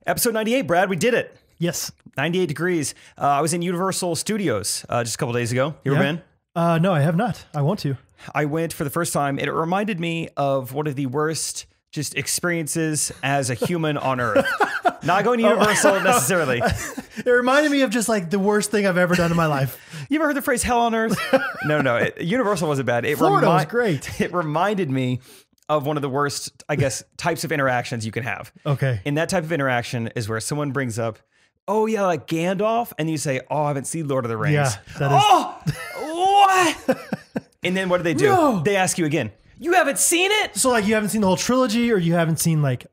Episode 98, Brad, we did it. Yes. 98 degrees. I was in Universal Studios just a couple days ago. You ever been? No, I have not. I want to. I went for the first time. It reminded me of one of the worst just experiences as a human on Earth. Not going to Universal necessarily. It reminded me of just like the worst thing I've ever done in my life. You ever heard the phrase hell on Earth? No. Universal wasn't bad. Florida was great. It reminded me of one of the worst, I guess, types of interactions you can have. Okay. And that type of interaction is where someone brings up, oh yeah, like Gandalf, and you say, oh, I haven't seen Lord of the Rings. Yeah, that is. Oh, what? And then what do? No. They ask you again, you haven't seen it? So like you haven't seen the whole trilogy, or you haven't seen like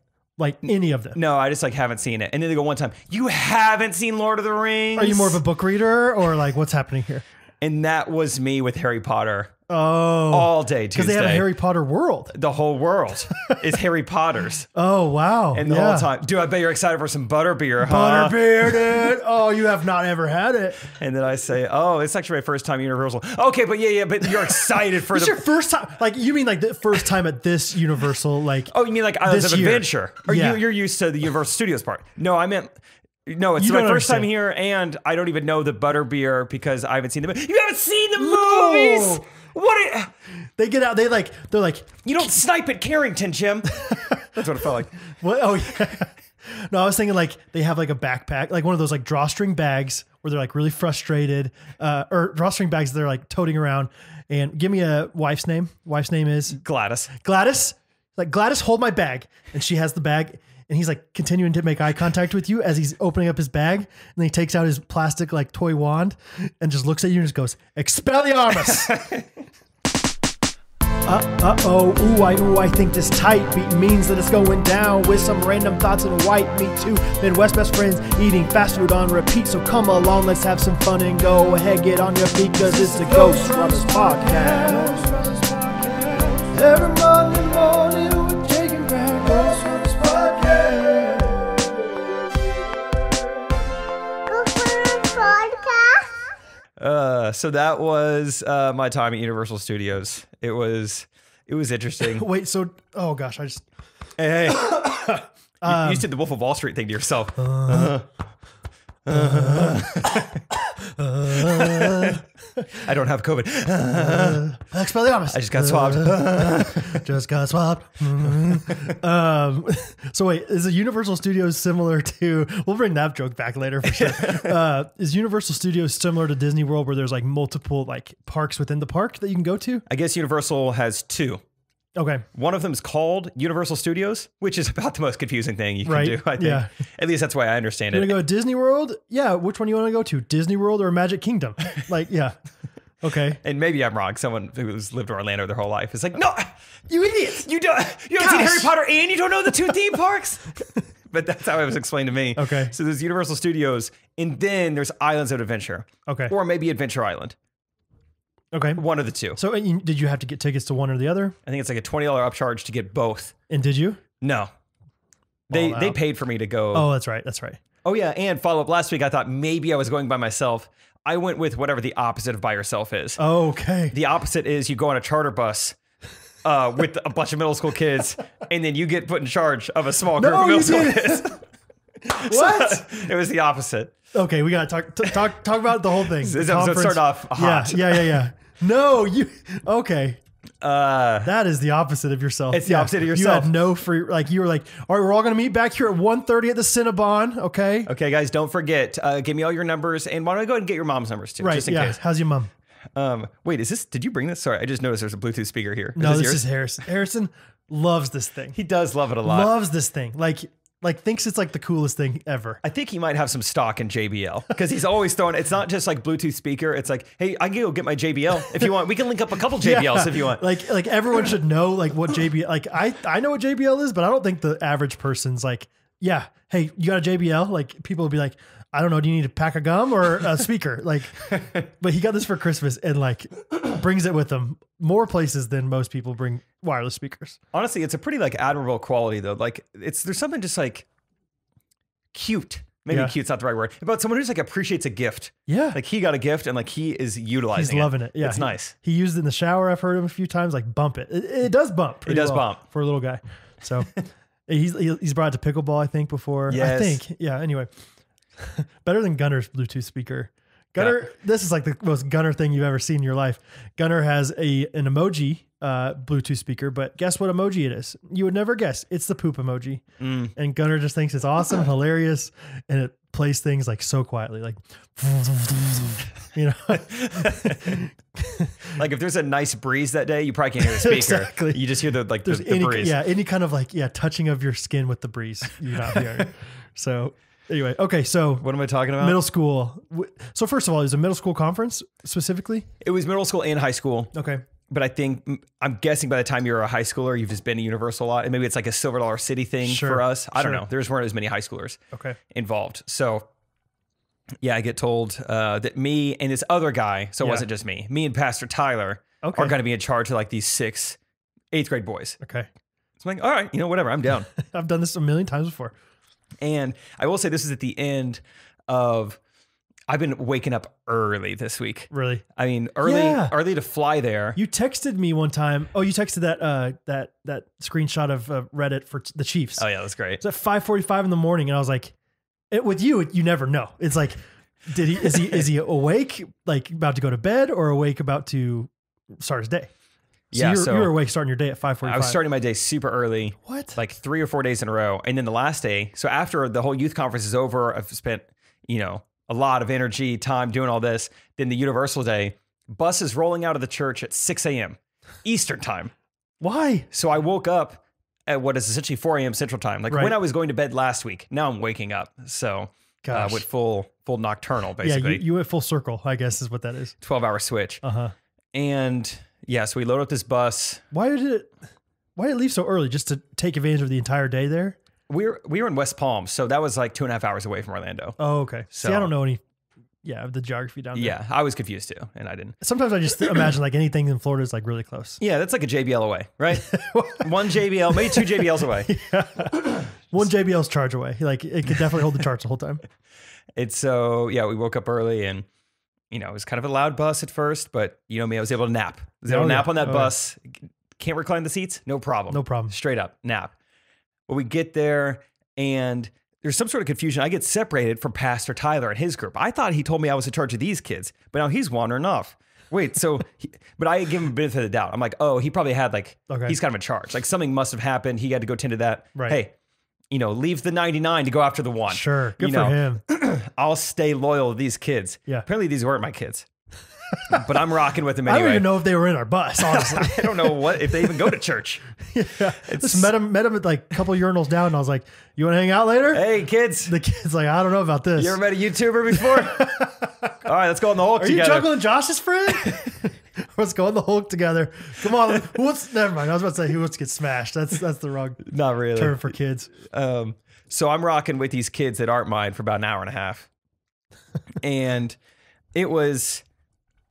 any of them? No, I just like haven't seen it. And then they go one time, you haven't seen Lord of the Rings? Are you more of a book reader, or like what's happening here? And that was me with Harry Potter. Oh. All day Tuesday. Because they have a Harry Potter world. The whole world is Harry Potter's. Oh, wow. And the whole time, dude, I bet you're excited for some butterbeer, huh? Butterbeer, dude. Oh, you have not ever had it. And then I say, oh, it's actually my first time at Universal. Okay, but but you're excited for It's your first time. Like, you mean like the first time at this Universal, like. Oh, you mean like Islands of year. Adventure? Or Yeah. you're used to the Universal Studios part. No, I meant. No, it's my first time here, and I don't even know the butterbeer because I haven't seen the. You haven't seen the movies. What? They get out. They're like. You don't snipe at Carrington, Jim. That's what it felt like. What? Oh yeah. No, I was thinking like they have like a backpack, like one of those like drawstring bags where they're like really frustrated, or drawstring bags they're like toting around. And give me a wife's name. Wife's name is Gladys. Gladys. Like, Gladys, hold my bag. And she has the bag. And he's like continuing to make eye contact with you as he's opening up his bag. And then he takes out his plastic like toy wand and just looks at you and just goes, Expelliarmus. Ooh, I think this tight beat means that it's going down with some random thoughts and white meat too. Midwest best friends eating fast food on repeat. So come along, let's have some fun and go ahead, get on your feet, cause it's the Ghostrunners podcast. Every Monday morning we're taking back Ghostrunners podcast. So that was my time at Universal Studios. It was interesting. Wait, so oh gosh, I just hey. You did the Wolf of Wall Street thing to yourself. I don't have COVID. Expelliarmus. I just got swabbed. Just got swabbed. So wait, is a Universal Studios similar to? We'll bring that joke back later for sure. Is Universal Studios similar to Disney World, where there's like multiple like parks within the park that you can go to? I guess Universal has two. Okay. One of them is called Universal Studios, which is about the most confusing thing you can do, I think. Yeah. At least that's the way I understand You it. want to go to Disney World? Yeah. Which one do you want to go to? Disney World or Magic Kingdom? Like, yeah. Okay. And maybe I'm wrong. Someone who's lived in Orlando their whole life is like, no, you idiots. You haven't seen Harry Potter and you don't know the two theme parks? But that's how it was explained to me. Okay. So there's Universal Studios, and then there's Islands of Adventure. Okay. Or maybe Adventure Island. Okay. One of the two. So did you have to get tickets to one or the other? I think it's like a $20 upcharge to get both. And did you? No. They paid for me to go. Oh, that's right. That's right. Oh, yeah. And follow up last week, I thought maybe I was going by myself. I went with whatever the opposite of by yourself is. Okay. The opposite is you go on a charter bus with a bunch of middle school kids, and then you get put in charge of a small group of middle school kids. What? So, it was the opposite. Okay, we gotta talk about the whole thing. This episode started off hot. Yeah. No, okay. That is the opposite of yourself. It's the opposite of yourself. You had no free, like you were like, all right, we're all gonna meet back here at 1:30 at the Cinnabon. Okay. Okay, guys, don't forget. Give me all your numbers, and why don't I go ahead and get your mom's numbers too, Right. just in case. How's your mom? Wait, is this? Did you bring this? Sorry, I just noticed there's a Bluetooth speaker here. No, this is Harrison. Harrison loves this thing. He does love it a lot. Loves this thing. Like thinks it's like the coolest thing ever. I think he might have some stock in JBL because he's always throwing. It's not just like Bluetooth speaker. It's like, hey, I can go get my JBL if you want. We can link up a couple JBLs if you want. Like everyone should know like what JBL. Like I know what JBL is, but I don't think the average person's like, yeah, hey, you got a JBL? Like people will be like, I don't know, do you need a pack of gum or a speaker? Like, but he got this for Christmas and like brings it with him more places than most people bring wireless speakers. Honestly, it's a pretty like admirable quality though. Like there's something just like cute. Maybe cute's not the right word. About someone who just like appreciates a gift. Yeah. Like he got a gift and like he is utilizing it. He's loving it. Yeah. It's nice. He used it in the shower. I've heard him a few times, like bump it. It does bump. It does bump. For a little guy. So He's brought it to pickleball, I think, before. Yes. I think. Yeah. Anyway, better than Gunner's Bluetooth speaker. Gunner, this is like the most Gunner thing you've ever seen in your life. Gunner has an emoji Bluetooth speaker, but guess what emoji it is? You would never guess. It's the poop emoji. And Gunner just thinks it's awesome, hilarious, and it plays things like so quietly, like, you know. Like if there's a nice breeze that day, you probably can't hear the speaker. Exactly. You just hear the breeze. Yeah, any kind of like touching of your skin with the breeze. You're not hearing. So anyway, okay, so what am I talking about? Middle school. So first of all, it was a middle school conference specifically? It was middle school and high school. Okay. But I'm guessing by the time you're a high schooler, you've just been to Universal a lot. And maybe it's like a Silver Dollar City thing for us. I don't know. There just weren't as many high schoolers involved. So yeah, I get told that me and this other guy, so it wasn't just me and Pastor Tyler are going to be in charge of like these 6 8th grade boys. Okay. So I'm like, all right, whatever, I'm down. I've done this a million times before. And I will say this is at the end of, I've been waking up early this week. Really? I mean, early to fly there. You texted me one time. Oh, you texted that screenshot of Reddit for the Chiefs. Oh yeah, that's great. It's at 5:45 in the morning, and I was like, with you never know. It's like, is he awake, like about to go to bed, or awake about to start his day? So you were awake starting your day at 5:45. I was starting my day super early. What? Like 3 or 4 days in a row, and then the last day. So after the whole youth conference is over, I've spent a lot of energy, time doing all this. Then the Universal day, bus is rolling out of the church at 6 a.m. Eastern time. Why? So I woke up at what is essentially 4 a.m. Central time. Like when I was going to bed last week, now I'm waking up. So went full nocturnal, basically. Yeah, you went full circle, I guess is what that is. 12-hour switch. And yeah, so we load up this bus. Why did it leave so early? Just to take advantage of the entire day there? We were in West Palm, so that was like 2.5 hours away from Orlando. Oh, okay. So, see, I don't know any of the geography down there. Yeah, I was confused too, and I didn't. Sometimes I just imagine like anything in Florida is like really close. Yeah, that's like a JBL away, right? 1 JBL, maybe 2 JBLs away. Yeah. 1 JBL's charge away. Like it could definitely hold the charge the whole time. It's so, yeah, we woke up early and, it was kind of a loud bus at first, but me, I was able to nap. I was able to nap on that bus. Can't recline the seats? No problem. No problem. Straight up, nap. But we get there and there's some sort of confusion. I get separated from Pastor Tyler and his group. I thought he told me I was in charge of these kids, but now he's wandering off. Wait, so, but I give him a benefit of the doubt. I'm like, oh, he probably had he's kind of in charge. Like something must have happened. He had to go tend to that. Right. Hey, leave the 99 to go after the 1. Sure. Good for him. I'll stay loyal to these kids. Yeah. Apparently these weren't my kids. But I'm rocking with them anyway. I don't even know if they were in our bus, honestly. I don't know if they even go to church. Yeah. Just met him at like a couple urinals down, and I was like, you want to hang out later? Hey, kids. The kid's like, I don't know about this. You ever met a YouTuber before? All right, let's go on the Hulk together. Are you juggling Josh's friend? Let's go on the Hulk together. Come on. Never mind. I was about to say, who wants to get smashed? That's the wrong Not really. term for kids. So I'm rocking with these kids that aren't mine for about an hour and a half. And it was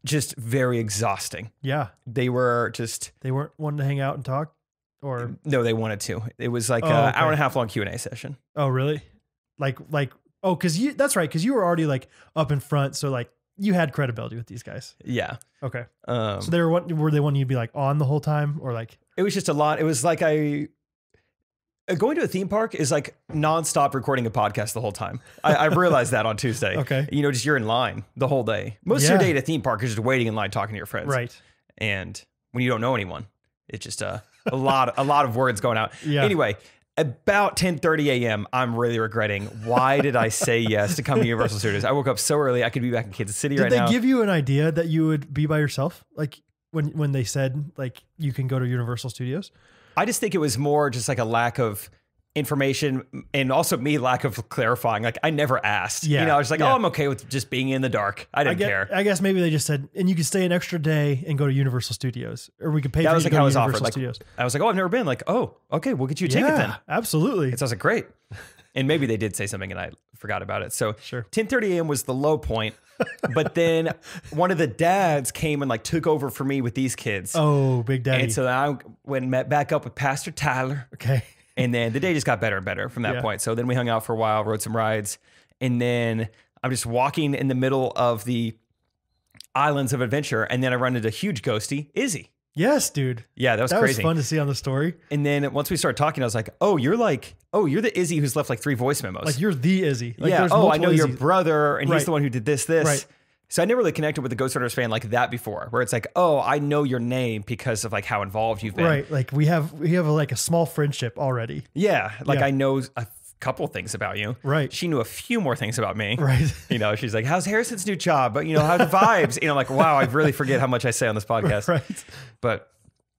just very exhausting. Yeah. They weren't wanting to hang out and talk, or no, they wanted to. It was like an hour and a half long Q&A session. Oh, really? Because that's right. Because you were already like up in front, so like you had credibility with these guys. Yeah. Okay. So were they wanting you to be like on the whole time, or like? It was just a lot. It was like going to a theme park is like nonstop recording a podcast the whole time. I realized that on Tuesday. Okay. Just you're in line the whole day. Most of your day at a theme park is just waiting in line talking to your friends. Right. And when you don't know anyone, it's just a lot of words going out. Yeah. Anyway, about 10:30 a.m., I'm really regretting, why did I say yes to come to Universal Studios? I woke up so early, I could be back in Kansas City right now. Did they give you an idea that you would be by yourself? Like when they said like you can go to Universal Studios? I just think it was more just like a lack of information and also me lack of clarifying. Like I never asked. Yeah. I was like, oh, I'm okay with just being in the dark. I didn't care. I guess maybe they just said, and you could stay an extra day and go to Universal Studios, or we could pay for you to go to Universal Studios. I was like, oh, I've never been. Like, oh, okay, we'll get you a ticket then. Absolutely. So I was like, great. And maybe they did say something and I forgot about it. So sure. 10:30 a.m. was the low point. But then one of the dads came and like took over for me with these kids. Oh, Big Daddy. And so I went and met back up with Pastor Tyler. Okay. And then the day just got better and better from that point. So then we hung out for a while, rode some rides. And then I'm just walking in the middle of the islands of adventure. And then I run into huge ghosty, Izzy. Yes, dude. Yeah, that was crazy. That was fun to see on the story. And then once we started talking, I was like, oh, you're the Izzy who's left like 3 voice memos. Like you're the Izzy. Like, yeah. Oh, I know Izzy's. your brother, and he's the one who did this. Right. So I never really connected with the Ghostrunners fan like that before, where it's like, oh, I know your name because of like how involved you've been. Right. Like we have like a small friendship already. Yeah. Like I know a couple things about you. Right. She knew a few more things about me. Right. You know, she's like, how's Harrison's new job? But you know, how the vibes? You know, like, wow, I really forget how much I say on this podcast. Right. But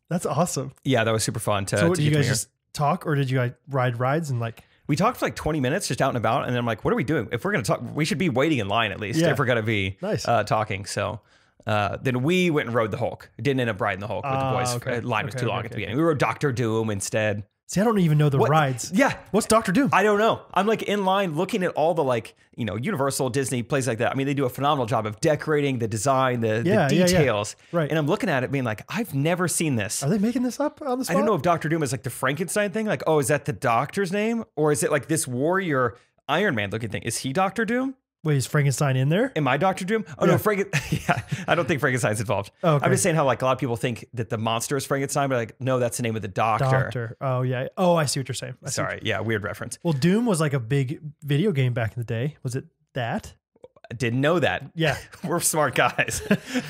that's awesome. Yeah, that was super fun to. So what, did you guys just talk, or did you like ride rides and like? We talked for like 20 minutes just out and about, and then I'm like, what are we doing? If we're going to talk, we should be waiting in line at least if we're going to be talking. So then we went and rode the Hulk. Didn't end up riding the Hulk with the boys. Okay. Line was too long at the beginning. We rode Dr. Doom instead. See, I don't even know the rides. Yeah. What's Dr. Doom? I don't know. I'm like in line looking at all the like, you know, Universal, Disney, places like that. I mean, they do a phenomenal job of decorating, the design, the details. Yeah. Right. And I'm looking at it being like, I've never seen this. Are they making this up on the spot? I don't know if Dr. Doom is like the Frankenstein thing. Like, oh, is that the doctor's name? Or is it like this warrior Iron Man looking thing? Is he Dr. Doom? Wait, is Frankenstein in there? Am I Dr. Doom? Oh, no, yeah, I don't think Frankenstein's involved. Oh, okay. I'm just saying how like a lot of people think that the monster is Frankenstein, but like, no, that's the name of the doctor. Oh, yeah. Oh, I see what you're saying. Sorry. Yeah, weird reference. Well, Doom was like a big video game back in the day. Was it that? I didn't know that. Yeah. We're smart guys.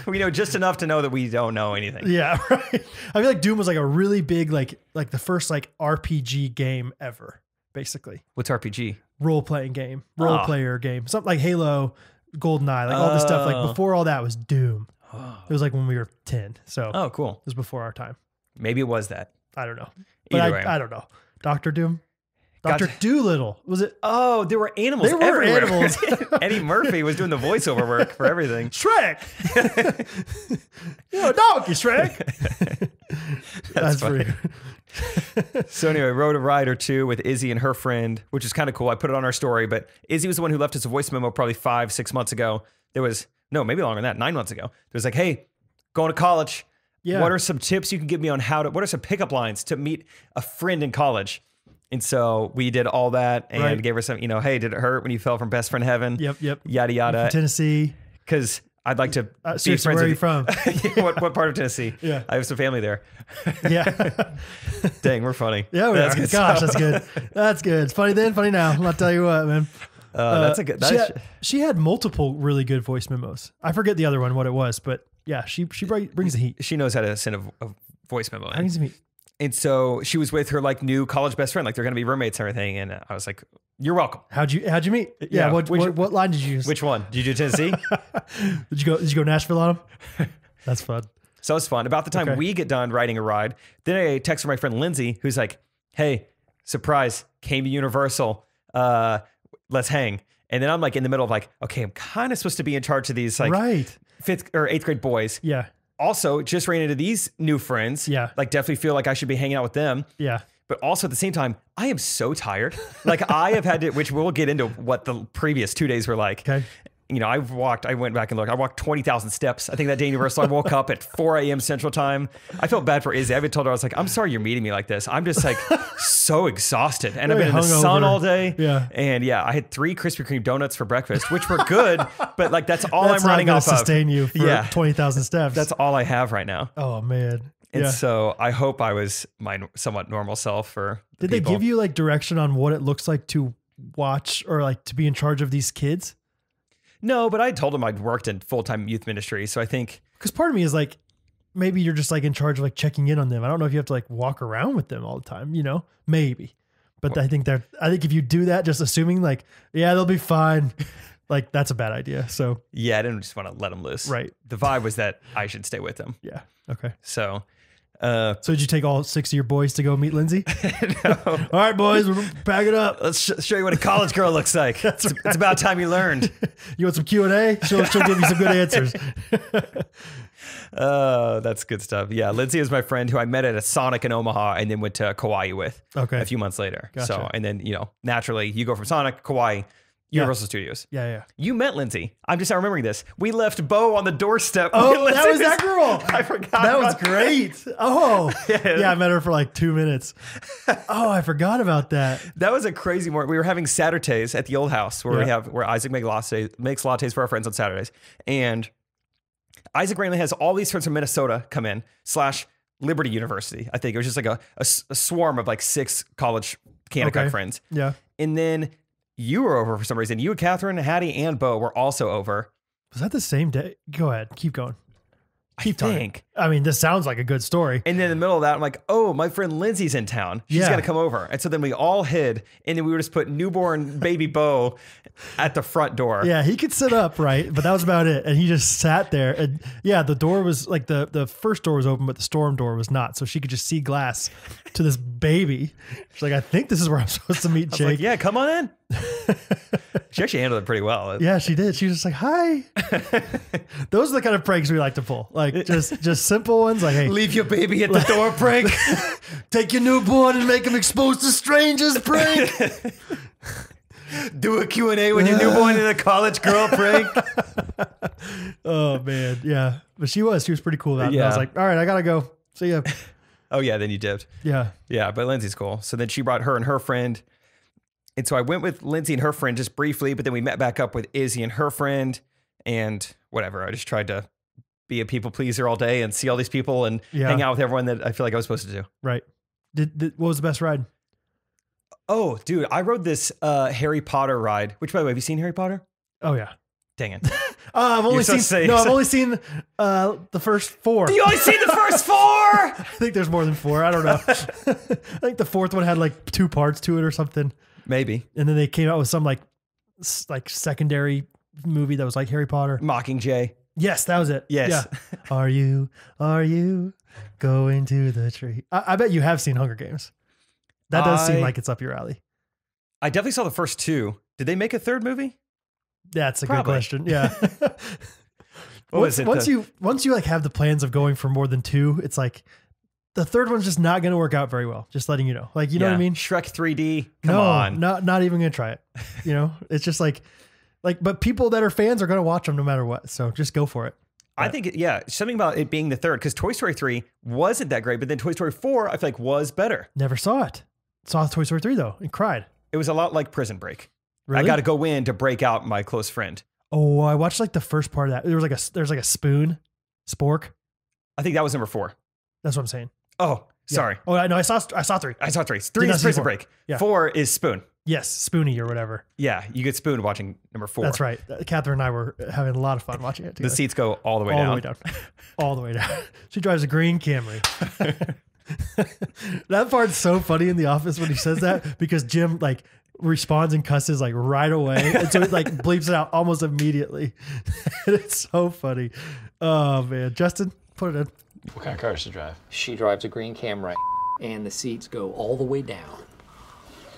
We know just enough to know that we don't know anything. Yeah, right. I feel like Doom was like a really big, like the first like RPG game ever, basically. What's RPG? Role-playing game, role-player game, something like Halo, GoldenEye, like all this stuff. Like before all that was Doom. It was like when we were 10. So cool. It was before our time. Maybe it was that. I don't know. But I don't know. Dr. Doom? Dr. Doolittle. Was it? Oh, there were animals everywhere. Animals. Eddie Murphy was doing the voiceover work for everything. Shrek. You're a donkey, Shrek. That's funny. So anyway, rode a ride or two with Izzy and her friend, which is kind of cool. I put it on our story, but Izzy was the one who left us a voice memo probably 5-6 months ago. There was, no, maybe longer than that, 9 months ago. It was like, hey, going to college. Yeah. What are some tips you can give me on what are some pickup lines to meet a friend in college? And so we did all that and gave her some, you know, hey, did it hurt when you fell from best friend heaven? Yep. Yada, yada. Tennessee. Because I'd like to be friends where are you with from? what part of Tennessee? Yeah. I have some family there. Yeah. Dang, we're funny. Yeah, we are. Gosh, that's good. That's good. It's funny then, funny now. I'll tell you what, man. That's a good. She had multiple really good voice memos. I forget the other one, what it was, but yeah, she brings the heat. She knows how to send a voice memo. Brings the heat. And so she was with her like new college best friend, like they're going to be roommates and everything. And I was like, you're welcome. How'd you meet? Yeah. What line did you use? Which one? Did you do Tennessee? Did you go Nashville on them? That's fun. So it's fun. About the time we get done riding a ride, then I text my friend Lindsay, who's like, hey, surprise, came to Universal. Let's hang. And then I'm like in the middle of like, okay, I'm kind of supposed to be in charge of these like 5th or 8th grade boys. Yeah. Also, just ran into these new friends. Yeah. Like, definitely feel like I should be hanging out with them. Yeah. But also at the same time, I am so tired. Like, I have had to, which we'll get into what the previous 2 days were like. Okay. You know, I went back and looked. I walked 20,000 steps. I think that day in Universal, I woke up at 4 a.m. Central Time. I felt bad for Izzy. I even told her, I was like, I'm sorry you're meeting me like this. I'm just like so exhausted. And I've been in the sun all day. Yeah. And yeah, I had 3 Krispy Kreme donuts for breakfast, which were good. But like, that's all I'm running off of. That's not going to sustain you for 20,000 steps. That's all I have right now. Oh, man. And so I hope I was my somewhat normal self for the Did they give you like direction on what it looks like to watch or like to be in charge of these kids? No, but I told him I'd worked in full-time youth ministry. So I think, because part of me is like, maybe you're just like in charge of like checking in on them. I don't know if you have to like walk around with them all the time, you know, maybe, but I think if you do that, just assuming like, yeah, they'll be fine. Like that's a bad idea. So yeah, I didn't just want to let them loose. Right. The vibe was that I should stay with them. Yeah. Okay. So did you take all 6 of your boys to go meet Lindsay? No. All right, boys, we're pack it up. Let's show you what a college girl looks like. It's about time you learned. You want some Q&A? She'll give you some good answers. That's good stuff. Yeah, Lindsay is my friend who I met at a Sonic in Omaha and then went to Kauai with a few months later. Gotcha. So, and then, you know, naturally you go from Sonic, Kauai, Universal Studios. Yeah. You met Lindsay. I'm just not remembering this. We left Bo on the doorstep. Oh, that was that girl. I forgot. That was great. Oh, yeah. I met her for like 2 minutes. Oh, I forgot about that. That was a crazy morning. We were having Saturdays at the old house where where Isaac makes lattes for our friends on Saturdays. And Isaac randomly has all these friends from Minnesota come in / Liberty University. I think it was just like a swarm of like 6 college Kanakuk friends. Yeah. And then you were over for some reason. You, Catherine, Hattie, and Bo were also over. Was that the same day? Go ahead. Keep going. I think. I mean, this sounds like a good story. And then in the middle of that, I'm like, oh, my friend Lindsay's in town. She's got to come over. And so then we all hid, and then we would just put newborn baby Bo at the front door. Yeah, he could sit up, right? But that was about it. And he just sat there. And yeah, the door was like the first door was open, but the storm door was not. So she could just see glass to this baby. She's like, I think this is where I'm supposed to meet Jake. Like, yeah, come on in. She actually handled it pretty well. Yeah, she did. She was just like, hi. Those are the kind of pranks we like to pull. Like just simple ones. Like, hey, leave your baby at the door prank. Take your newborn and make him exposed to strangers prank. Do a Q&A with your newborn and a college girl prank. Oh man. Yeah. But she was pretty cool. I was like, all right, I gotta go. See ya. Oh yeah. Then you dipped. Yeah. Yeah. But Lindsay's cool. So then she brought her and her friend. And so I went with Lindsay and her friend just briefly, but then we met back up with Izzy and her friend and whatever. I just tried to be a people pleaser all day and see all these people and hang out with everyone that I feel like I was supposed to do. Right. What was the best ride? Oh, dude, I rode this Harry Potter ride, which by the way, have you seen Harry Potter? Oh yeah. Dang it. I've only seen the first 4. You only seen the first 4? I think there's more than 4. I don't know. I think the 4th one had like 2 parts to it or something. Maybe. And then they came out with some like secondary movie that was like Harry Potter. Mockingjay. Yes, that was it. Yes. Yeah. Are you going to the tree? I bet you have seen Hunger Games. That does seem like it's up your alley. I definitely saw the first 2. Did they make a 3rd movie? That's a good question. Yeah. Once you like have the plans of going for more than 2, it's like the 3rd one's just not going to work out very well. Just letting you know. Like, you know what I mean? Shrek 3D. Come on. Not even going to try it. You know, it's just like, but people that are fans are going to watch them no matter what. So just go for it. I think, something about it being the 3rd, because Toy Story 3 wasn't that great, but then Toy Story 4, I feel like was better. Never saw it. Saw Toy Story 3 though and cried. It was a lot like Prison Break. Really? I got to go in to break out my close friend. Oh, I watched like the first part of that. There's like a spoon, spork. I think that was number 4. That's what I'm saying. Oh, sorry. Oh, no, I saw 3. I saw 3. 3 is Prison Break. Yeah. 4 is Spoon. Yes, Spoonie or whatever. Yeah, you get spooned watching number 4. That's right. Catherine and I were having a lot of fun watching it together. The seats go all the way down. All the way down. All the way down. She drives a green Camry. That part's so funny in The Office when he says that because Jim like responds and cusses like right away. And so it like bleeps it out almost immediately. It's so funny. Oh man. Justin, put it in. What kind of car does she drive? She drives a green Camry and the seats go all the way down.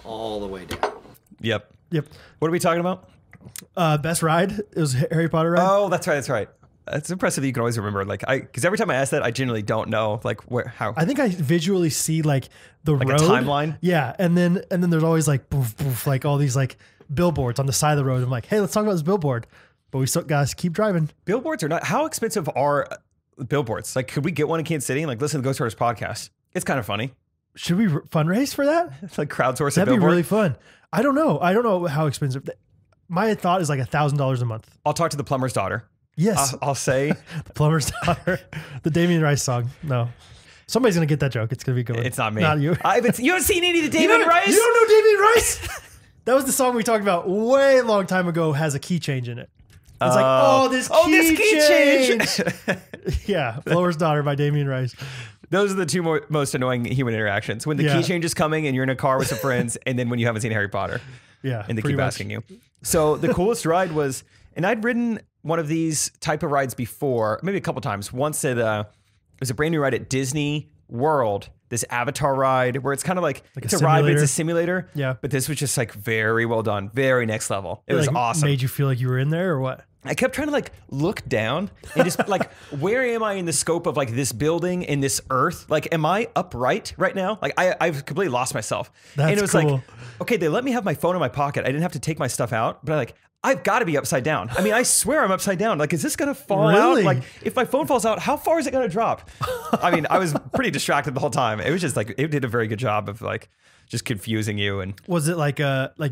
All the way down. Yep. Yep. What are we talking about? Best ride? It was Harry Potter ride. Oh, that's right. That's right. That's impressive that you can always remember. Like because every time I ask that, I generally don't know like how. I think I visually see like the road. A timeline. Yeah, and then there's always like boof, boof, like all these like billboards on the side of the road. I'm like, hey, let's talk about this billboard. But we still guys keep driving. Billboards are not. How expensive are billboards? Like, could we get one in Kansas City and like listen to the Ghostrunners podcast? It's kind of funny. Should we fundraise for that? It's like crowdsource. That'd be really fun. I don't know how expensive. My thought is like $1,000 a month. I'll talk to the plumber's daughter. Yes. I'll say the plumber's daughter, the Damien Rice song. No, somebody's going to get that joke. It's going to be good. It's not me. Not you. You haven't seen any of the Damien Rice? You don't know Damien Rice? That was the song we talked about way long time ago, has a key change in it. It's like, this key change. Yeah. Plumber's Daughter by Damien Rice. Those are the 2 most annoying human interactions. When the key change is coming and you're in a car with some friends and then when you haven't seen Harry Potter. Yeah. And they keep asking you. So the coolest ride was, and I'd ridden one of these type of rides before, maybe a couple times. Once it was a brand new ride at Disney World, this Avatar ride where it's kind of like it's a ride, but it's a simulator. Yeah. But this was just like very well done, very next level. It was awesome. Made you feel like you were in there or what? I kept trying to like look down and just like, where am I in the scope of like this building and this earth? Like, am I upright right now? Like I've completely lost myself. That's and it was cool. like, okay, they let me have my phone in my pocket. I didn't have to take my stuff out, but I've got to be upside down. I mean, I swear I'm upside down. Like, is this going to fall out? Like, if my phone falls out, how far is it going to drop? I mean, I was pretty distracted the whole time. It was just like, it did a very good job of like, just confusing you. And was it like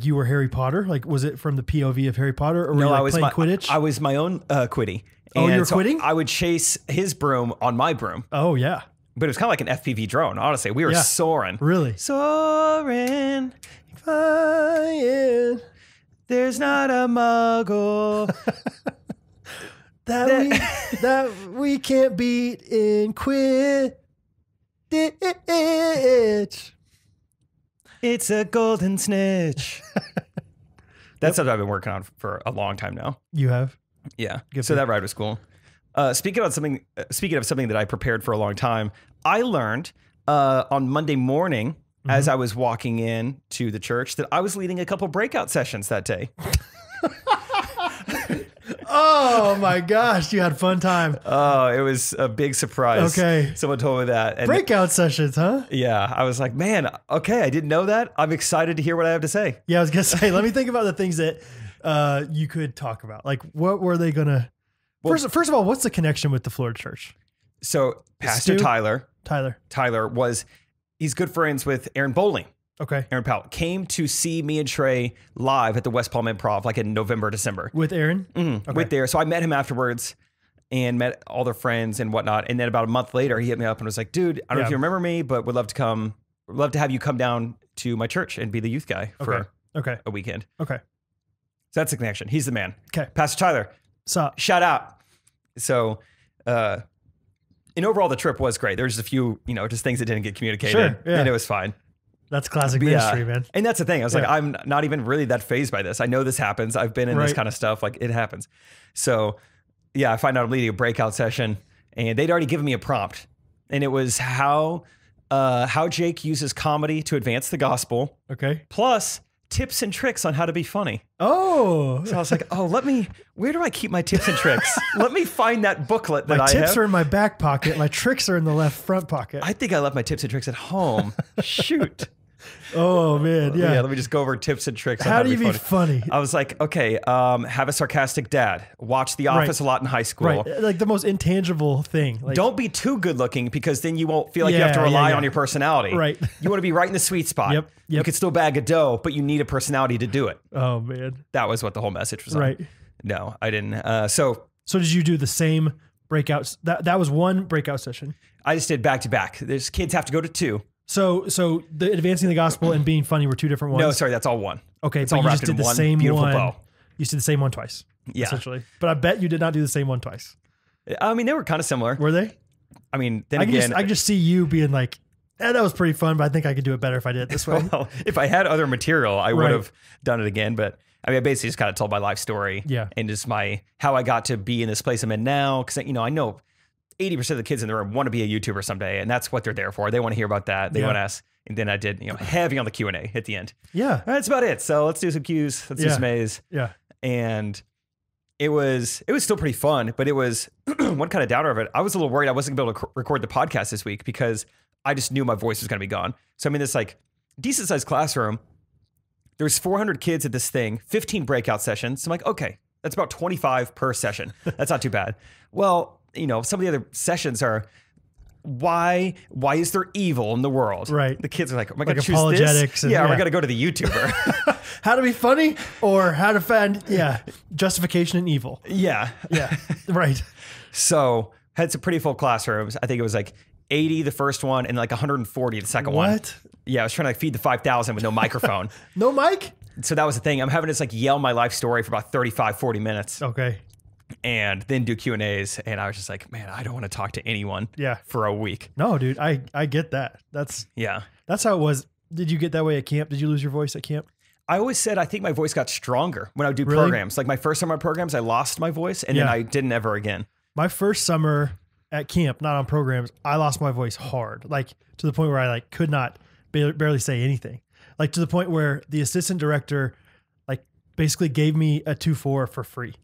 you were Harry Potter? Like, was it from the POV of Harry Potter or were you like playing Quidditch? I was my own Quiddy. Oh, and you were quitting? I would chase his broom on my broom. Oh yeah. But it was kind of like an FPV drone. Honestly, we were soaring. Really? Soaring, flying. There's not a muggle that we can't beat in Quidditch. It's a golden snitch. That's something I've been working on for a long time now. You have? Yeah. So that ride was cool. Speaking of something that I prepared for a long time, I learned on Monday morning as I was walking in to the church that I was leading a couple breakout sessions that day. Oh my gosh, you had fun time. Oh, it was a big surprise. Okay. Someone told me that. And breakout sessions, huh? Yeah. I was like, man, okay, I didn't know that. I'm excited to hear what I have to say. Yeah, I was going to say, let me think about the things that you could talk about. Like, what were they going to... First of all, what's the connection with the Florida church? So Pastor Tyler Tyler he's good friends with Aaron Bowling. Okay. Aaron Powell came to see me and Trey live at the West Palm Improv, like in November, December. With Aaron? Mm-hmm. Okay. With there. So I met him afterwards and met all their friends and whatnot. And then about a month later, he hit me up and was like, dude, I don't know if you remember me, but would love to have you come down to my church and be the youth guy for a weekend. Okay. So that's the connection. He's the man. Okay. Pastor Tyler. Shout out. So, and overall the trip was great. There was a few, just things that didn't get communicated and it was fine. That's classic ministry, man. And that's the thing. I was like, I'm not even really that fazed by this. I know this happens. I've been in this kind of stuff. Like it happens. So I find out I'm leading a breakout session and they'd already given me a prompt and it was how Jake uses comedy to advance the gospel. Okay. Plus tips and tricks on how to be funny. Oh. So I was like, where do I keep my tips and tricks? Let me find that booklet that I have. My tips are in my back pocket. My tricks are in the left front pocket. I think I left my tips and tricks at home. Shoot. Oh man, yeah. Let me just go over tips and tricks. How do you be funny? I was like, okay, have a sarcastic dad. Watch The Office a lot in high school. Right, like the most intangible thing. Like, don't be too good looking because then you won't feel like you have to rely on your personality. Right. You want to be right in the sweet spot. Yep. You could still bag a dough, but you need a personality to do it. Oh man, that was what the whole message was. Right. On. No, I didn't. So did you do the same breakouts? That was one breakout session. I just did back to back. There's kids have to go to two. So the advancing the gospel and being funny were two different ones? No, sorry, that's all one. Okay, it's all wrapped in one beautiful bow. You did the same one twice, essentially. But I bet you did not do the same one twice. I mean, they were kind of similar. Were they? I mean, I can just see you being like, that was pretty fun, but I think I could do it better if I did it this way. Well, if I had other material, I would have done it again. But I mean, I basically just kind of told my life story and just how I got to be in this place I'm in now. Because, I know 80% of the kids in the room want to be a YouTuber someday, and that's what they're there for. They want to hear about that. They want to ask. And then I did, heavy on the Q&A at the end. Yeah. That's about it. So let's do some Q's. Let's do some A's. Yeah. And it was still pretty fun, but it was one kind of downer of it. I was a little worried I wasn't going to be able to record the podcast this week because I just knew my voice was going to be gone. So I'm in this decent sized classroom. There's 400 kids at this thing, 15 breakout sessions. So I'm like, okay, that's about 25 per session. That's not too bad. Well, some of the other sessions are, why is there evil in the world? Right. The kids are like, am I going to choose apologetics this? We're going to go to the YouTuber. How to be funny or how to find, justification in evil. Yeah. Yeah. Right. So had some pretty full classrooms. I think it was 80 the first one and 140 the second one. What? Yeah. I was trying to feed the 5,000 with no microphone. No mic? So that was the thing. I'm having to yell my life story for about 35, 40 minutes. Okay. And then do Q&As. And I was just like, man, I don't want to talk to anyone for a week. No, dude, I get that. That's how it was. Did you get that way at camp? Did you lose your voice at camp? I always said, I think my voice got stronger when I would do programs. My first summer programs, I lost my voice and then I didn't ever again. My first summer at camp, not on programs, I lost my voice hard. To the point where I could not barely say anything. To the point where the assistant director basically gave me a 2-4 for free.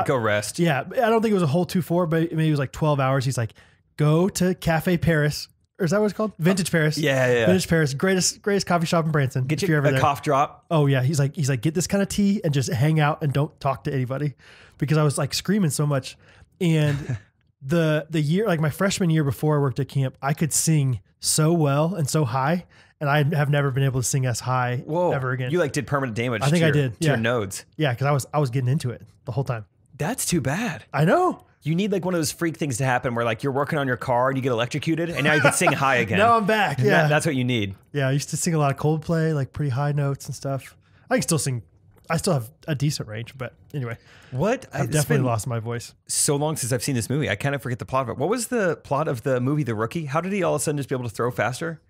Go rest. Yeah. I don't think it was a whole 2-4, but maybe it was 12 hours. He's like, go to Cafe Paris. Or is that what it's called? Vintage Paris. Yeah. Vintage Paris. Greatest coffee shop in Branson. Get you a cough drop. Oh yeah. He's like, get this kind of tea and just hang out and don't talk to anybody, because I was screaming so much. And the year, my freshman year before I worked at camp, I could sing so well and so high. And I have never been able to sing as high ever again. You did permanent damage. I think I did. To your nodes. Yeah, because I was getting into it the whole time. That's too bad. I know. You need like one of those freak things to happen where like you're working on your car and you get electrocuted and now you can sing high again. Now I'm back. Yeah. That's what you need. Yeah. I used to sing a lot of Coldplay, like pretty high notes and stuff. I can still sing. I still have a decent range, but anyway. I've definitely lost my voice. So long since I've seen this movie. I kind of forget the plot of it. What was the plot of the movie The Rookie? How did he all of a sudden just be able to throw faster?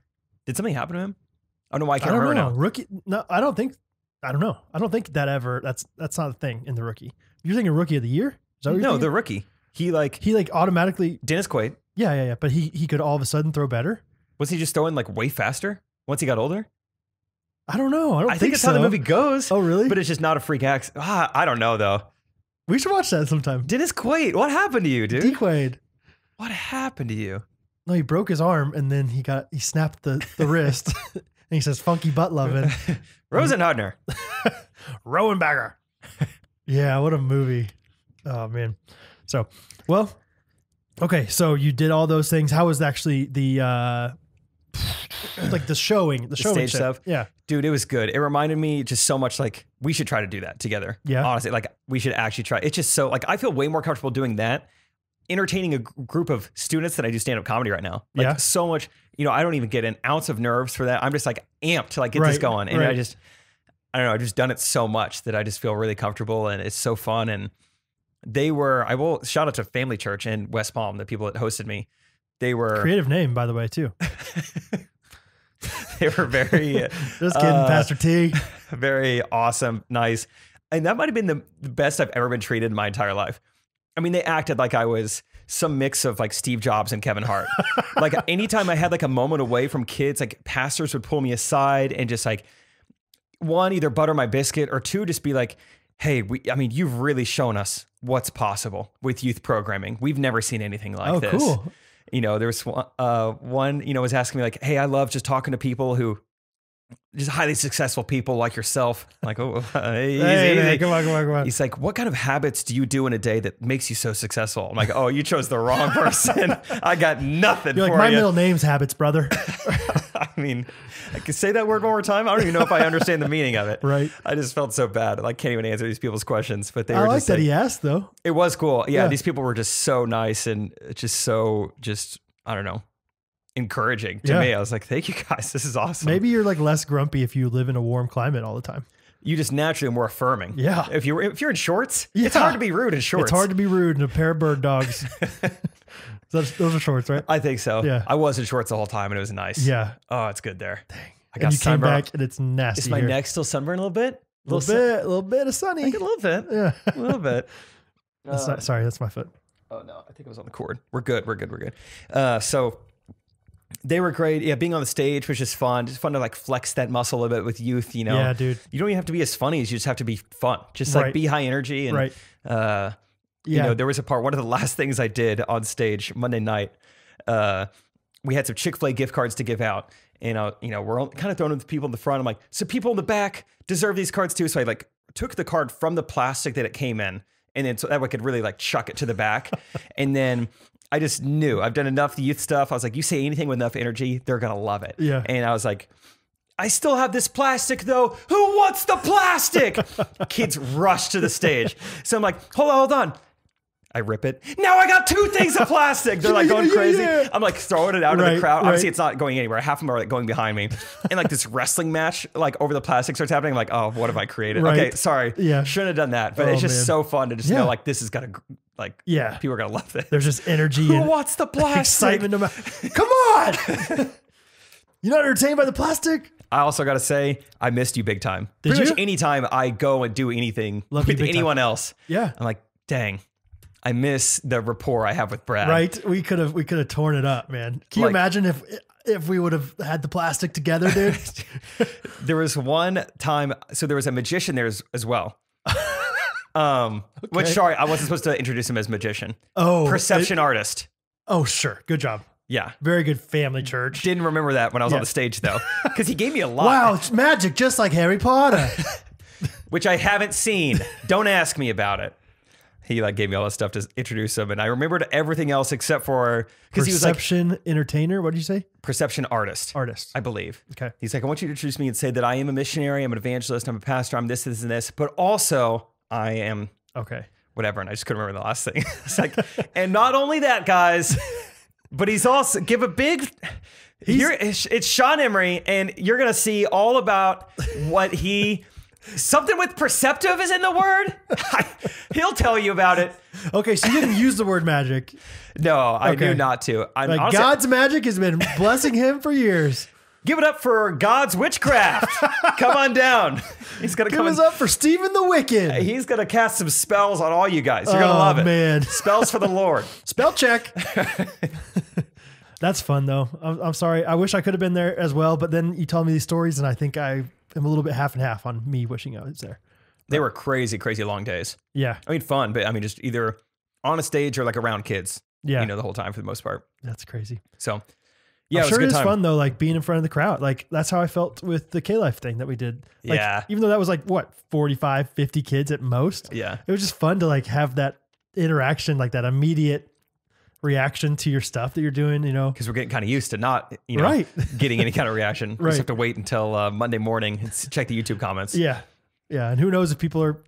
Did something happen to him? I don't know why I can't remember now. Rookie? No, I don't know. I don't think that ever. That's not a thing in The Rookie. You're thinking Rookie of the Year? Is that what you're thinking? The Rookie. He automatically. Dennis Quaid. Yeah. But he could all of a sudden throw better. Was he just throwing like way faster once he got older? I don't know. I think that's how the movie goes. Oh, really? But it's just not a freak accident. I don't know though. We should watch that sometime. Dennis Quaid. What happened to you, dude? D-Quaid. What happened to you? No, he broke his arm and then he snapped the wrist. And he says, "Funky butt loving." Rosenhardner. Rowenbagger. Yeah, what a movie. Oh, man. So, well, okay. So you did all those things. How was actually the showing, the stage stuff? Yeah. Dude, it was good. It reminded me just so much like we should try to do that together. Yeah. Honestly, like we should actually try. It's just so like I feel way more comfortable doing that, entertaining a group of students than I do stand-up comedy right now. Like so much, I don't even get an ounce of nerves for that. I'm just like amped to like get this going. And I don't know, I've just done it so much that I just feel really comfortable and it's so fun. And I will shout out to Family Church in West Palm, the people that hosted me. They were creative name, by the way, too. They were very just kidding, Pastor T. Very awesome, nice. And that might have been the best I've ever been treated in my entire life. I mean, they acted like I was some mix of like Steve Jobs and Kevin Hart. Like anytime I had like a moment away from kids, like pastors would pull me aside and just like, one, either butter my biscuit, or two, just be like, hey, you've really shown us what's possible with youth programming. We've never seen anything like this. Oh, cool. There was one, was asking me like, hey, I love just talking to people who just highly successful people like yourself. I'm like, easy. Man, come on. He's like, what kind of habits do you do in a day that makes you so successful? I'm like, oh, you chose the wrong person. I got nothing You're for like, my middle name's habits, brother. I mean, I can say that word one more time. I don't even know if I understand the meaning of it. Right. I just felt so bad. I can't even answer these people's questions, but they were just that he asked though. It was cool. Yeah. These people were just so nice and I don't know, encouraging to me. I was like, thank you guys. This is awesome. Maybe you're like less grumpy if you live in a warm climate all the time. You just naturally are more affirming. Yeah. If you're in shorts, it's hard to be rude in shorts. It's hard to be rude in a pair of bird dogs. Those are shorts, right? I think so. Yeah. I was in shorts the whole time and it was nice. Yeah. Oh, it's good there. Dang. I got you came back and it's nasty. Is my neck still sunburned a little bit? A little bit of sunny. A little bit. Yeah. A little bit. Sorry, that's my foot. Oh no, I think it was on the cord. We're good. So they were great. Yeah, being on the stage was just fun. Just fun to like flex that muscle a little bit with youth, Yeah, dude. You don't even have to be as funny as you just have to be fun. Just like be high energy. And, there was a part, one of the last things I did on stage Monday night, we had some Chick-fil-A gift cards to give out. And, we're kind of throwing them to people in the front. I'm like, so people in the back deserve these cards too. So I like took the card from the plastic that it came in. And then so that way I could really like chuck it to the back. And then I just knew I've done enough youth stuff. I was like, you say anything with enough energy, they're going to love it. Yeah. And I was like, I still have this plastic though. Who wants the plastic? Kids rush to the stage. So I'm like, hold on. I rip it. Now I got two things of plastic. They're like going crazy. I'm like throwing it out to the crowd. Obviously it's not going anywhere. Half of them are like going behind me. And like this wrestling match, like over the plastic starts happening. I'm like, oh, what have I created? Okay, sorry. Yeah. Shouldn't have done that. But it's just so fun to just know like this is gonna people are gonna love it. There's just energy. Who wants the plastic? Excitement. Come on. You're not entertained by the plastic? I also got to say, I missed you big time. Did Pretty you? much anytime I go and do anything with anyone else, I'm like, dang. I miss the rapport I have with Brad. Right, we could have torn it up, man. Can you imagine if we would have had the plastic together, dude? There was one time, so there was a magician there as well. Which sorry, I wasn't supposed to introduce him as magician. Oh, perception artist. Oh, sure, good job. Yeah, very good. Family Church. Didn't remember that when I was on the stage though, because he gave me a lot. Wow, it's magic, just like Harry Potter. Which I haven't seen. Don't ask me about it. He like gave me all that stuff to introduce him, and I remembered everything else except for because he was like perception entertainer. What did you say? Perception artist. I believe. Okay. He's like, I want you to introduce me and say that I am a missionary, I'm an evangelist, I'm a pastor, I'm this, and this, but also I am whatever. And I just couldn't remember the last thing. It's like, and not only that, guys, but he's also give a big, here it's Sean Emery, and you're going to see all about what something with perceptive is in the word. He'll tell you about it. Okay, so you didn't use the word magic. No, I knew not to. Honestly, God's magic has been blessing him for years. Give it up for God's witchcraft. Come on down. He's gonna give us up for Stephen the Wicked. He's gonna cast some spells on all you guys. You're gonna love it. Man, spells for the Lord. Spell check. That's fun though. I'm sorry. I wish I could have been there as well, but then you told me these stories, and I think I am a little bit half and half on me wishing I was there. They were crazy, crazy long days. Yeah. I mean, fun, but I mean, just either on a stage or like around kids. Yeah. The whole time for the most part. That's crazy. So, yeah, I'm sure it was fun though, like being in front of the crowd. Like that's how I felt with the K-Life thing that we did. Like, yeah. Even though that was like, what, 45, 50 kids at most? Yeah. It was just fun to like have that interaction, like that immediate reaction to your stuff that you're doing, Because we're getting kind of used to not, getting any kind of reaction. We just have to wait until Monday morning and check the YouTube comments. Yeah. Yeah. And who knows if people are,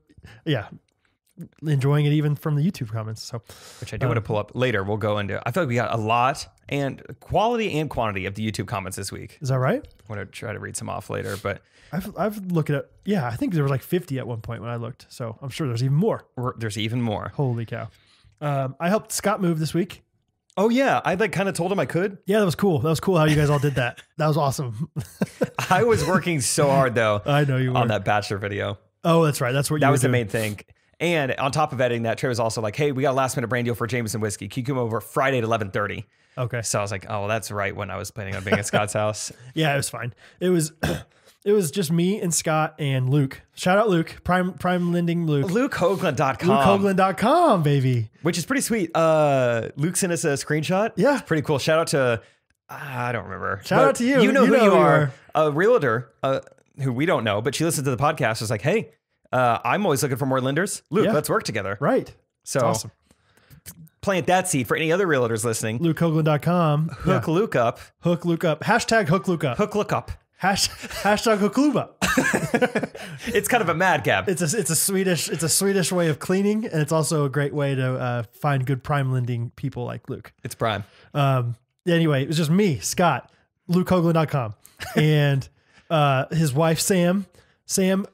enjoying it even from the YouTube comments. So, which I do want to pull up later. We'll go into. I feel like we got a lot and quality and quantity of the YouTube comments this week. Is that right? I want to try to read some off later, but I've looked at. Yeah, I think there was like 50 at one point when I looked. So I'm sure there's even more. There's even more. Holy cow! I helped Scott move this week. Oh yeah, I like kind of told him I could. Yeah, that was cool. That was cool how you guys all did that. That was awesome. I was working so hard though. I know you were on that Bachelor video. Oh, that's right. That's what you. That were was doing. The main thing. And on top of editing that, Trey was also like, hey, we got a last minute brand deal for Jameson whiskey. Can you come over Friday at 11:30? Okay. So I was like, oh, well, that's right when I was planning on being at Scott's house. Yeah, it was fine. It was just me and Scott and Luke. Shout out Luke, Prime Lending Luke. LukeHoagland.com. LukeHoagland.com, baby. Which is pretty sweet. Luke sent us a screenshot. Yeah. It's pretty cool. Shout out to, I don't remember. Shout out to you. You know who you are. A realtor who we don't know, but she listened to the podcast. Was like, hey, I'm always looking for more lenders. Luke, let's work together. Right. So that's awesome. Plant that seed for any other realtors listening. LukeHoagland.com. Hook Luke up. Hook Luke up. Hashtag Hook Luke up. Hook Luke up. Hashtag Hook Luke up. It's kind of a madcap. It's a Swedish way of cleaning, and it's also a great way to find good prime lending people like Luke. It's prime. Anyway, it was just me, Scott, LukeHoagland.com, and his wife Sam. Sam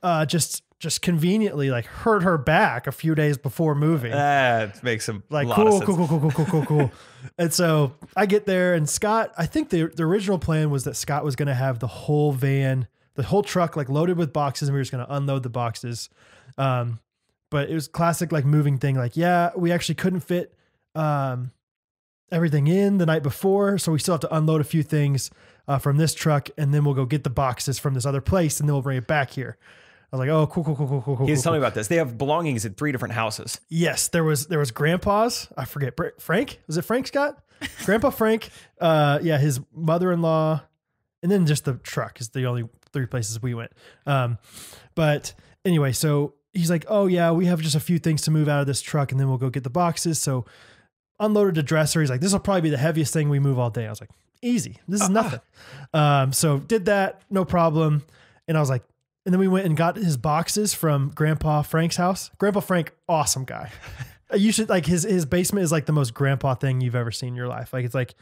just conveniently like hurt her back a few days before moving. That makes him like cool. And so I get there, and Scott, I think the original plan was that Scott was going to have the whole van, the whole truck like loaded with boxes, and we were just going to unload the boxes. But it was classic like moving thing. Like, yeah, we actually couldn't fit everything in the night before, so we still have to unload a few things from this truck, and then we'll go get the boxes from this other place, and then we'll bring it back here. I was like, oh, cool. He was telling me about this. They have belongings in 3 different houses. Yes, there was Grandpa's. I forget. Frank? Was it Frank Scott? Grandpa Frank. His mother-in-law, and then just the truck is the only 3 places we went. But anyway, so he's like, oh yeah, we have just a few things to move out of this truck, and then we'll go get the boxes. So unloaded the dresser. He's like, this will probably be the heaviest thing we move all day. I was like, easy. This is nothing. So did that, no problem. And I was like, and then we went and got his boxes from Grandpa Frank's house. Grandpa Frank, awesome guy. You should like his basement is like the most grandpa thing you've ever seen in your life. Like it's like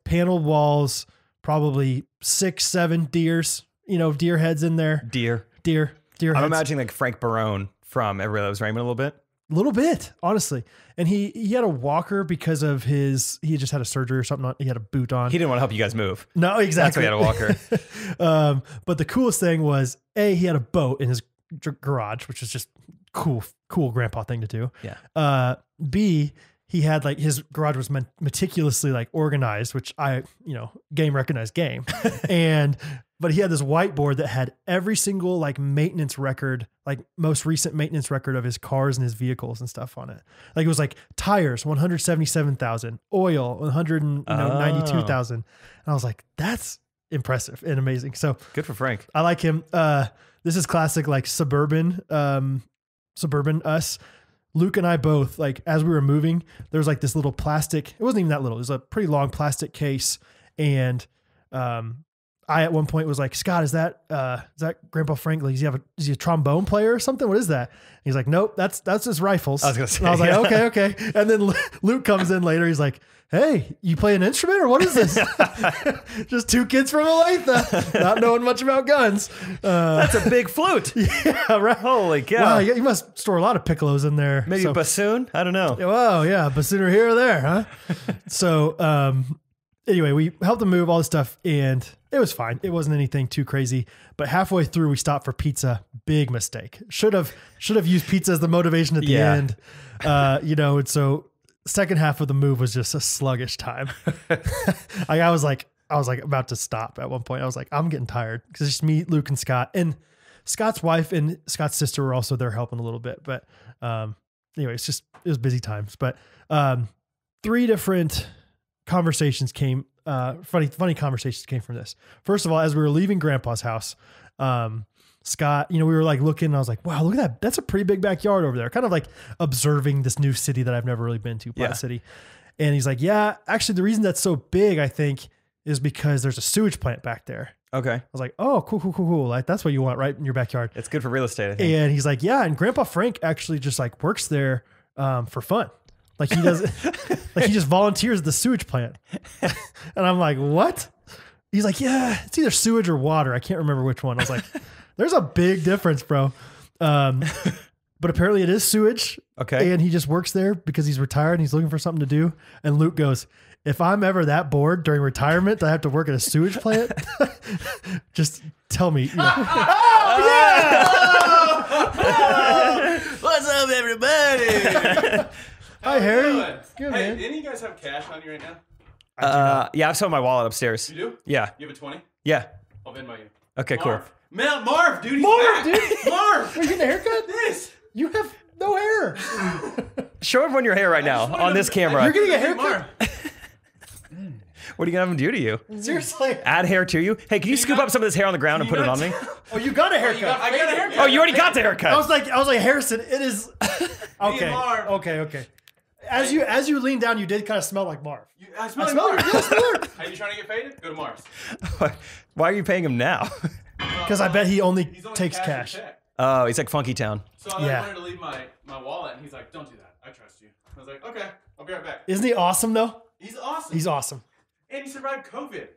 paneled walls, probably 6-7 deers, deer heads in there. Deer heads. I'm imagining like Frank Barone from Everybody Loves Raymond a little bit. A little bit, honestly. And he had a walker because of he just had a surgery or something. He had a boot on. He didn't want to help you guys move. No, exactly. That's why he had a walker. But the coolest thing was he had a boat in his garage, which was just cool grandpa thing to do. Yeah. B, he had like his garage was meticulously like organized, which game recognized game. But he had this whiteboard that had every single like maintenance record, like most recent maintenance record of his cars and his vehicles and stuff on it. Like it was like tires, 177,000, oil, 192,000. And I was like, that's impressive and amazing. So good for Frank. I like him. This is classic, like suburban us. Luke and I both, like, as we were moving, there was like this little plastic, it wasn't even that little. It was a pretty long plastic case and, I at one point was like, Scott, is that Grandpa Frank? Like, is he a trombone player or something? What is that? And he's like, nope, that's his rifles. I was gonna say, and I was like, okay. And then Luke comes in later. He's like, hey, you play an instrument or what is this? Just two kids from Olathe, not knowing much about guns. That's a big flute. Yeah, right. Holy cow. Wow, you must store a lot of piccolos in there. Maybe a bassoon? I don't know. Oh, yeah, bassoon or here or there, huh? So, anyway, we helped them move all this stuff and it was fine. It wasn't anything too crazy, but halfway through we stopped for pizza. Big mistake. Should have used pizza as the motivation at the end. And so second half of the move was just a sluggish time. I was like about to stop at one point. I was like, I'm getting tired because it's just me, Luke, and Scott, and Scott's wife and Scott's sister were also there helping a little bit. But anyway, it was busy times. But 3 different conversations came. Funny conversations came from this. First of all, as we were leaving Grandpa's house, Scott, we were like looking, and I was like, wow, look at that. That's a pretty big backyard over there. Kind of like observing this new city that I've never really been to, Platte City. And he's like, yeah, actually the reason that's so big, I think, is because there's a sewage plant back there. Okay. I was like, oh, cool. Like that's what you want right in your backyard. It's good for real estate, I think. And he's like, yeah. And Grandpa Frank actually just like works there, for fun. Like he does, like he just volunteers at the sewage plant. And I'm like, what? He's like, yeah, it's either sewage or water. I can't remember which one. I was like, there's a big difference, bro. But apparently it is sewage. Okay. And he just works there because he's retired and he's looking for something to do. And Luke goes, if I'm ever that bored during retirement that I have to work at a sewage plant, just tell me. Oh, yeah! What's up, everybody? Hi, Harry. Good, man. Any of you guys have cash on you right now? Yeah, I have some in my wallet upstairs. You do? Yeah. You have a 20? Yeah. I'll Venmo you. Okay, Marv. cool. Man, Marv, dude. Marv, dude. Marv. Are you getting a haircut? This. You have no hair. Show everyone your hair right now on this camera. You're getting a haircut? Marv. What are you going to have him do to you? Seriously? Add hair to you? Hey, can you scoop up some of this hair on the ground and put it on me? Oh, you got a haircut. I got a haircut. Oh, you already got the haircut. I was like, Harrison, it is. Okay. Marv. Okay. As you lean down, you did kind of smell like Marv. I smell like Marv. You smell Marv. Are you trying to get faded? Go to Mars. Why are you paying him now? Because I bet he only takes cash. Oh, he's like Funky Town. So I wanted to leave my wallet, and he's like, don't do that. I trust you. I was like, okay, I'll be right back. Isn't he awesome, though? He's awesome. He's awesome. And he survived COVID.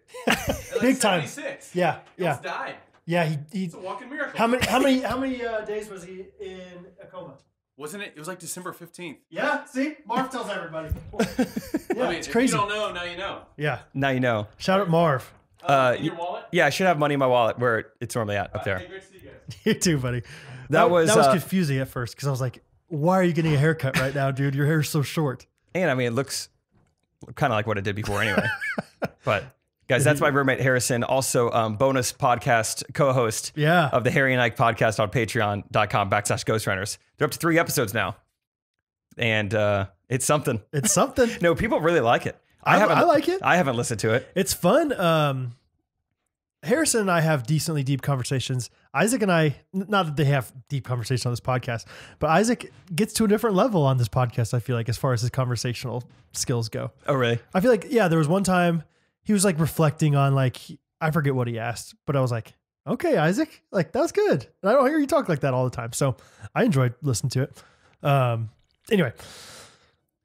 Big time. 76. Yeah. He almost died. Yeah, It's a walking miracle. How many days was he in a coma? Wasn't it? It was like December 15th. Yeah, see? Marv tells everybody. Yeah, it's if crazy. you don't know, now you know. Yeah. Now you know. Shout out Marv. In your wallet? Yeah, I should have money in my wallet where it's normally at up there. Hey, great to see you guys. You too, buddy. That was confusing at first because I was like, why are you getting a haircut right now, dude? Your hair's so short. And I mean, it looks kind of like what it did before anyway. But guys, that's my roommate Harrison, also bonus podcast co-host of the Harry and Ike podcast on patreon.com/Ghostrunners. They're up to 3 episodes now. And it's something. It's something. No, people really like it. I like it. I haven't listened to it. It's fun. Harrison and I have decently deep conversations. Isaac and I, not that they have deep conversations on this podcast, but Isaac gets to a different level on this podcast, I feel like, as far as his conversational skills go. Oh, really? I feel like, there was one time he was like reflecting on I forget what he asked, but I was like, okay, Isaac, like that was good. And I don't hear you talk like that all the time. So I enjoyed listening to it. Anyway,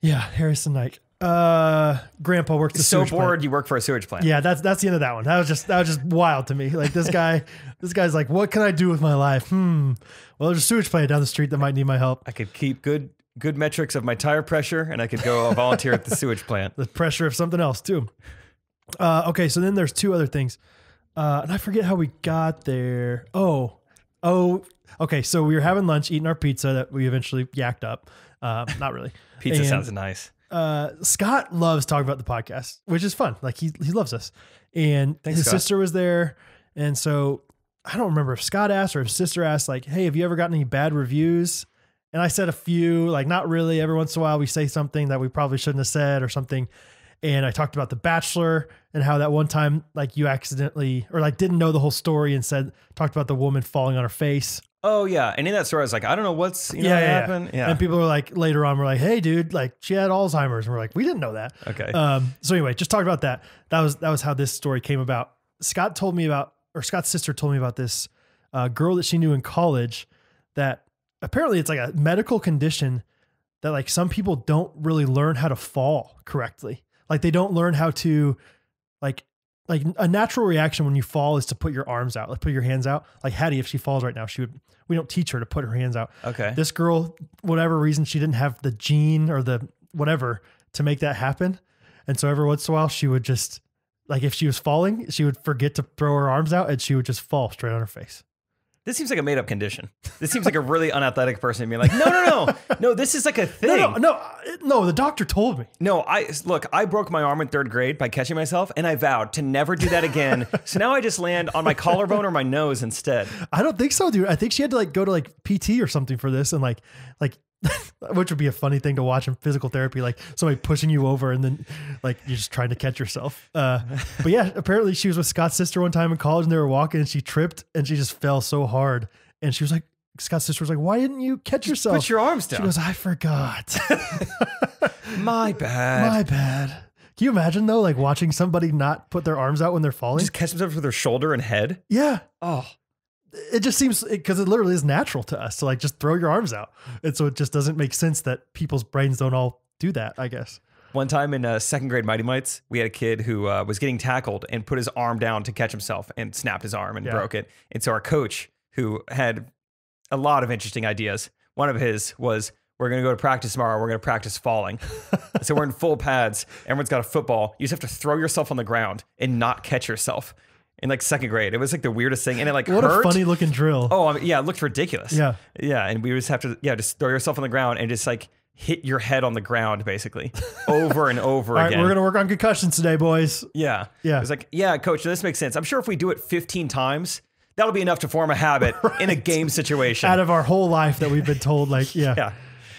Harrison, Grandpa worked the sewage bored plant. you work for a sewage plant. Yeah, that's the end of that one. That was just wild to me. Like this guy's like, what can I do with my life? Well, there's a sewage plant down the street that might need my help. I could keep good metrics of my tire pressure, and I could go volunteer at the sewage plant. The pressure of something else too. Okay, so then there's 2 other things, and I forget how we got there. Oh, okay. So we were having lunch, eating our pizza that we eventually yacked up. Not really. Pizza sounds nice. Scott loves talking about the podcast, which is fun. Like he loves us. And his sister was there. And so I don't remember if Scott asked or if sister asked, like, hey, have you ever gotten any bad reviews? And I said a few, like, not really. Every once in a while we say something that we probably shouldn't have said or something. And I talked about The Bachelor and how that one time, like, you accidentally, or like didn't know the whole story and talked about the woman falling on her face. Oh yeah. And in that story, I was like, I don't know what's happened. Yeah. And people were like, later on, we're like, hey dude, like she had Alzheimer's. And we're like, we didn't know that. Okay. So anyway, just talked about that. That was how this story came about. Scott's sister told me about this girl that she knew in college that apparently it's like a medical condition that like some people don't really learn how to fall correctly. Like they don't learn how to like a natural reaction when you fall is to put your arms out, like put your hands out. Like Hattie, if she falls right now, we don't teach her to put her hands out. Okay. This girl, whatever reason, she didn't have the gene or the whatever to make that happen. And so every once in a while she would just like, if she was falling, she would forget to throw her arms out and she would just fall straight on her face. This seems like a made up condition. This seems like a really unathletic person being like, no, this is like a thing. No, the doctor told me. No, I broke my arm in 3rd grade by catching myself and I vowed to never do that again. So now I just land on my collarbone or my nose instead. I don't think so, dude. I think she had to like go to like PT or something for this and like which would be a funny thing to watch in physical therapy, like somebody pushing you over and then like you're just trying to catch yourself. But yeah, apparently she was with Scott's sister one time in college and they were walking and she tripped and she just fell so hard. And she was like, Scott's sister was like, why didn't you catch yourself? Put your arms down. She goes, I forgot. My bad. My bad. Can you imagine though, like watching somebody not put their arms out when they're falling? Just catch themselves with their shoulder and head? Yeah. Oh. It just seems, because it literally is natural to us to like just throw your arms out. And so it just doesn't make sense that people's brains don't all do that, I guess. One time in 2nd grade Mighty Mites, we had a kid who was getting tackled and put his arm down to catch himself and snapped his arm and broke it. And so our coach, who had a lot of interesting ideas, one of his was, we're going to go to practice tomorrow. We're going to practice falling. So we're in full pads. Everyone's got a football. You just have to throw yourself on the ground and not catch yourself. In like 2nd grade, it was like the weirdest thing, and it like what hurt. A funny looking drill. Oh, I mean, yeah, it looked ridiculous. Yeah, and we just have to just throw yourself on the ground and just like hit your head on the ground basically over and over again. All right, we're gonna work on concussions today, boys. Yeah. It was like, yeah, coach, this makes sense. I'm sure if we do it 15 times, that'll be enough to form a habit in a game situation. Out of our whole life that we've been told, like, yeah.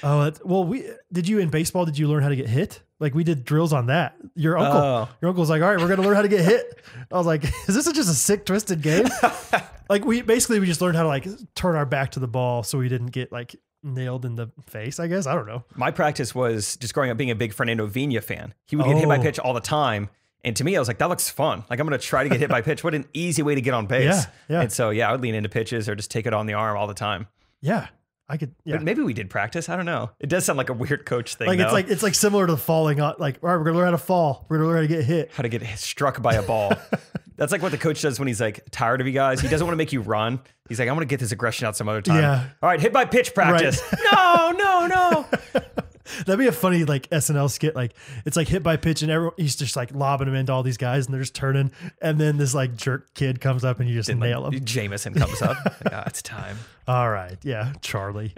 Oh, well, did you in baseball? Did you learn how to get hit? Like we did drills on that. Your uncle's like, all right, we're gonna learn how to get hit. I was like, is this just a sick, twisted game? Like we just learned how to like turn our back to the ball so we didn't get like nailed in the face, I guess. I don't know. My practice was just growing up being a big Fernando Vina fan. He would get hit by pitch all the time. And to me, I was like, that looks fun. Like I'm going to try to get hit by pitch. What an easy way to get on base. Yeah. And so, I would lean into pitches or just take it on the arm all the time. Yeah. I could, But maybe we did practice. I don't know. It does sound like a weird coach thing. Like though. it's like similar to falling on. Like, all right, we're gonna learn how to fall. We're gonna learn how to get hit. How to get struck by a ball. That's like what the coach does when he's like tired of you guys. He doesn't want to make you run. He's like, I'm gonna get this aggression out some other time. Yeah. All right, hit by pitch practice. Right. No. That'd be a funny like SNL skit. Like it's like hit by pitch and he's just like lobbing him into all these guys and they're just turning. And then this like jerk kid comes up and you just nail him. Jameson comes up. Like, it's time. All right. Yeah. Charlie.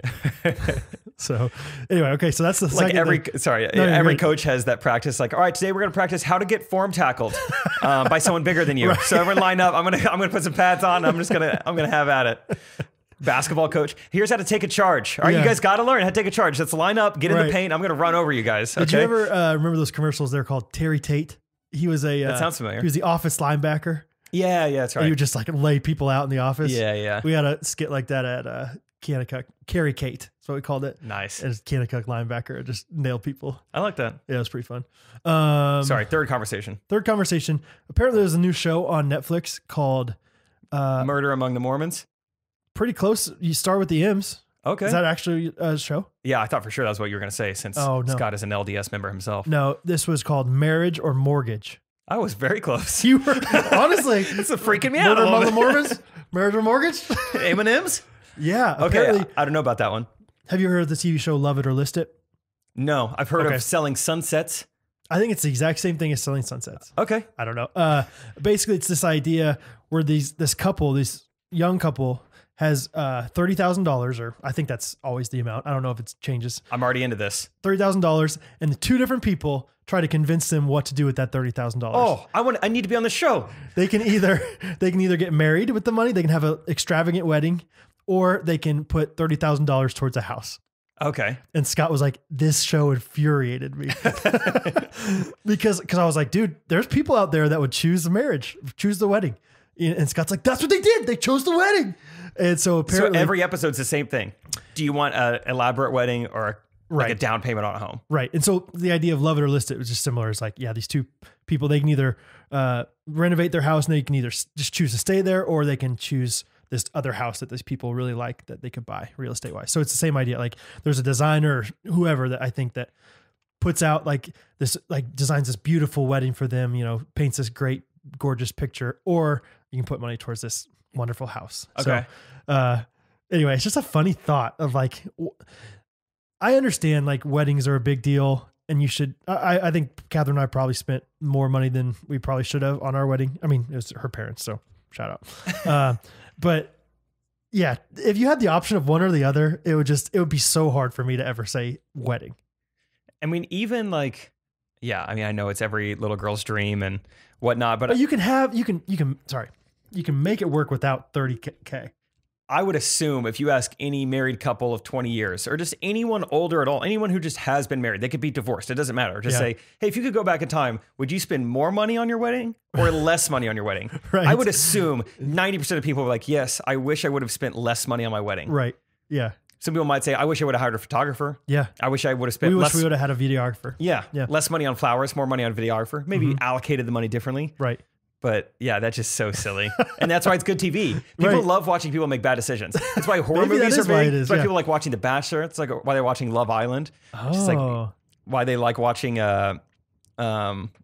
So anyway, okay. So that's the like second every coach has that practice. Like, all right, today we're going to practice how to get form tackled by someone bigger than you. Right. So everyone line up. I'm going to put some pads on. I'm going to have at it. Basketball coach, here's how to take a charge. All right, you guys got to learn how to take a charge. Let's line up, get in the paint. I'm going to run over you guys. Okay? Did you ever remember those commercials? They're called Terry Tate. He was that sounds familiar. He was the office linebacker. Yeah, that's right. And he would just like lay people out in the office. Yeah. We had a skit like that at Keokuk. Carry Kate. That's what we called it. Nice. And it's Keokuk linebacker. Just nail people. I like that. Yeah, it was pretty fun. Third conversation. Apparently there's a new show on Netflix called Murder Among the Mormons. Pretty close. You start with the M's. Okay. Is that actually a show? Yeah, I thought for sure that's what you were going to say since Scott is an LDS member himself. No, this was called Marriage or Mortgage. I was very close. You were, honestly. This is freaking me out. Murder Among the Mormons? Marriage or Mortgage? M&M's? Yeah. Okay, I don't know about that one. Have you heard of the TV show Love It or List It? No, I've heard of Selling Sunsets. I think it's the exact same thing as Selling Sunsets. Okay. I don't know. Basically, it's this idea where this young couple has $30,000, or I think that's always the amount. I don't know if it changes. I'm already into this. $30,000, and the two different people try to convince them what to do with that $30,000. Oh, I need to be on the show. They can either get married with the money, they can have an extravagant wedding, or they can put $30,000 towards a house. Okay. And Scott was like, this show infuriated me. because I was like, dude, there's people out there that would choose the marriage, choose the wedding. And Scott's like, that's what they did. They chose the wedding. And so apparently every episode's the same thing. Do you want an elaborate wedding or a like a down payment on a home. Right. And so the idea of love it or list it was just similar. It's like, yeah, these two people, they can either renovate their house and they can either just choose to stay there, or they can choose this other house that these people really like that they could buy real estate wise. So it's the same idea. Like there's a designer or whoever that I think that puts out like this, like designs this beautiful wedding for them, you know, paints this great, gorgeous picture, or you can put money towards this wonderful house. Okay. So, anyway, it's just a funny thought of like, I understand like weddings are a big deal and you should, I think Catherine and I probably spent more money than we probably should have on our wedding. I mean, it was her parents, so shout out. But yeah, if you had the option of one or the other, it would be so hard for me to ever say wedding. I mean, even like, yeah, I mean, I know it's every little girl's dream and whatnot, but you can make it work without $30K. I would assume if you ask any married couple of 20 years or just anyone older at all, anyone who just has been married, they could be divorced. It doesn't matter. Just say, hey, if you could go back in time, would you spend more money on your wedding or less money on your wedding? Right. I would assume 90% of people are like, yes, I wish I would have spent less money on my wedding. Right. Yeah. Some people might say, I wish I would have hired a photographer. Yeah. I wish I would have spent we would have had a videographer. Yeah. Less money on flowers, more money on videographer. Maybe allocated the money differently. Right. But yeah, that's just so silly. And that's why it's good TV. People love watching people make bad decisions. That's why horror movies are big. That's why people like watching The Bachelor. It's like why they're watching Love Island. Oh. Just like why they like watching, what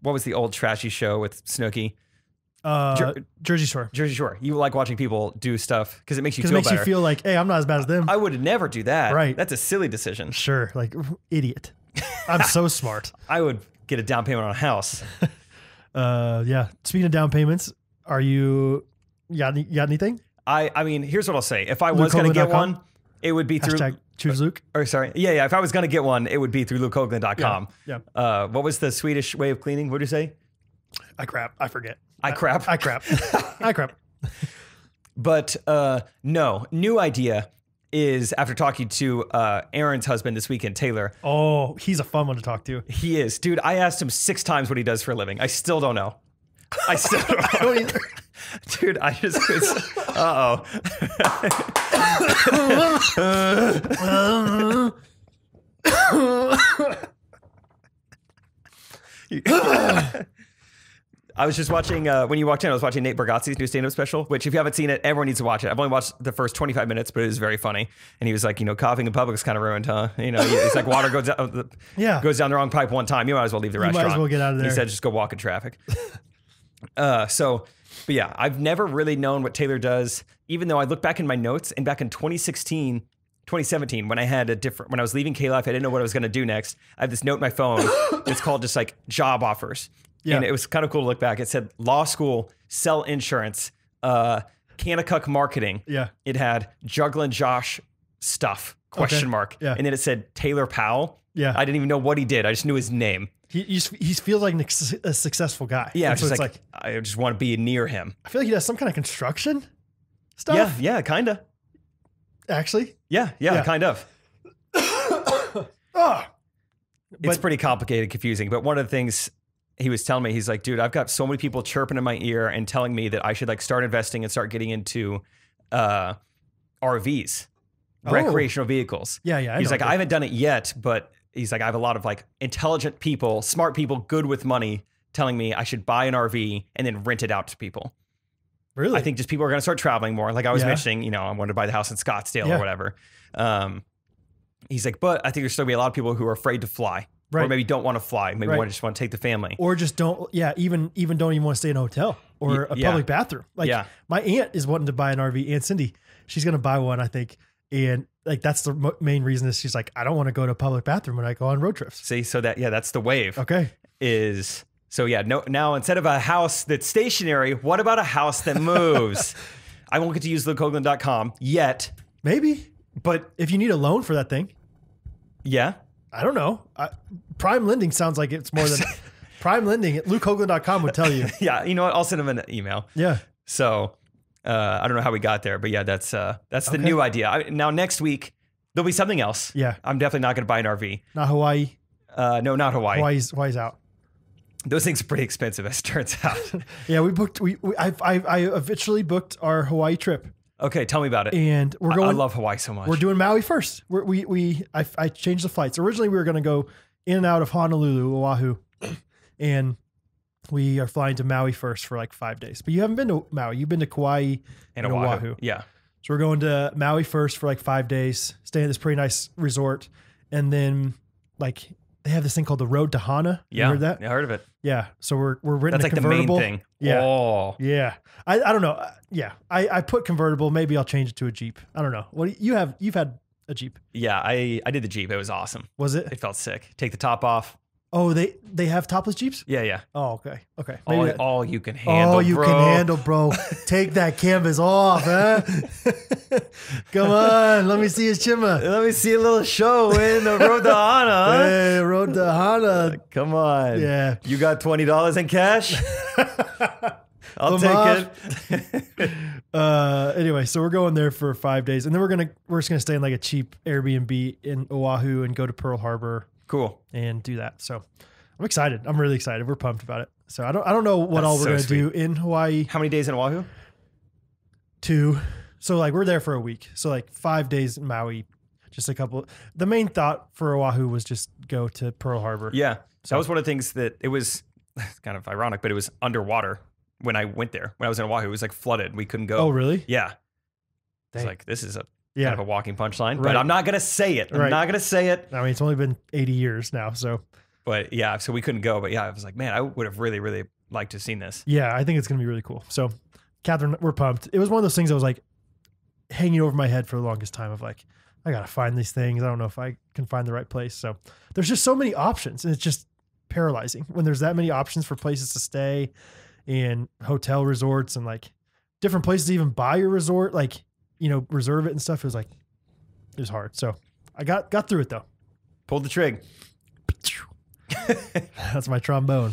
was the old trashy show with Snooki? Jersey Shore. Jersey Shore. You like watching people do stuff because it makes you feel better. It makes you feel like, hey, I'm not as bad as them. I would never do that. Right. That's a silly decision. Sure. Like, idiot. I'm so smart. I would get a down payment on a house. Yeah. Speaking of down payments, you got anything? I mean, here's what I'll say. If I was going to get one, it would be through choose Luke. Or sorry. Yeah. If I was going to get one, it would be through lukehoagland.com. Yeah. What was the Swedish way of cleaning? What did you say? I forget. I crap. But no, new idea is after talking to Aaron's husband this weekend, Taylor. Oh, he's a fun one to talk to. He is. Dude, I asked him 6 times what he does for a living. I still don't know. I still don't know either. Dude, I just... Uh-oh. I was just watching, when you walked in, I was watching Nate Bargatze's new stand-up special, which if you haven't seen it, everyone needs to watch it. I've only watched the first 25 minutes, but it was very funny. And he was like, coughing in public is kind of ruined, huh? It's like water goes down, goes down the wrong pipe one time. You might as well leave the restaurant. Might as well get out of there. He said, just go walk in traffic. But yeah, I've never really known what Taylor does, even though I look back in my notes and back in 2017, when I was leaving K-Life, I didn't know what I was going to do next. I have this note in my phone. It's called just like job offers. Yeah. And it was kind of cool to look back. It said law school, sell insurance, Kanakuk marketing. Yeah. It had Jugglin' Josh stuff, question mark. Yeah. And then it said Taylor Powell. Yeah. I didn't even know what he did. I just knew his name. He feels like a successful guy. Yeah. So it's like, I just want to be near him. I feel like he does some kind of construction stuff. Yeah, kind of. Actually? Yeah, kind of. It's pretty complicated, confusing. But one of the things he was telling me, he's like, dude, I've got so many people chirping in my ear and telling me that I should like start investing and start getting into RVs, recreational vehicles. Yeah. He's like, I haven't done it yet, but he's like, I have a lot of like intelligent people, smart people, good with money telling me I should buy an RV and then rent it out to people. Really? I think just people are going to start traveling more. Like I was mentioning, I wanted to buy the house in Scottsdale or whatever. He's like, but I think there's still be a lot of people who are afraid to fly. Right. Or maybe don't want to fly. Maybe just want to take the family. Or just don't, even don't even want to stay in a hotel or a public bathroom. Like my aunt is wanting to buy an RV. Aunt Cindy, she's going to buy one, I think. And like, that's the main reason is she's like, I don't want to go to a public bathroom when I go on road trips. See, so that's the wave. Okay. Now instead of a house that's stationary, what about a house that moves? I won't get to use lukehoagland.com yet. Maybe. But if you need a loan for that thing. Yeah. I don't know. Prime lending sounds like it's more than prime lending at lukehoagland.com would tell you. Yeah. You know what? I'll send him an email. Yeah. So I don't know how we got there, but yeah, that's the new idea. Now next week there'll be something else. Yeah. I'm definitely not going to buy an RV. Not Hawaii. No, not Hawaii. Hawaii's out. Those things are pretty expensive, as it turns out. Yeah, we booked. I eventually booked our Hawaii trip. Okay, tell me about it. And we're going. I love Hawaii so much. We're doing Maui first. I changed the flights. Originally, we were going to go in and out of Honolulu, Oahu, and we are flying to Maui first for like 5 days. But you haven't been to Maui. You've been to Kauai and Oahu. Yeah. So we're going to Maui first for like 5 days, staying at this pretty nice resort. And then like they have this thing called the Road to Hana. Yeah. You heard that? Yeah, I heard of it. Yeah. So we're renting That's a like the convertible. main thing. Yeah. Oh. Yeah. I don't know. Yeah. I put convertible. Maybe I'll change it to a Jeep. I don't know. What do you've had a Jeep. Yeah. I did the Jeep. It was awesome. Was it? It felt sick. Take the top off. Oh, they have topless Jeeps? Yeah. Yeah. Oh, okay. Okay. All you can handle, all you bro. can handle, bro. Take that canvas off, huh? Come on, let me see his chimma. Let me see a little show in the Road to Hana. Hey, Road to Hana. Come on. Yeah. You got $20 in cash? I'll take it. Anyway, so we're going there for 5 days, and then we're just gonna stay in like a cheap Airbnb in Oahu and go to Pearl Harbor. Cool. And do that. So I'm excited. I'm really excited. We're pumped about it. So I don't know what all we're gonna do in Hawaii. How many days in Oahu? 2. So like we're there for a week. So like 5 days in Maui, just a couple. The main thought for Oahu was just go to Pearl Harbor. Yeah. So that was one of the things that it was kind of ironic, but it was underwater when I went there. When I was in Oahu, it was like flooded. We couldn't go. Oh, really? Yeah. It's Dang. like, this is Yeah. kind of a walking punchline, Right. but I'm not going to say it. I'm not going to say it. I mean, it's only been 80 years now. So, But yeah, so we couldn't go. But yeah, I was like, man, I would have really, really liked to have seen this. yeah, I think it's going to be really cool. So, Catherine, we're pumped. It was one of those things that was like hanging over my head for the longest time of like, I got to find these things. I don't know if I can find the right place. So, there's just so many options. And it's just paralyzing when there's that many options for places to stay and hotel resorts and like different places to even buy your resort, like, you know, reserve it and stuff. It was hard. So I got through it though. Pulled the trig. That's my trombone.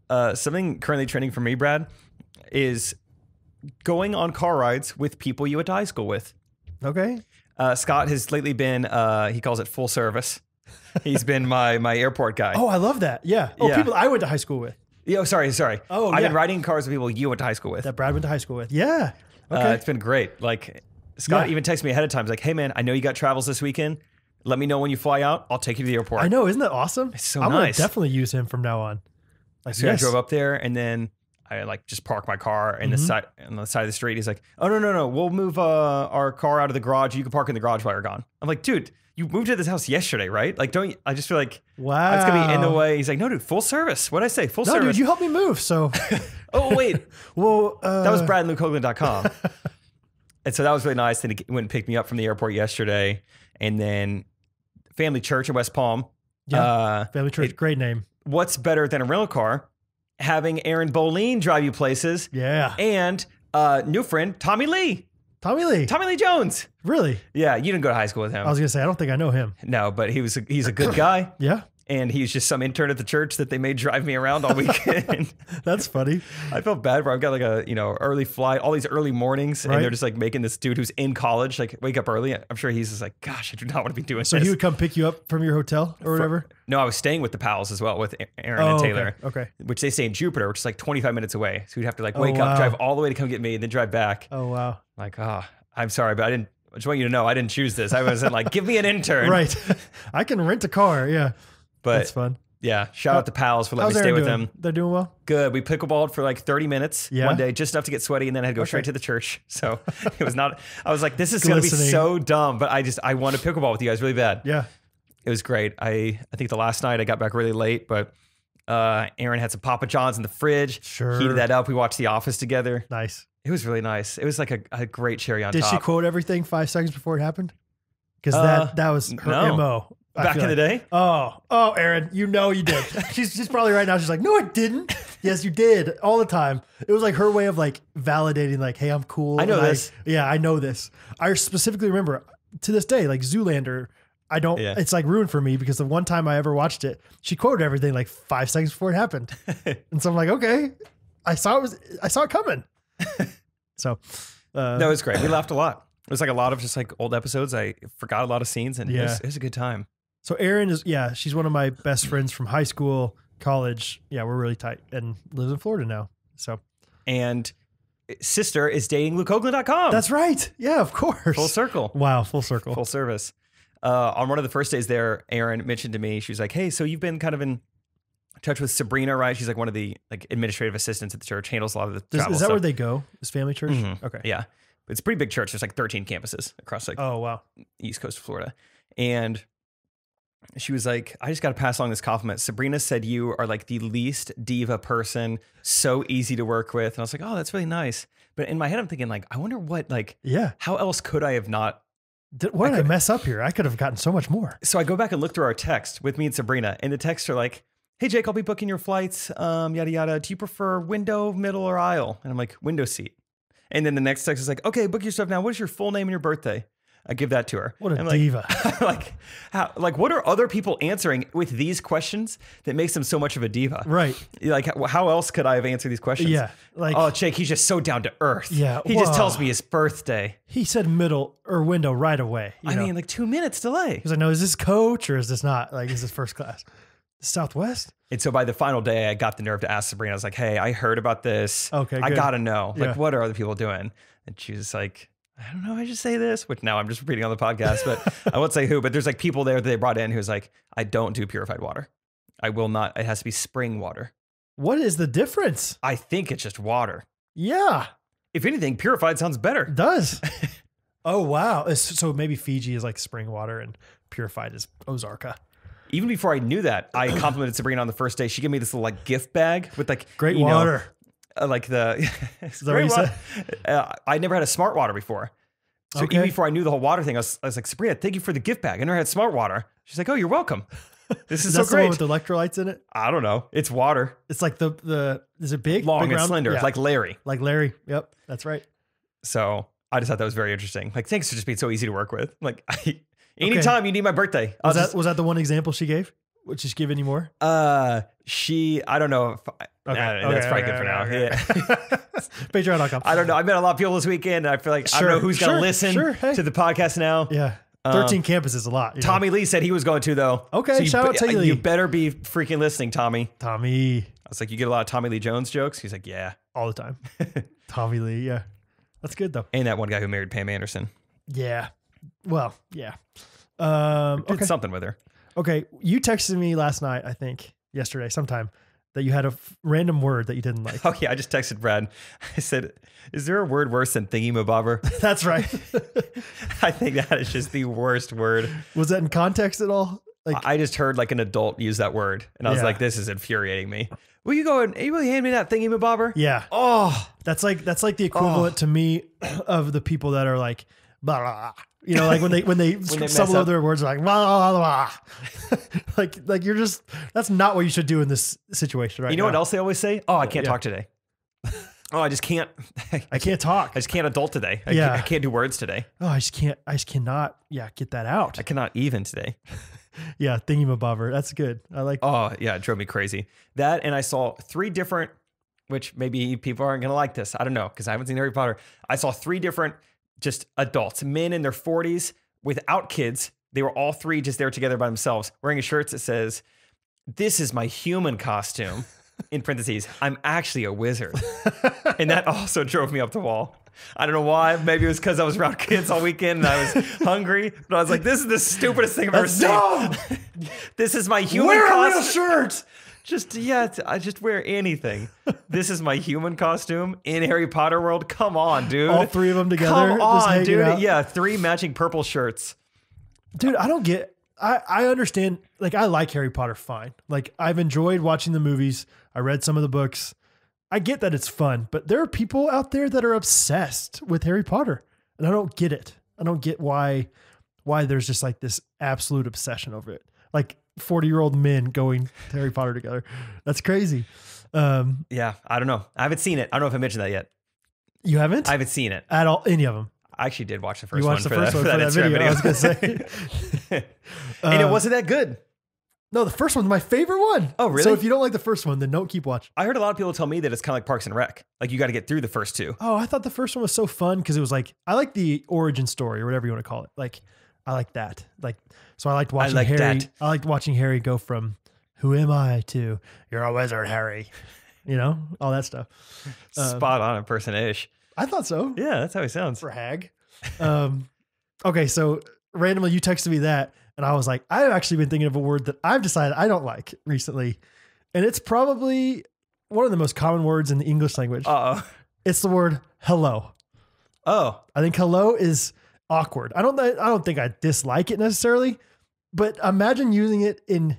Something currently trending for me, Brad, is going on car rides with people you went to high school with. Okay. Scott has lately been, he calls it full service. He's been my airport guy. Oh, I love that. Yeah. Oh, Yeah. people I went to high school with. Yeah, sorry. Oh, I've yeah. been riding in cars with people you went to high school with. That Brad went to high school with. Yeah. Okay. It's been great. Like Scott Yeah. even texted me ahead of time. He's like, hey man, I know you got travels this weekend. Let me know when you fly out. I'll take you to the airport. I know. Isn't that awesome? It's so I'm nice. gonna definitely use him from now on. Like, So I drove up there and then I like just parked my car and on the side of the street. He's like, oh no. We'll move our car out of the garage. You can park in the garage while you're gone. I'm like, dude, you moved to this house yesterday, right? Like, I just feel like Wow. that's gonna be in the way. He's like, no, dude, full service. What'd I say? Full No, service. dude, you helped me move. So, Oh, wait. well, That was BradandLukeHoagland.com. And so that was really nice. Then he went and picked me up from the airport yesterday. And then Family Church in West Palm. Yeah. Family Church. Great name. What's better than a rental car? Having Aaron Boleen drive you places. Yeah. And new friend, Tommy Lee. Tommy Lee Jones. Really? Yeah, you didn't go to high school with him. I was gonna say I don't think I know him. No, but he's a good guy. Yeah. And he's just some intern at the church that they made drive me around all weekend. That's funny. I felt bad for I've got like a, early flight, all these early mornings, Right. and they're just like making this dude who's in college like wake up early. I'm sure he's just like, gosh, I do not want to be doing So this. he would come pick you up from your hotel or whatever? No, I was staying with the pals as well, with Aaron and Taylor. Okay. Which they stay in Jupiter, which is like 25 minutes away. So we'd have to like wake wow. up, drive all the way to come get me, and then drive back. Oh, wow. Like, I'm sorry, but I just want you to know I didn't choose this. I wasn't like, give me an intern. Right. I can rent a car. Yeah. But that's fun. yeah, shout out to pals for letting How's me stay Aaron with doing? them. They're doing well? Good. We pickleballed for like 30 minutes Yeah? one day, just enough to get sweaty, and then I had to go straight to the church. So it was not, I was like, this is going to be Glistening. so dumb, but I want to pickleball with you guys really bad. Yeah. It was great. I think the last night I got back really late, but Aaron had some Papa John's in the fridge. Sure. Heated that up. We watched The Office together. Nice. It was really nice. It was like a great cherry on Did top. she quote everything 5 seconds before it happened? Because that was her no. MO. I Back feel in the day? Oh, Aaron, you know you did. she's probably right now. She's like, no, I didn't. Yes, you did all the time. It was like her way of like validating, like, hey, I'm cool. I know and this. I know this. I specifically remember to this day, like Zoolander. I don't. Yeah. It's like ruined for me because the one time I ever watched it, she quoted everything like 5 seconds before it happened, and so I'm like, okay, I saw it coming. So, No, it was great. We laughed a lot. It was like a lot of just like old episodes. I forgot a lot of scenes, and it was a good time. So Erin is, she's one of my best friends from high school, college. Yeah, we're really tight and lives in Florida now. So, and sister is dating LukeOakland.com. That's right. Yeah, of course. Full circle. Wow, full circle. Full service. On one of the first days there, Erin mentioned to me, she was like, hey, so you've been kind of in touch with Sabrina, right? She's like one of the like administrative assistants at the church, handles a lot of the travel Is that stuff. where they go? This family church? Mm-hmm. Okay. Yeah. It's a pretty big church. There's like 13 campuses across like East Coast of Florida. And she was like, I just got to pass along this compliment. Sabrina said you are like the least diva person, so easy to work with. And I was like, oh, that's really nice. But in my head, I'm thinking like, I wonder what, like, how else could I have not? What did I mess up here? I could have gotten so much more. So I go back and look through our text with me and Sabrina, and the texts are like, hey, Jake, I'll be booking your flights, yada, yada. Do you prefer window, middle, or aisle? And I'm like, window seat. And then the next text is like, okay, book your stuff now. What is your full name and your birthday? I give that to her. What a diva. Like, what are other people answering with these questions that makes them so much of a diva? Right. Like, how else could I have answered these questions? Yeah. Like, oh, Jake, he's just so down to earth. Yeah. He just tells me his birthday. He said middle or window right away. I mean, like 2 minutes delay. Because I know, is this coach or is this not? Like, is this first class? Southwest? And so by the final day, I got the nerve to ask Sabrina. I was like, hey, I heard about this. Okay, I got to know. Yeah. Like, what are other people doing? And she was like, I don't know. I just say this, which now I'm just repeating on the podcast, but I won't say who. But there's like people there that they brought in who's like, I don't do purified water. I will not. It has to be spring water. What is the difference? I think it's just water. Yeah. If anything, purified sounds better. It does. Oh, wow. So maybe Fiji is like spring water and purified is Ozarka. Even before I knew that, I complimented Sabrina on the first day. She gave me this little like gift bag with like great water. Like the is that what you said? I never had a smart water before. So even before I knew the whole water thing, I was like, Sabrina, thank you for the gift bag. I never had smart water. She's like, oh, you're welcome. This is so great. The one with the electrolytes in it? I don't know. It's water. It's like the is it big? Long big and round? slender. Yeah. Like Larry. Like Larry. Yep. That's right. So I just thought that was very interesting. Like, thanks for just being so easy to work with. Like, anytime you need my birthday. Was that the one example she gave? Would she give any more? I don't know. That's probably good for now. Yeah. Patreon.com. I don't know. I met a lot of people this weekend. And I feel like I don't know who's going to listen to the podcast now. Yeah. 13 campuses is a lot. Tommy Lee said he was going to, though. Okay. So shout out to you. You better be freaking listening, Tommy. Tommy. I was like, you get a lot of Tommy Lee Jones jokes? He's like, yeah. All the time. Tommy Lee. Yeah. That's good, though. And that one guy who married Pam Anderson. Yeah. Well, yeah. Did something with her. Okay, you texted me last night, I think, yesterday, sometime, that you had a random word that you didn't like. Oh, yeah, I just texted Brad. I said, is there a word worse than thingy-mabobber? That's right. I think that is just the worst word. Was that in context at all? Like, I just heard like an adult use that word, and I was like, this is infuriating me. Will you go and you really hand me that thingy-mabobber? Yeah. Oh. That's like the equivalent to me of the people that are like, blah, blah, blah. You know, like when they stumble over their words, like blah, blah, blah. like you're just, that's not what you should do in this situation, right? You know what else they always say? Oh, I can't talk today. Oh, I just can't. I can't talk. I just can't adult today. I can't do words today. Oh, I cannot. Yeah, get that out. I cannot even today. Yeah, thingy-mabobber. That's good. I like. Oh yeah, it drove me crazy. That, and I saw 3 different, which maybe people aren't gonna like this. I don't know because I haven't seen Harry Potter. I saw 3 different. Just adults, men in their 40s without kids. They were all 3 just there together by themselves, wearing a shirt that says, "This is my human costume." In parentheses, I'm actually a wizard. And that also drove me up the wall. I don't know why. Maybe it was because I was around kids all weekend and I was hungry. But I was like, this is the stupidest thing I've ever seen. This is my human costume. Wear a real shirt. I just wear anything. This is my human costume in Harry Potter world. Come on, dude. All 3 of them together. Come on, dude. Out. Yeah, 3 matching purple shirts. Dude, I don't get. I understand. Like, I like Harry Potter fine. Like, I've enjoyed watching the movies. I read some of the books. I get that it's fun, but there are people out there that are obsessed with Harry Potter, and I don't get it. I don't get why there's just like this absolute obsession over it. Like 40-year-old men going to Harry Potter together. That's crazy. Yeah, I don't know. I haven't seen it. I don't know if I mentioned that yet. You haven't? I haven't seen it At all? Any of them? I actually did watch the first you one. Watched the first one for that video. I was going to say. And it wasn't that good. No, the first one's my favorite one. Oh, really? So if you don't like the first one, then don't keep watching. I heard a lot of people tell me that it's kind of like Parks and Rec. Like, you got to get through the first 2. Oh, I thought the first one was so fun because it was like, I like the origin story or whatever you want to call it. Like, I like that. Like, so I liked watching Harry. I liked watching Harry go from "Who am I?" to "You're a wizard, Harry." You know, all that stuff. Spot on impersonation. I thought so. Yeah, that's how he sounds. For hag. Okay, so randomly you texted me that, and I was like, I've actually been thinking of a word that I've decided I don't like recently, and it's probably one of the most common words in the English language. It's the word hello. Oh, I think hello is awkward. I don't think I dislike it necessarily, but imagine using it in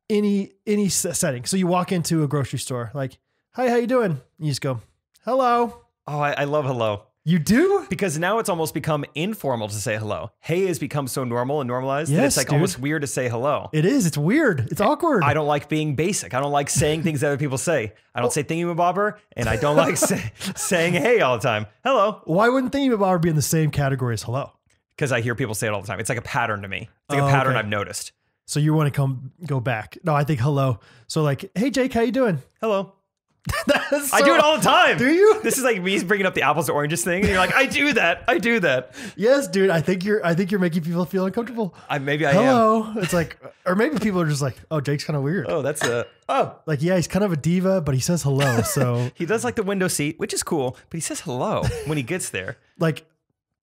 any setting. So you walk into a grocery store, like, "Hi, how you doing?" And you just go, "Hello." Oh, I love hello. You do? Because now it's almost become informal to say hello. Hey has become so normal and normalized that it's like almost weird to say hello. It is. It's weird. It's awkward. I don't like being basic. I don't like saying things that other people say. I don't say thingy-mabobber, and I don't like saying hey all the time. Hello. Why wouldn't thingy-mabobber be in the same category as hello? Because I hear people say it all the time. It's like a pattern to me. It's like a pattern I've noticed. So you want to go back. No, I think hello. So like, "Hey Jake, how you doing?" Hello. I do it all the time. Do you? This is like me bringing up the apples to oranges thing, and you're like, I do that. I do that. Yes, dude. I think you're making people feel uncomfortable. Maybe I Hello. am. It's like, or maybe people are just like, "Oh, Jake's kind of weird." Oh, that's like, yeah, he's kind of a diva, but he says hello. So he does like the window seat, which is cool, but he says hello when he gets there. Like,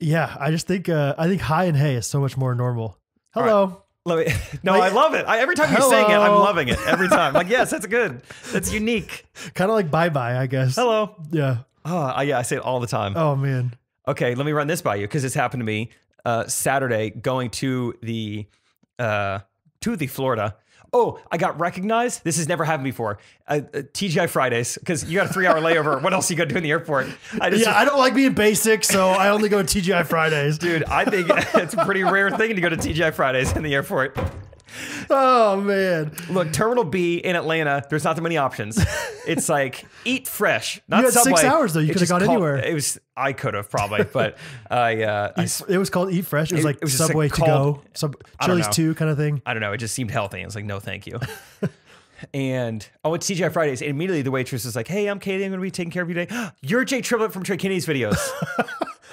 yeah, I just think hi and hey is so much more normal. Hello. I love it. Every time you're saying it, I'm loving it. Every time. Like, yes, that's good. That's unique. Kind of like bye-bye, I guess. Hello. Yeah. Oh, yeah, I say it all the time. Oh, man. Okay, let me run this by you because this happened to me Saturday going to the Florida. Oh, I got recognized. This has never happened before. TGI Fridays, because you got a 3-hour layover. What else are you going to do in the airport? I don't like being basic, so I only go to TGI Fridays. Dude, I think it's a pretty rare thing to go to TGI Fridays in the airport. Oh, man. Look, Terminal B in Atlanta, there's not that many options. It's like, eat fresh, not you had Subway. 6 hours, though. You could have gone anywhere. I could have probably, but it was called Eat Fresh. It was like Subway to go, Chili's 2 kind of thing. I don't know. It just seemed healthy. I was like, no, thank you. And it's TGI Fridays. And immediately the waitress was like, "Hey, I'm Katie. I'm going to be taking care of you today." "You're Jay Triplett from Trey Kinney's videos."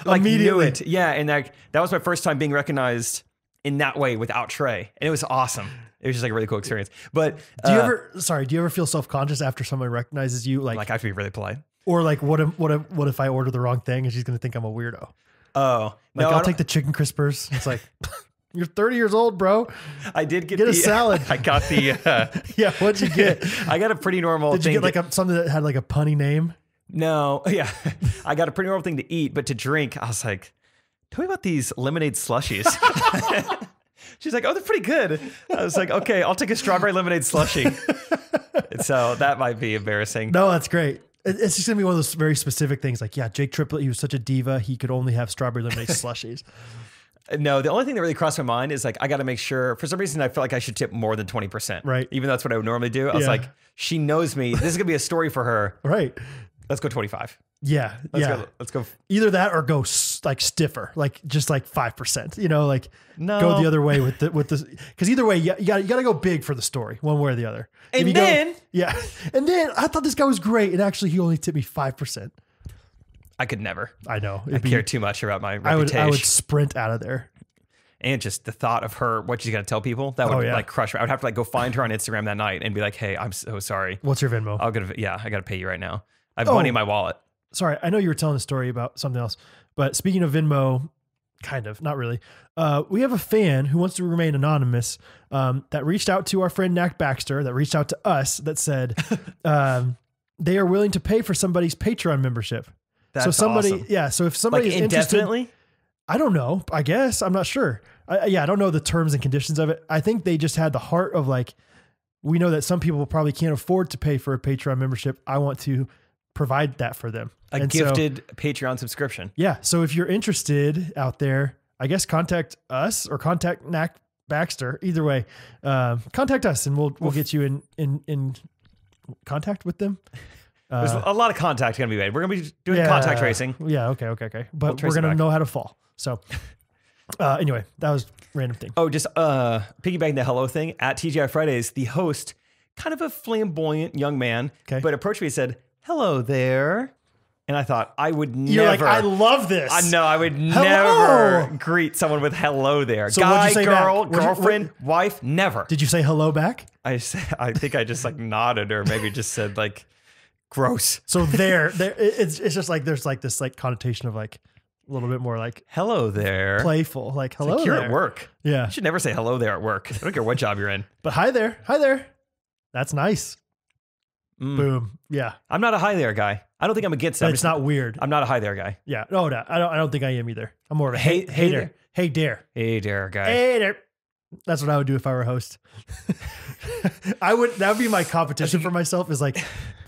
Like, immediately. Knew it. Yeah. And that was my first time being recognized in that way without Trey. And it was awesome. It was just like a really cool experience. But do you ever feel self-conscious after someone recognizes you? Like I have to be really polite. Or like, what if I order the wrong thing and she's going to think I'm a weirdo? Oh, like, I'll take the chicken crispers. It's like, you're 30 years old, bro. I did get a salad. I got the yeah. What'd you get? I got a pretty normal. Did you get like something that had like a punny name? No. Yeah, I got a pretty normal thing to eat, but to drink, I was like, "Tell me about these lemonade slushies." She's like, "Oh, they're pretty good." I was like, "Okay, I'll take a strawberry lemonade slushie." So that might be embarrassing. No, that's great. It's just gonna be one of those very specific things. Like, yeah, Jake Triplett, he was such a diva, he could only have strawberry lemonade slushies. No, the only thing that really crossed my mind is like, I got to make sure, for some reason, I felt like I should tip more than 20%. Right. Even though that's what I would normally do. I was like, she knows me. This is going to be a story for her. Right. Let's go 25. Yeah. Let's go. Either that or go like stiffer, like just like 5%, like go the other way with the, cause either way, you gotta go big for the story one way or the other. And then, and then I thought this guy was great. And actually he only tipped me 5%. I could never. I know. I care too much about my reputation. I would sprint out of there. And just the thought of her, what she's going to tell people, that would like crush her. I would have to like go find her on Instagram that night and be like, "Hey, I'm so sorry. What's your Venmo?" I got to pay you right now. I have money in my wallet. Sorry. I know you were telling a story about something else, but speaking of Venmo, kind of, not really. We have a fan who wants to remain anonymous that reached out to our friend Nack Baxter, that reached out to us, that said they are willing to pay for somebody's Patreon membership. That's awesome. Yeah. So if somebody like is indefinitely, interested, I don't know. I guess I'm not sure. I don't know the terms and conditions of it. I think they just had the heart of like, we know that some people probably can't afford to pay for a Patreon membership. I want to provide that for them. A gifted Patreon subscription. Yeah. So if you're interested out there, I guess contact us or contact Nack Baxter. Either way, contact us and we'll get you in contact with them. There's a lot of contact going to be made. We're going to be doing contact tracing. Yeah. Okay. But we're going to know how to fall. So anyway, that was a random thing. Oh, just piggybacking the hello thing at TGI Fridays, the host, kind of a flamboyant young man, but approached me and said, "Hello there." And I thought I would never. You're like, I love this. I would never greet someone with hello there. So guy, what'd you say girl, back? girlfriend, wife, never. Did you say hello back? I think I just like nodded or maybe just said like, Gross. So there, it's just like there's like this like connotation of like a little bit more like hello there, playful, like hello you're there. at work. Yeah, you should never say hello there at work. I don't care what job you're in. But hi there, that's nice. Boom. Yeah, I'm not a hi there guy. I don't think I'm against that. It's not weird. I'm not a hi there guy. Yeah, no, I don't think I am either. I'm more of a hey there, hey there guy. Hey there. That's what I would do if I were a host. That would be my competition for myself, is like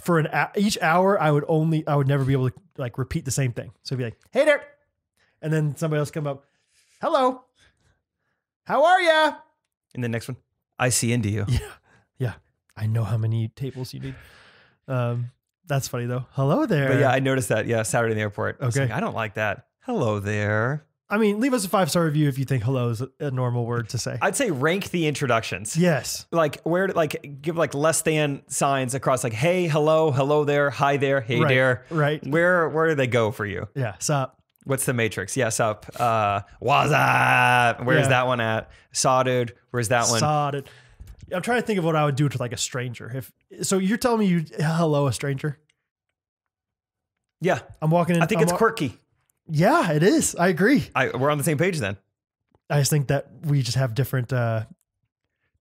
for each hour I would never be able to like repeat the same thing. So it'd be like, hey there. And then somebody else come up, hello, how are ya? And the next one, I see into you. Yeah. I know how many tables you need. That's funny though. Hello there. But yeah, I noticed that. Yeah, Saturday in the airport. Okay. I don't like that. Hello there. I mean, leave us a 5-star review if you think hello is a normal word to say. I'd say rank the introductions. Yes. Like give like less than signs across like, hey, hello there, hi there, hey there. Right. Where do they go for you? Yeah. Sup. What's the matrix? Yeah, sup. What's up? Where's that one at? Saw dude. Where's that one? Saw dude. I'm trying to think of what I would do to like a stranger. So you're telling me you hello a stranger? Yeah. I'm walking in. I think it's quirky. Yeah, it is. I agree. We're on the same page then. I just think that we just have different desires.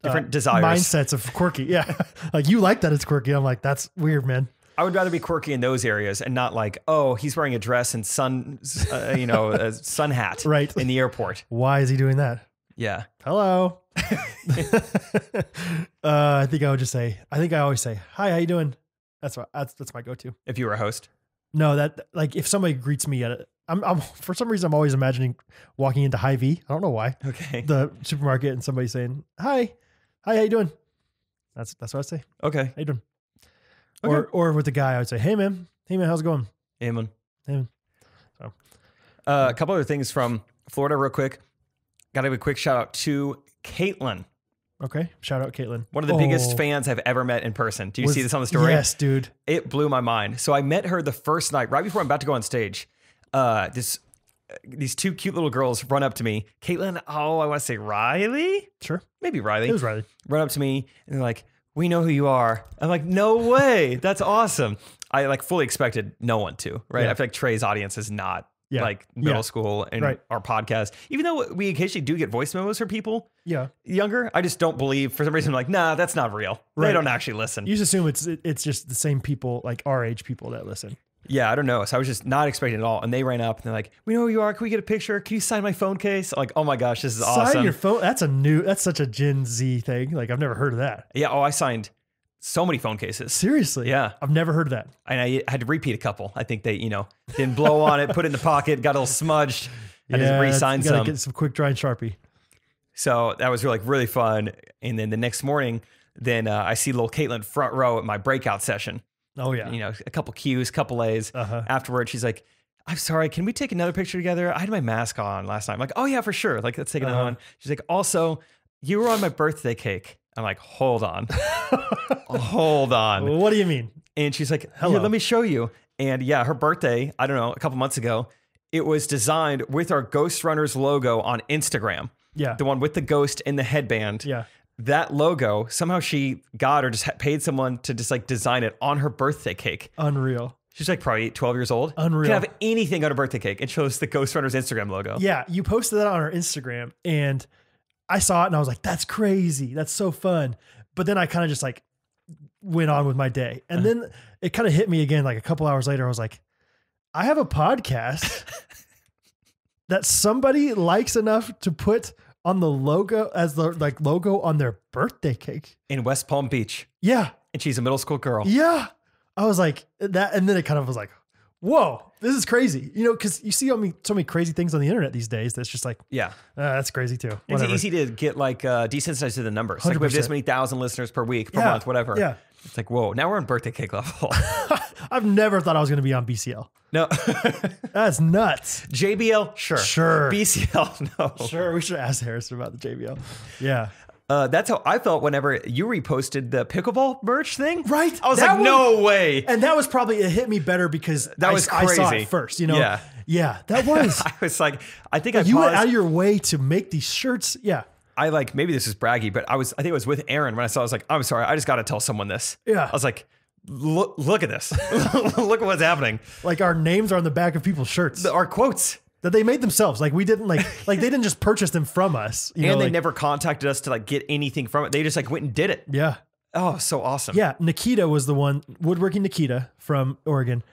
Mindsets of quirky. Yeah. Like you like that it's quirky. I'm like, that's weird, man. I would rather be quirky in those areas and not like, oh, he's wearing a dress and a sun hat right. in the airport. Why is he doing that? Yeah. Hello. I think I always say, hi, how you doing? That's my go-to. If you were a host. No, that like if somebody greets me at I'm for some reason I'm always imagining walking into Hy-Vee. I don't know why. Okay. The supermarket and somebody saying, hi, how you doing? That's what I say. Okay. How you doing? Okay. Or with the guy, I would say, hey man, how's it going? Hey man. So, a couple other things from Florida real quick. Got to give a quick shout out to Caitlin. Okay. Shout out Caitlin. One of the biggest fans I've ever met in person. Do you see this on the story? Yes, dude. It blew my mind. So I met her the first night, right before I'm about to go on stage. These two cute little girls run up to me. Caitlin, I want to say Riley? Sure. Maybe Riley. It was Riley. Run up to me and they're like, we know who you are. I'm like, no way. That's awesome. I like fully expected no one to, right? Yeah. I feel like Trey's audience is not like middle school and our podcast. Even though we occasionally do get voice memos from people younger, I just don't believe for some reason. I'm like, nah, that's not real. They don't actually listen. You just assume it's just the same people, like our age people that listen. Yeah, I don't know. So I was just not expecting it at all. And they ran up and they're like, we know who you are. Can we get a picture? Can you sign my phone case? I'm like, oh my gosh, this is awesome. Sign your phone? That's such a Gen Z thing. Like I've never heard of that. Yeah. Oh, I signed so many phone cases. Seriously? Yeah. I've never heard of that. And I had to repeat a couple. I think they, didn't blow on it, put it in the pocket, got a little smudged. I just re-signed some. Get some quick dry and Sharpie. So that was really fun. And then the next morning, I see little Caitlin front row at my breakout session. Oh yeah. A couple Q's, couple A's. Afterwards, she's like, I'm sorry, can we take another picture together? I had my mask on last night. I'm like, oh yeah, for sure. Like, let's take another one. She's like, also, you were on my birthday cake. I'm like, hold on. Hold on. What do you mean? And she's like, here, let me show you. And yeah, her birthday, I don't know, a couple months ago, it was designed with our Ghostrunners logo on Instagram. Yeah. The one with the ghost and the headband. Yeah. That logo, somehow she got or just paid someone to just like design it on her birthday cake. Unreal. She's like probably 12 years old. Unreal. Can have anything on her birthday cake. It shows the Ghostrunners Instagram logo. Yeah. You posted that on her Instagram and I saw it and I was like, that's crazy. That's so fun. But then I kind of just like went on with my day. And then it kind of hit me again, like a couple hours later, I was like, I have a podcast that somebody likes enough to put on the logo as the like logo on their birthday cake in West Palm Beach. Yeah. And she's a middle school girl. Yeah. I was like that. And then it kind of was like, whoa, this is crazy. Cause you see so many crazy things on the internet these days. That's just like, that's crazy too. Whatever. It's easy to get like desensitized to the numbers. Like we have this many thousand listeners per week, per month, whatever. Yeah. It's like, whoa, now we're on birthday cake level. I've never thought I was going to be on BCL. No. That's nuts. JBL? Sure. BCL? No. Sure. We should ask Harrison about the JBL. Yeah. That's how I felt whenever you reposted the pickleball merch thing. Right. I was like, no way. And that was probably, it hit me better because that was crazy. I saw it first, Yeah. Yeah, that was. I was like, I think you went out of your way to make these shirts. Yeah. I like, maybe this is braggy, but I think it was with Aaron when I saw, I was like, I'm sorry, I just got to tell someone this. Yeah. I was like, look at this. Look at what's happening. Like our names are on the back of people's shirts. Our quotes. That they made themselves. Like we didn't like they didn't just purchase them from us. And they never contacted us to like get anything from it. They just like went and did it. Yeah. Oh, so awesome. Yeah. Nikita was the one, Woodworking Nikita from Oregon.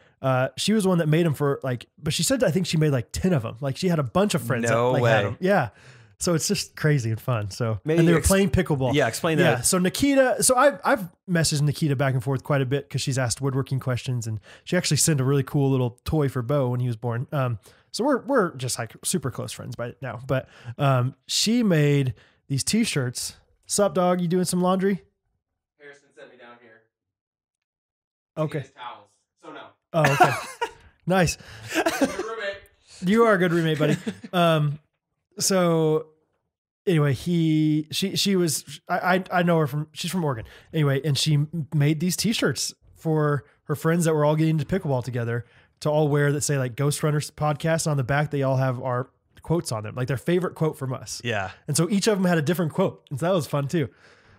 She was the one that made them for like, but she said, I think she made like 10 of them. Like she had a bunch of friends. No that, like, way. had them. Yeah. So it's just crazy and fun. So, and they were playing pickleball. Yeah. Explain that. Yeah. So Nikita, so I've messaged Nikita back and forth quite a bit because she's asked woodworking questions, and she actually sent a really cool little toy for Bo when he was born. So we're just like super close friends by now, but, she made these t-shirts. Sup, dog? You doing some laundry? Harrison sent me down here. Okay. His towels. So no. Oh, okay. Nice. Good roommate. You are a good roommate, buddy. So anyway, she was, I know her she's from Oregon. Anyway, and she made these t-shirts for her friends that were all getting into pickleball together to all wear that say like Ghostrunners podcast. On the back, they all have our quotes on them, like their favorite quote from us. Yeah. And so each of them had a different quote. And so that was fun too.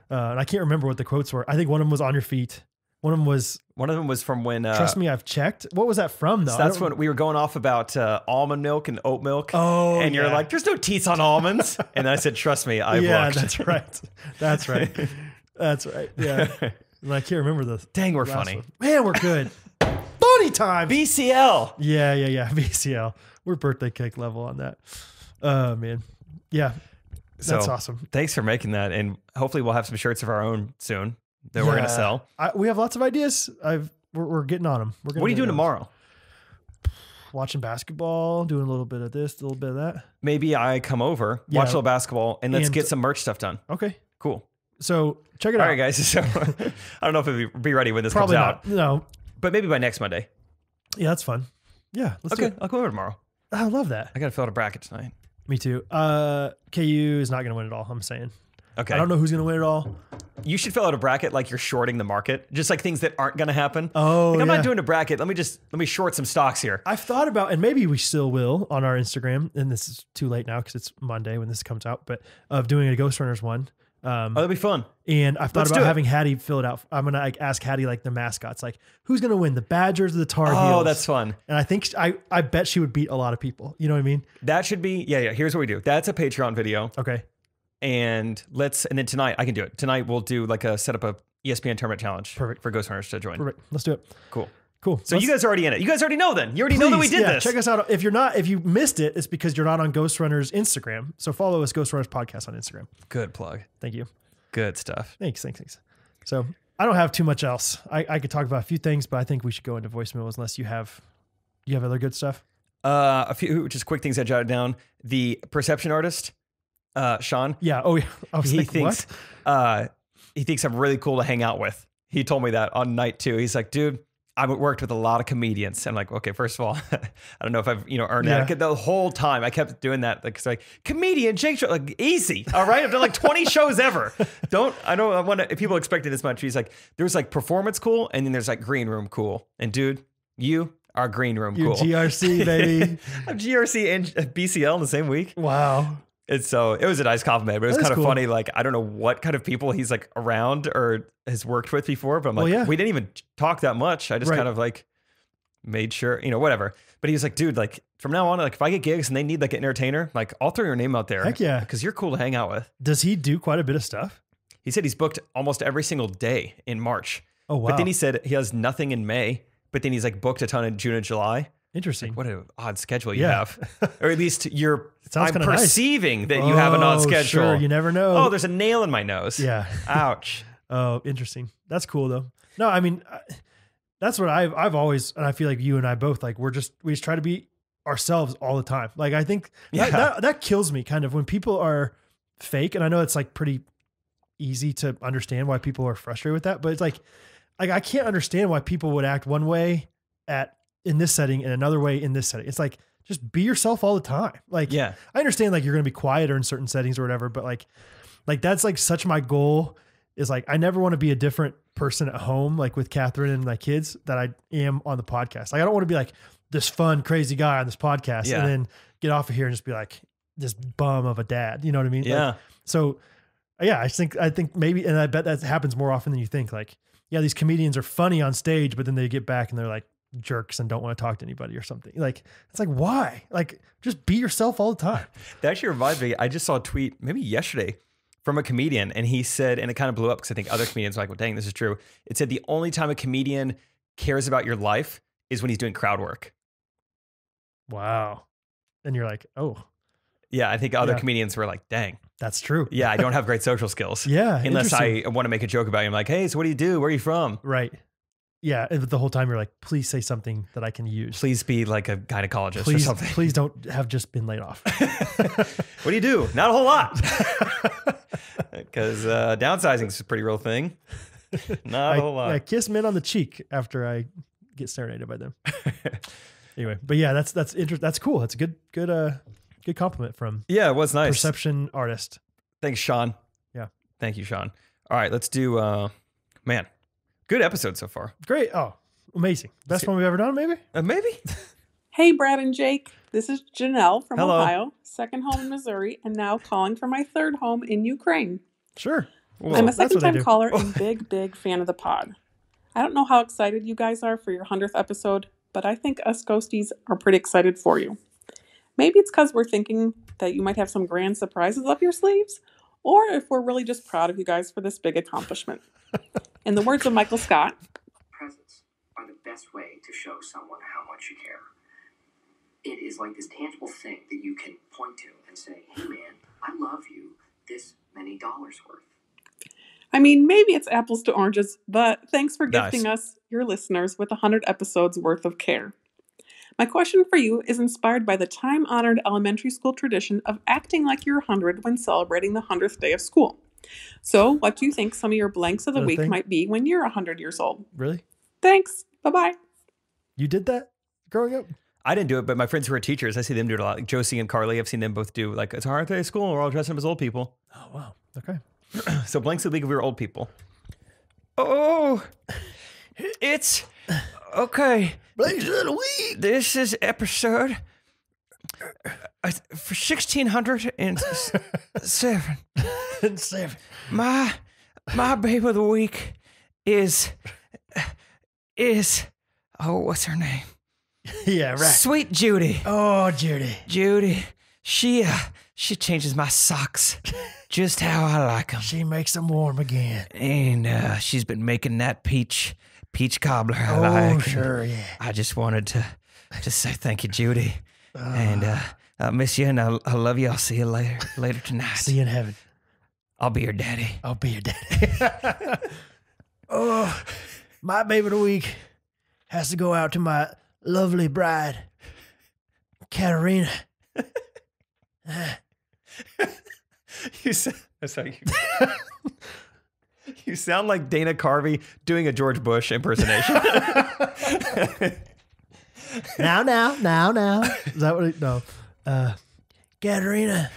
And I can't remember what the quotes were. I think one of them was on your feet. One of them was from when trust me, I've checked. What was that from though? So that's when we were going off about almond milk and oat milk. Oh, and you're like, there's no teats on almonds. And I said, trust me, I've looked. That's right. That's right. That's right. Yeah. And I can't remember the Dang, we're funny. One. Man, we're good. Funny time. BCL. Yeah. BCL. We're birthday cake level on that. Oh man. Yeah. That's awesome. Thanks for making that. And hopefully we'll have some shirts of our own soon that we're going to sell. We have lots of ideas. We're getting on them. What are you doing tomorrow? Watching basketball, doing a little bit of this, a little bit of that. Maybe I come over, watch a little basketball, and let's get some merch stuff done. Okay. Cool. So check it out. All right, guys. So I don't know if it'll be ready when this Probably comes out. No. But maybe by next Monday. Yeah, that's fun. Yeah, let's do it. I'll come over tomorrow. I love that. I got to fill out a bracket tonight. Me too. KU is not going to win it all, I'm saying. Okay. I don't know who's going to win it all. You should fill out a bracket like you're shorting the market, just like things that aren't going to happen. Oh, like, I'm not doing a bracket. Let me short some stocks here. I've thought about, and maybe we still will on our Instagram, and this is too late now because it's Monday when this comes out, but of doing a Ghostrunners one. That'd be fun. And I've thought about having Hattie fill it out. I'm going to like ask Hattie like the mascots, like who's going to win, the Badgers or the Tar Heels? Oh, that's fun. And I think I bet she would beat a lot of people. You know what I mean? That should be, yeah. Here's what we do. That's a Patreon video. Okay. And then tonight, I can do it. Tonight we'll do like set up a ESPN tournament challenge. Perfect. For Ghostrunners to join. Perfect. Let's do it. Cool. So you guys are already in it. You guys already know then. You already know that we did this. Check us out. If you missed it, it's because you're not on Ghostrunners Instagram. So follow us, Ghostrunners Podcast on Instagram. Good plug. Thank you. Good stuff. Thanks. So I don't have too much else. I could talk about a few things, but I think we should go into voicemails unless you have other good stuff. A few just quick things I jotted down. The perception artist, Sean. Yeah. Oh yeah. I was thinking, what? He thinks I'm really cool to hang out with. He told me that on night 2. He's like, dude, I've worked with a lot of comedians. I'm like, okay, first of all, I don't know if I've earned that. The whole time I kept doing that. Like, it's like comedian Jake show, like easy. All right, I've done like 20 shows ever. I want to. If people expect it as much, he's like, there's like performance cool, and then there's like green room cool. And dude, you are green room cool. GRC baby. I'm GRC and BCL in the same week. Wow. It was a nice compliment, but it was kind of funny. Like, I don't know what kind of people he's like around or has worked with before, but I'm like, we didn't even talk that much. I just kind of like made sure, whatever. But he was like, dude, like from now on, like if I get gigs and they need like an entertainer, like I'll throw your name out there. Heck yeah. Because you're cool to hang out with. Does he do quite a bit of stuff? He said he's booked almost every single day in March. Oh, wow. But then he said he has nothing in May, but then he's like booked a ton in June and July. Interesting. Like, what an odd schedule you have. Or at least I'm nice. perceiving that you have an odd schedule. Sure, you never know. Oh, there's a nail in my nose. Yeah. Ouch. Oh, interesting. That's cool though. No, I mean, that's what I've always, and I feel like you and I both, like we just try to be ourselves all the time. Like I think that kills me kind of when people are fake. And I know it's like pretty easy to understand why people are frustrated with that, but it's like I can't understand why people would act one way in this setting and another way in this setting. It's like, just be yourself all the time. Like, I understand like you're going to be quieter in certain settings or whatever, but like that's like such my goal is like, I never want to be a different person at home, like with Catherine and my kids that I am on the podcast. Like, I don't want to be like this fun, crazy guy on this podcast and then get off of here and just be like this bum of a dad. You know what I mean? Yeah. Like, so Yeah, I think maybe, and I bet that happens more often than you think. Like, yeah, these comedians are funny on stage, but then they get back and they're like jerks and don't want to talk to anybody or something. Like, it's like, why? Like, just be yourself all the time. That actually reminds me, I just saw a tweet maybe yesterday from a comedian, and he said, and it kind of blew up because I think other comedians were like, well, dang, this is true. It said the only time a comedian cares about your life is when he's doing crowd work. Wow. And you're like, oh. Yeah, I think other comedians were like, dang. That's true. Yeah, I don't have great social skills. Yeah. Unless I want to make a joke about you. I'm like, hey, so what do you do? Where are you from? Right. Yeah. And the whole time you're like, please say something that I can use. Please be like a gynecologist or something. Please don't have just been laid off. What do you do? Not a whole lot. Because downsizing is a pretty real thing. Not a whole lot. I kiss men on the cheek after I get serenaded by them. Anyway, but yeah, that's interesting. That's cool. That's a good compliment from it was nice. Perception artist. Thanks, Sean. Yeah. Thank you, Sean. All right, let's do man. Good episode so far. Great. Oh, amazing. Best one we've ever done, maybe? Maybe. Hey, Brad and Jake. This is Janelle from Hello. Ohio, second home in Missouri, and now calling from my third home in Ukraine. Sure. Whoa. I'm a second-time caller and big fan of the pod. I don't know how excited you guys are for your 100th episode, but I think us ghosties are pretty excited for you. Maybe it's because we're thinking that you might have some grand surprises up your sleeves, or if we're really just proud of you guys for this big accomplishment. In the words of Michael Scott, Presents are the best way to show someone how much you care. It is like this tangible thing that you can point to and say, hey man, I love you, this many dollars worth. I mean, maybe it's apples to oranges, but thanks for gifting us, your listeners, with 100 episodes worth of care. My question for you is inspired by the time-honored elementary school tradition of acting like you're 100 when celebrating the 100th day of school. So, what do you think some of your blanks of the week might be when you're 100 years old? Really? Thanks. Bye-bye. You did that growing up? I didn't do it, but my friends who are teachers, I see them do it a lot. Like Josie and Carly, I've seen them both do, like, it's a 100th day of school, and we're all dressing up as old people. Oh, wow. Okay. So blanks of the week if we were old people. Oh, it's okay. Blanks of the week. This is episode for 1607. My babe of the week is what's her name? Yeah, right. Sweet Judy. Oh, Judy. Judy. She changes my socks just how I like them. She makes them warm again. And she's been making that peach cobbler I like. Oh, sure, yeah. I just wanted to say thank you, Judy. And I miss you, and I love you. I'll see you later tonight. See you in heaven. I'll be your daddy. I'll be your daddy. Oh, my baby of the week has to go out to my lovely bride, Katerina. You sound like Dana Carvey doing a George Bush impersonation. Now. Is that what no. Katerina.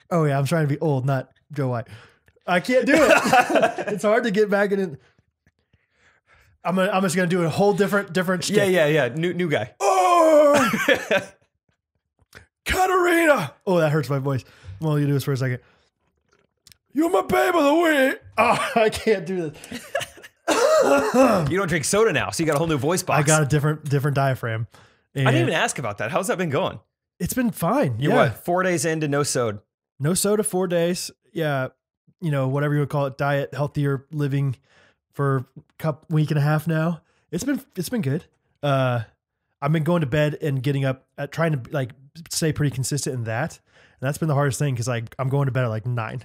Oh yeah, I'm trying to be old, not Joe White. I can't do it. It's hard to get back in it. I'm just gonna do a whole different shtick. Yeah. New guy. Oh, Katerina. Oh, that hurts my voice. Well, you do this for a second. You're my babe of the week. Oh, I can't do this. You don't drink soda now, so you got a whole new voice box. I got a different diaphragm. I didn't even ask about that. How's that been going? It's been fine. You're what, 4 days into no soda? No soda, 4 days. Yeah. You know, whatever you would call it, diet, healthier living for a week and a half now. It's been good. I've been going to bed and getting up at trying to like stay pretty consistent in that. And that's been the hardest thing because like I'm going to bed at like 9,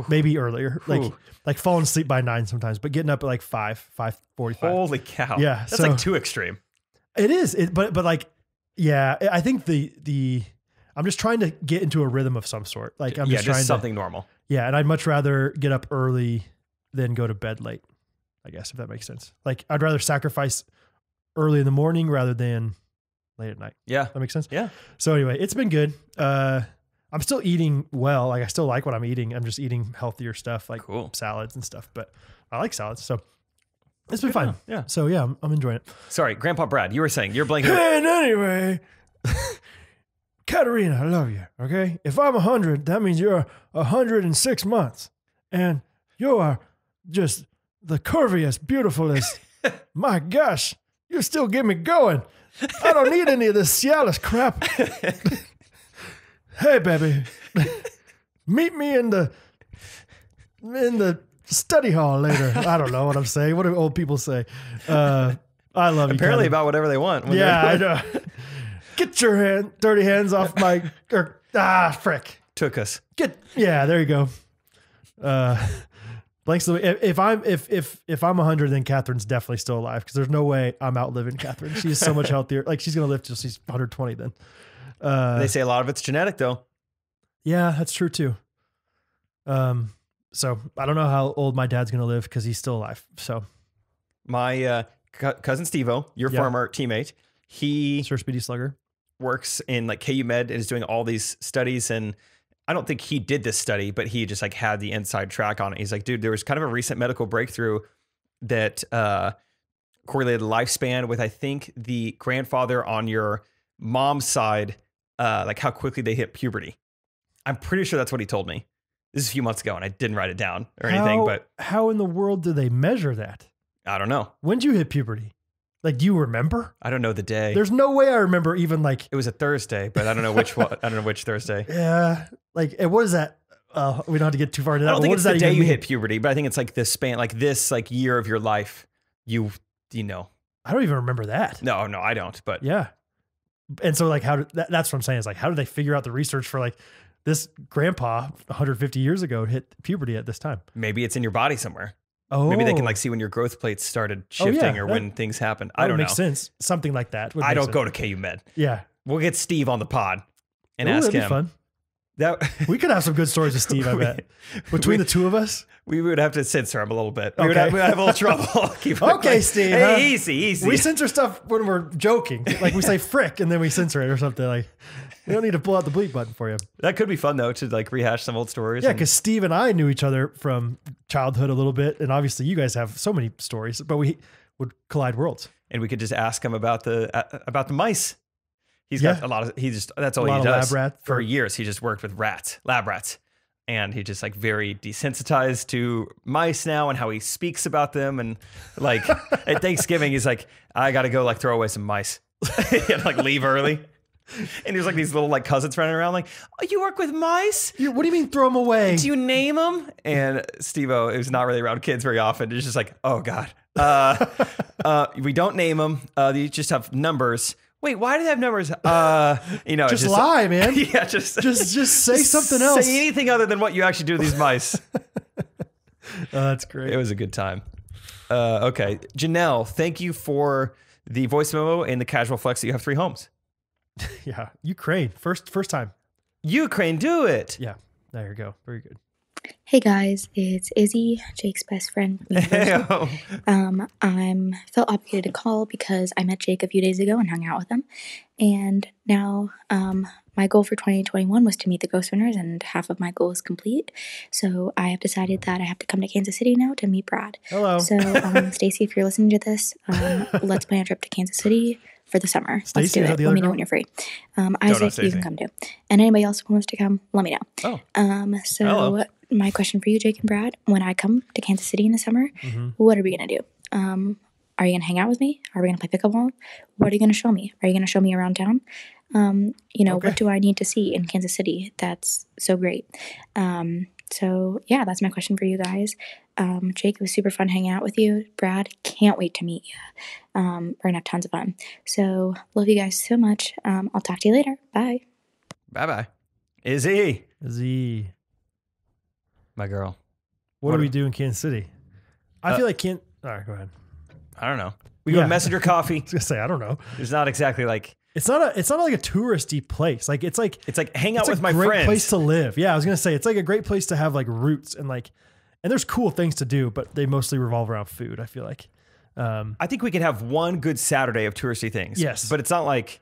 maybe earlier, like falling asleep by 9 sometimes, but getting up at like 5:45. Holy cow! Yeah, that's like too extreme. It is. But like, yeah, I think the I'm just trying to get into a rhythm of some sort. Like I'm just trying something normal. Yeah, and I'd much rather get up early than go to bed late. I guess if that makes sense. Like I'd rather sacrifice early in the morning rather than late at night. Yeah, that makes sense. Yeah. So anyway, it's been good. I'm still eating well. Like I still like what I'm eating. I'm just eating healthier stuff like salads and stuff, but I like salads. So it's been fine. Yeah. So yeah, I'm enjoying it. Sorry, Grandpa Brad, you were saying you're blanking. And anyway, Katerina, I love you. Okay. If I'm 100, that means you're 106 months. and you are just the curviest, beautifulest. My gosh, you still get me going. I don't need any of this Cialis crap. Hey, baby, meet me in the study hall later. I don't know what I'm saying. What do old people say? I love you. Apparently about whatever they want. Yeah, I know. Get your dirty hands off my, frick. Took us. Yeah, there you go. Blanks. If I'm 100, then Catherine's definitely still alive because there's no way I'm outliving Catherine. She's so much healthier. Like she's gonna live till she's 120 then. They say a lot of it's genetic though. Yeah, that's true too. So I don't know how old my dad's gonna live because he's still alive. So my cousin Steve-O, your former teammate, he Sir Speedy Slugger works in like KU Med and is doing all these studies. And I don't think he did this study, but he just like had the inside track on it. He's like, dude, there was kind of a recent medical breakthrough that correlated lifespan with, I think, the grandfather on your mom's side, like how quickly they hit puberty. I'm pretty sure that's what he told me. This is a few months ago and I didn't write it down or anything, but how in the world do they measure that? I don't know. When did you hit puberty? Like, do you remember? I don't know the day. There's no way I remember even like. It was a Thursday, but I don't know which one. I don't know which Thursday. Yeah. Like, what is that? We don't have to get too far into that. I don't think it's the day you mean? hit puberty, but I think it's like this span, like this like year of your life. You know. I don't even remember that. No, I don't. But yeah. And so like, that's what I'm saying is like, how did they figure out the research for like this grandpa 150 years ago hit puberty at this time? Maybe it's in your body somewhere. Oh, maybe they can like see when your growth plates started shifting or when things happen. I don't know. Makes sense. Something like that. I don't go to KU Med. Yeah. We'll get Steve on the pod and ask that'd him. Be fun. That we could have some good stories with Steve, I bet. Between the two of us. We would have to censor him a little bit. We would have a little trouble. Okay, Steve. Hey, easy. We censor stuff when we're joking. Like we say frick and then we censor it or something. Like we don't need to pull out the bleep button for you. That could be fun though, to like rehash some old stories. Yeah, because Steve and I knew each other from childhood a little bit. And obviously you guys have so many stories, but we would collide worlds. And we could just ask him about the mice. He's got a lot of, that's all he does. Lab rat for years. He just worked with lab rats. And he just like very desensitized to mice now and how he speaks about them. And like at Thanksgiving, he's like, I got to go like throw away some mice and like leave early. And there's like these little like cousins running around like, oh, you work with mice? What do you mean throw them away? Do you name them? And Steve-O is not really around kids very often. It's just like, oh God. We don't name them. They just have numbers. Wait, why do they have numbers? Just lie, man. Yeah, just say something else. Say anything other than what you actually do to these mice. That's great. It was a good time. Okay, Janelle, thank you for the voice memo and the casual flex that you have 3 homes. Yeah, Ukraine, first time. Ukraine, do it. Yeah, there you go. Very good. Hey guys, it's Izzy, Jake's best friend. I'm felt obligated to call because I met Jake a few days ago and hung out with him. And now my goal for 2021 was to meet the Ghostrunners, and half of my goal is complete. So I have decided that I have to come to Kansas City now to meet Brad. Hello. So Stacy, if you're listening to this, let's plan a trip to Kansas City for the summer. Let's do it. Let me know when you're free. Isaac, you can come too. And anybody else who wants to come, let me know. Hello. My question for you, Jake and Brad, when I come to Kansas City in the summer, what are we going to do? Are you going to hang out with me? Are we going to play pickleball? What are you going to show me? Are you going to show me around town? What do I need to see in Kansas City that's so great? So yeah, that's my question for you guys. Jake, it was super fun hanging out with you. Brad, can't wait to meet you. We're going to have tons of fun. So love you guys so much. I'll talk to you later. Bye. Bye-bye. Izzy. My girl. What do we do in Kansas City? I feel like all right, go ahead. I don't know. We go to Messenger Coffee. I was gonna say, I don't know. There's not exactly like it's not like a touristy place. Like it's like hang out with my friends. It's a great place to live. Yeah, I was gonna say it's like a great place to have like roots and there's cool things to do, but they mostly revolve around food. I feel like. I think we can have one good Saturday of touristy things. Yes, but it's not like.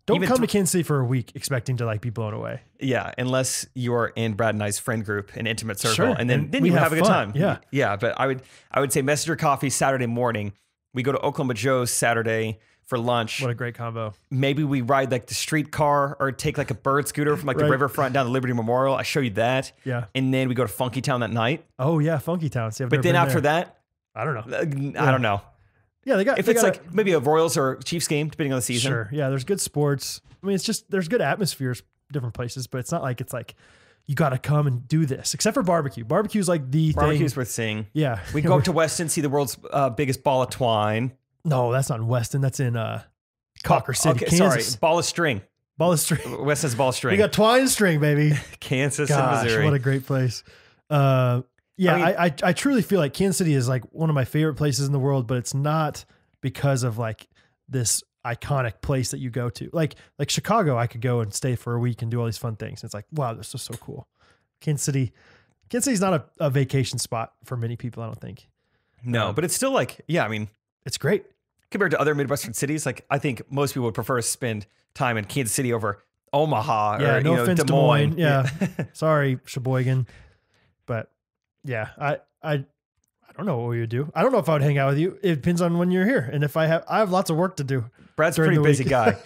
Don't come to Kansas City for a week expecting to like be blown away. Yeah, unless you're in Brad and I's friend group, an intimate circle, sure. and then you have a good time. Yeah, yeah. But I would say Messenger Coffee Saturday morning. We go to Oklahoma Joe's Saturday for lunch. What a great combo. Maybe we ride like the streetcar or take like a bird scooter from like the riverfront down to Liberty Memorial. I show you that. Yeah. And then we go to Funky Town that night. Oh yeah, Funky Town. See, but then after that, I don't know. I don't know. Yeah, if it's like maybe a Royals or Chiefs game, depending on the season. Sure. Yeah, there's good sports. I mean, it's just there's good atmospheres, different places, but it's not like you got to come and do this. Except for barbecue. Barbecue's like the Barbecue's thing. Worth seeing. Yeah, we go up to Weston, see the world's biggest ball of twine. No, that's not in Weston. That's in Cocker City, okay, Kansas. Sorry, ball of string. Ball of string. Weston's ball of string. We got twine string, baby. Kansas Gosh, and Missouri. What a great place. Yeah, I truly feel like Kansas City is like one of my favorite places in the world, but it's not because of like this iconic place that you go to. Like Chicago, I could go and stay for a week and do all these fun things. It's like, wow, this is so cool. Kansas City's not a vacation spot for many people, I don't think. No, but it's still like, yeah, I mean, it's great. Compared to other Midwestern cities, like I think most people would prefer to spend time in Kansas City over Omaha or no offense, Des Moines. Yeah. Sorry, Sheboygan. But yeah, I don't know what we would do. I don't know if I would hang out with you. It depends on when you're here. And if I have lots of work to do. Brad's a pretty busy guy.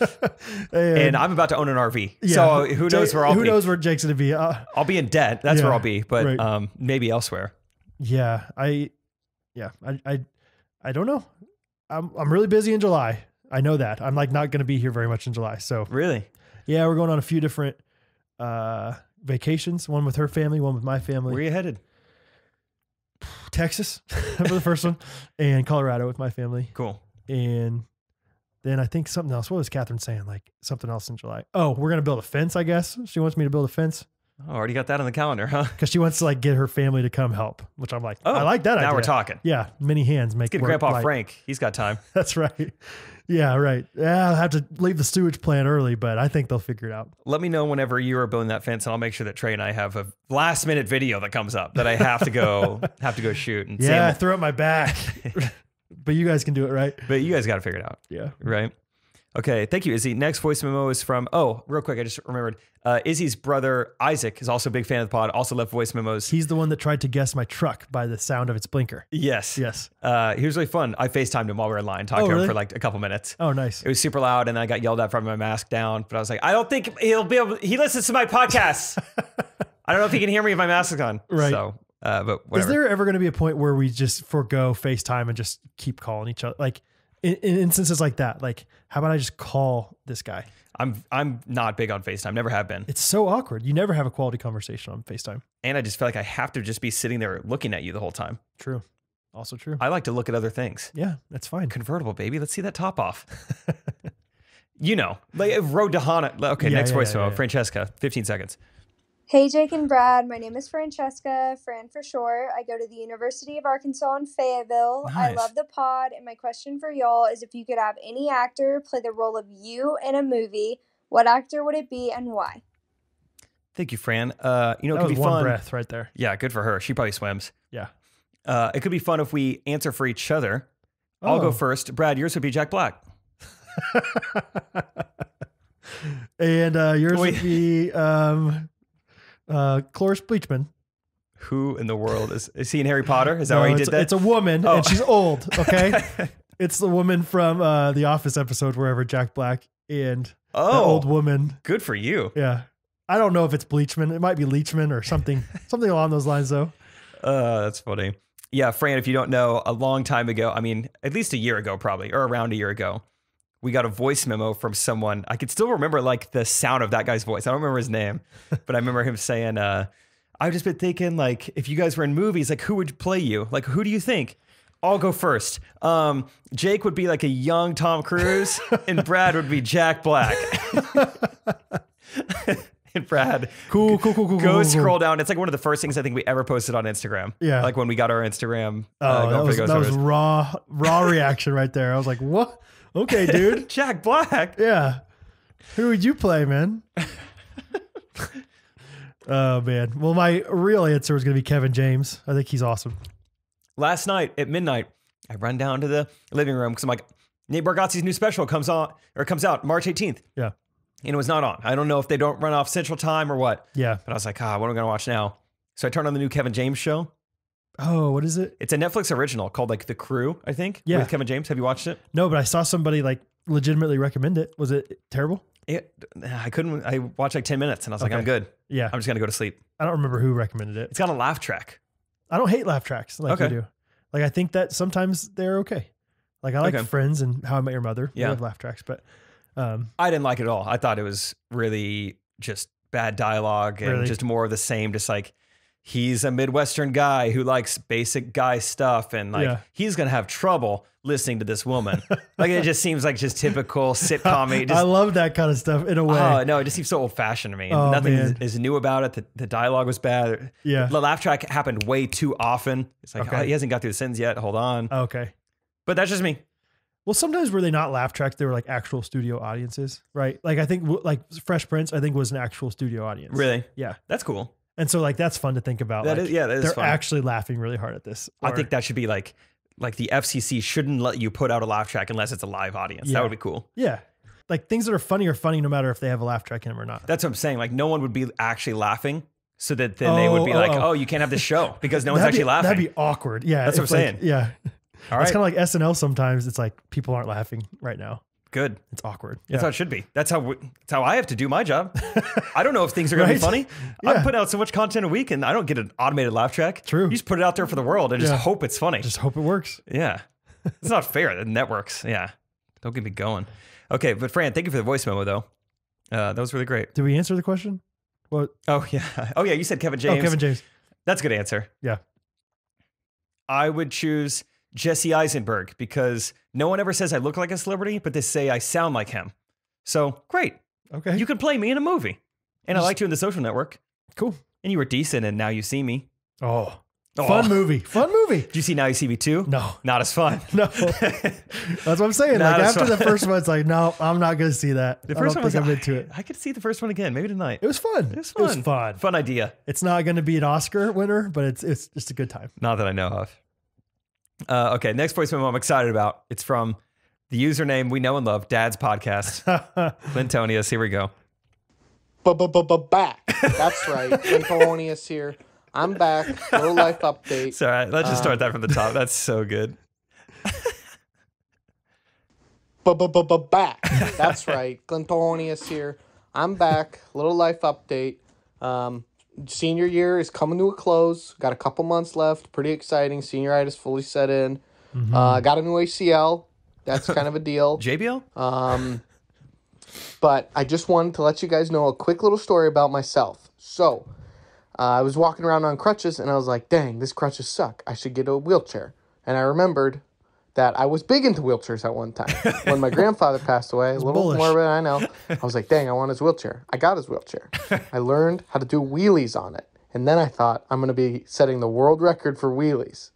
and I'm about to own an RV. Yeah, so who knows where I'll be. Who knows where Jake's going to be. I'll be in debt. That's where I'll be, but maybe elsewhere. Yeah. I don't know. I'm really busy in July. I know that. I'm like not going to be here very much in July. So really? Yeah, we're going on a few different vacations. One with her family, one with my family. Where are you headed? Texas for the first one, and Colorado with my family. Cool. And then I think something else. What was Catherine saying? Like something else in July. Oh, we're going to build a fence, I guess. She wants me to build a fence. Oh, already got that on the calendar, huh? Because she wants to like get her family to come help, which I'm like, I like that idea. Now we're talking. Yeah, many hands make Let's get Grandpa Frank. He's got time. That's right. Yeah, right. Yeah, I'll have to leave the sewage plant early, but I think they'll figure it out. Let me know whenever you are building that fence, and I'll make sure that Trey and I have a last minute video that comes up that I have to go shoot. And yeah, throw it my back. But you guys can do it, right? But you guys got to figure it out. Yeah. Right. Okay, thank you, Izzy. Next voice memo is from, real quick, I just remembered. Izzy's brother, Isaac, is also a big fan of the pod, also left voice memos. He's the one that tried to guess my truck by the sound of its blinker. Yes. He was really fun. I FaceTimed him while we were in line, talking to him for like a couple minutes. Oh, nice. It was super loud, and I got yelled at from my mask down, but I was like, I don't think he'll be able, he listens to my podcasts. I don't know if he can hear me if my mask is on. Right. So, but whatever. Is there ever going to be a point where we just forego FaceTime and just keep calling each other? Like, in instances like that, like, how about I just call this guy? I'm not big on FaceTime. Never have been. It's so awkward. You never have a quality conversation on FaceTime. And I just feel like I have to just be sitting there looking at you the whole time. True. Also true. I like to look at other things. Yeah, that's fine. Convertible, baby. Let's see that top off. Like Road to Hana. Okay, next voice memo. Francesca, 15 seconds. Hey, Jake and Brad. My name is Francesca, Fran for short. I go to the University of Arkansas in Fayetteville. Nice. I love the pod, and my question for y'all is if you could have any actor play the role of you in a movie, what actor would it be and why? Thank you, Fran. It could be one fun. Breath right there. Yeah, good for her. She probably swims. Yeah. It could be fun if we answer for each other. I'll go first. Brad, yours would be Jack Black. And yours would be Cloris Bleachman. Who in the world is he in Harry Potter? Is that why he did that? It's a woman, and she's old. Okay, it's the woman from the Office episode, wherever Jack Black and the old woman. Good for you. Yeah, I don't know if it's Bleachman. It might be Leachman or something along those lines, though. That's funny. Yeah, Fran, if you don't know, a long time ago, I mean, at least a year ago, probably, or around a year ago, we got a voice memo from someone. I could still remember like the sound of that guy's voice. I don't remember his name, but I remember him saying, I've just been thinking like, if you guys were in movies, like who would play you? Like, who do you think? I'll go first. Jake would be like a young Tom Cruise and Brad would be Jack Black. And Brad, cool. Go scroll down. It's like one of the first things I think we ever posted on Instagram. Yeah. Like when we got our Instagram. That was raw reaction right there. I was like, what? Okay, dude. Jack Black. Yeah. Who would you play, man? Oh, man. Well, my real answer was going to be Kevin James. I think he's awesome. Last night at midnight, I run down to the living room because I'm like, Nate Bargatze's new special comes out March 18th. Yeah. And it was not on. I don't know if they don't run off Central Time or what. Yeah. But I was like, what am I going to watch now? So I turned on the new Kevin James show. Oh, what is it? It's a Netflix original called like The Crew, I think. Yeah. With Kevin James. Have you watched it? No, but I saw somebody like legitimately recommend it. Was it terrible? I watched like 10 minutes and I was like, I'm good. Yeah. I'm just going to go to sleep. I don't remember who recommended it. It's got a laugh track. I don't hate laugh tracks like you do. Like, I think that sometimes they're okay. Like, I like Friends and How I Met Your Mother. Yeah. I love laugh tracks, but I didn't like it at all. I thought it was really just bad dialogue and just more of the same. Just like, he's a Midwestern guy who likes basic guy stuff, and like he's gonna have trouble listening to this woman. Like, it just seems like just typical sitcom. I love that kind of stuff in a way. Oh no, it just seems so old fashioned to me. Nothing is new about it. The dialogue was bad. Yeah, the laugh track happened way too often. It's like, oh, he hasn't got through the sentence yet. Hold on. Okay, but that's just me. Well, sometimes were they not laugh tracks? They were like actual studio audiences, right? Like, I think like Fresh Prince, I think was an actual studio audience. Really? Yeah, that's cool. And so like that's fun to think about. That is they're fun. Actually laughing really hard at this. I think that should be like the FCC shouldn't let you put out a laugh track unless it's a live audience. Yeah. That would be cool. Yeah. Like, things that are funny no matter if they have a laugh track in them or not. That's what I'm saying. Like, no one would be actually laughing, so that then they would be you can't have this show because no one's actually laughing. That'd be awkward. Yeah. That's what I'm saying. Yeah. All right. It's kind of like SNL sometimes. It's like people aren't laughing right now. Good. It's awkward. That's how it should be. That's how I have to do my job. I don't know if things are going to be funny. Yeah. I put out so much content a week and I don't get an automated laugh track. True. You just put it out there for the world and just hope it's funny. Just hope it works. Yeah. It's not fair. The networks. Yeah. Don't get me going. Okay. But Fran, thank you for the voice memo though. That was really great. Did we answer the question? What? Oh yeah. Oh yeah. You said Kevin James. Oh, Kevin James. That's a good answer. Yeah. I would choose Jesse Eisenberg because no one ever says I look like a celebrity, but they say I sound like him. So great. Okay. You could play me in a movie. And I liked you in The Social Network. Cool. And you were decent in Now You See Me. Oh. Fun movie. Fun movie. Did you see Now You See Me 2? No. Not as fun. No. That's what I'm saying. Like, after the first one, it's like, no, I'm not going to see that. The first one was, I'm into it. I could see the first one again, maybe tonight. It was fun. It was fun. Fun idea. It's not going to be an Oscar winner, but it's just a good time. Not that I know of. Okay, next voice memo I'm excited about. It's from the username we know and love, Dad's Podcast. Clintonius, here we go. Back. That's right. Clintonius here. I'm back. Little life update. Sorry, let's just start that from the top. That's so good. Back. That's right. Clintonius here. I'm back. Little life update. Senior year is coming to a close. Got a couple months left. Pretty exciting. Senioritis fully set in. Got a new ACL. That's kind of a deal. JBL? But I just wanted to let you guys know a quick little story about myself. So, I was walking around on crutches, and I was like, dang, this crutches suck. I should get a wheelchair. And I remembered that I was big into wheelchairs at one time. When my grandfather passed away, a little morbid, I know. I was like, dang, I want his wheelchair. I got his wheelchair. I learned how to do wheelies on it. And then I thought, I'm going to be setting the world record for wheelies.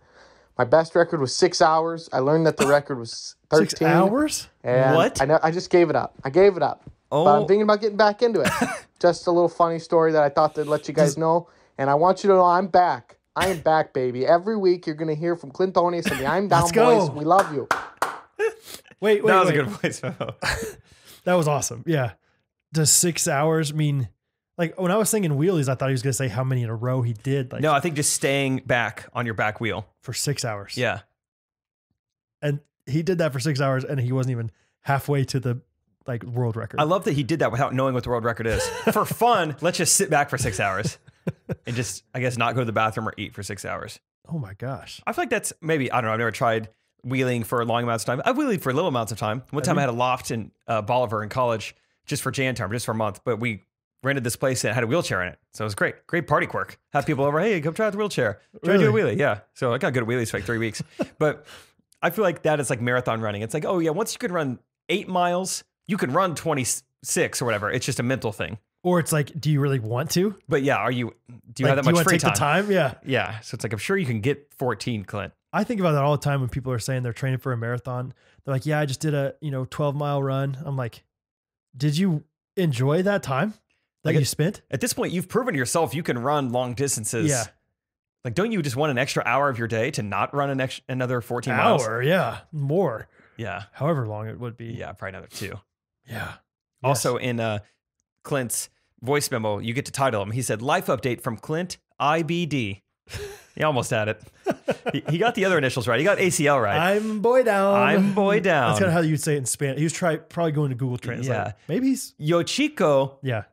My best record was 6 hours. I learned that the record was 13. 6 hours? And what? I just gave it up. I gave it up. Oh. But I'm thinking about getting back into it. Just a little funny story that I thought to let you guys know. And I want you to know I'm back. I am back, baby. Every week you're going to hear from Clintonius and the I'm Down Boys. We love you. Wait. That was a good voice memo. That was awesome. Yeah. Does 6 hours mean, like, when I was thinking wheelies, I thought he was going to say how many in a row he did. Like, no, I think just staying back on your back wheel. For 6 hours. Yeah. And he did that for 6 hours and he wasn't even halfway to the world record. I love that he did that without knowing what the world record is. For fun, let's just sit back for 6 hours and just, I guess, not go to the bathroom or eat for 6 hours. Oh my gosh. I feel like that's maybe, I don't know, I've never tried wheeling for long amounts of time. I've wheeled for little amounts of time. One time I had a loft in Bolivar in college just for Jan term, just for a month, but we rented this place and it had a wheelchair in it. So it was great. Great party quirk. Have people over, hey, come try out the wheelchair. Try to do a wheelie. Yeah. So I got good at wheelies for like 3 weeks. But I feel like that is like marathon running. It's like, oh yeah, once you can run 8 miles, you can run 26 or whatever. It's just a mental thing. Or it's like, do you really want to? But yeah, do you have that much free time? The time? Yeah. Yeah. So it's like, I'm sure you can get 14, Clint. I think about that all the time when people are saying they're training for a marathon. They're like, yeah, I just did a 12-mile run. I'm like, did you enjoy that time that you spent? At this point, you've proven to yourself you can run long distances. Yeah. Like, don't you just want an extra hour of your day to not run another 14 miles? Hour, yeah. More. Yeah. However long it would be. Yeah, probably another 2. Yeah. Also in Clint's voice memo, you get to title him. He said, life update from Clint IBD. He almost had it. He got the other initials right. He got ACL right. I'm boy down. I'm boy down. That's kind of how you'd say it in Spanish. He was probably going to Google Translate. Yeah. Maybe he's... Yo chico. Yeah.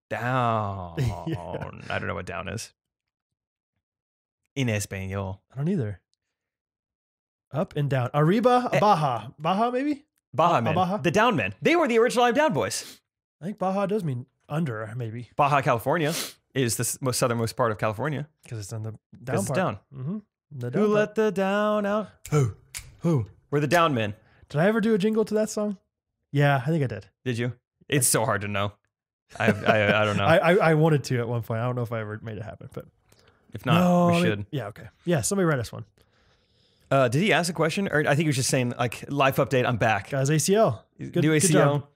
Down. Yeah. I don't know what down is. In español. I don't either. Up and down. Arriba, Baja. Baja, maybe? Baja men. Baja? The down men. They were the original I'm Down boys. I think Baja does mean under, maybe. Baja California is the most southernmost part of California. Because it's on the down part. It's down. Mm-hmm. The Who let the down out? Who? We're the down men. Did I ever do a jingle to that song? Yeah, I think I did. Did you? It's so hard to know. I don't know. I wanted to at one point. I don't know if I ever made it happen, but if not, we should. Yeah, okay. Yeah, somebody write us one. Did he ask a question? Or I think he was just saying, like, life update, I'm back. Guys, ACL. New ACL.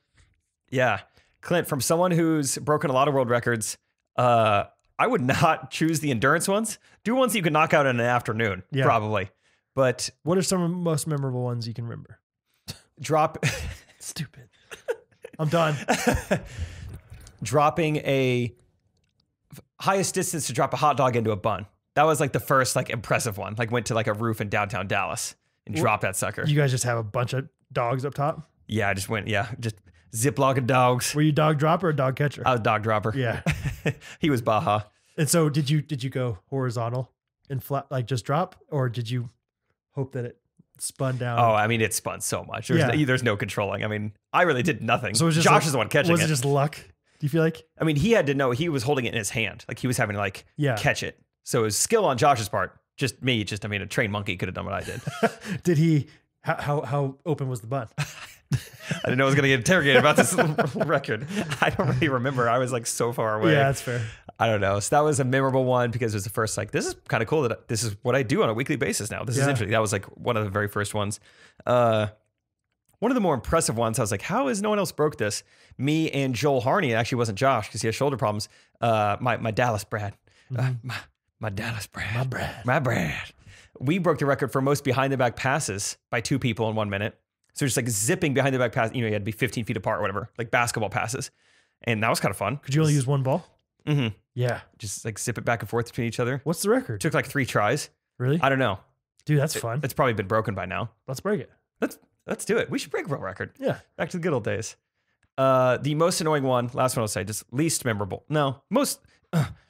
Yeah. Clint, from someone who's broken a lot of world records, I would not choose the endurance ones. Do ones you can knock out in an afternoon, probably. But what are some of the most memorable ones you can remember? Drop. Stupid. I'm done. Dropping a highest distance to drop a hot dog into a bun. That was like the first like impressive one. Like went to like a roof in downtown Dallas and dropped that sucker. You guys just have a bunch of dogs up top? Yeah, I just went, just ziplock of dogs. Were you dog dropper or dog catcher? I was dog dropper. Yeah. He was Baja. And so did you go horizontal and flat, like just drop, or did you hope that it spun down? Oh, I mean, it spun so much. There's no controlling. I mean, I really did nothing. So it was just Josh is the one catching it. Was it just luck? Do you feel like? I mean, he had to know he was holding it in his hand. Like he was having to catch it. So it was skill on Josh's part. Just me, I mean, a trained monkey could have done what I did. Did he, how open was the bun? I didn't know I was going to get interrogated about this record. I don't really remember. I was like so far away. Yeah, that's fair. I don't know. So that was a memorable one because it was the first, like, this is kind of cool that this is what I do on a weekly basis now. This is interesting. That was like one of the very first ones. One of the more impressive ones, I was like, how has no one else broke this? Me and Joel Harney, it actually wasn't Josh because he has shoulder problems. My Dallas Brad. My Dallas Brad. My Brad. We broke the record for most behind the back passes by 2 people in 1 minute. So just like zipping behind the back pass, you had to be 15 feet apart or whatever, like basketball passes. And that was kind of fun. Could you only use one ball? Mm-hmm. Yeah. Just like zip it back and forth between each other. What's the record? Took like 3 tries. Really? I don't know. Dude, that's fun. It's probably been broken by now. Let's break it. Let's do it. We should break a world record. Yeah. Back to the good old days. The most annoying one, last one I'll say, just least memorable. No, most.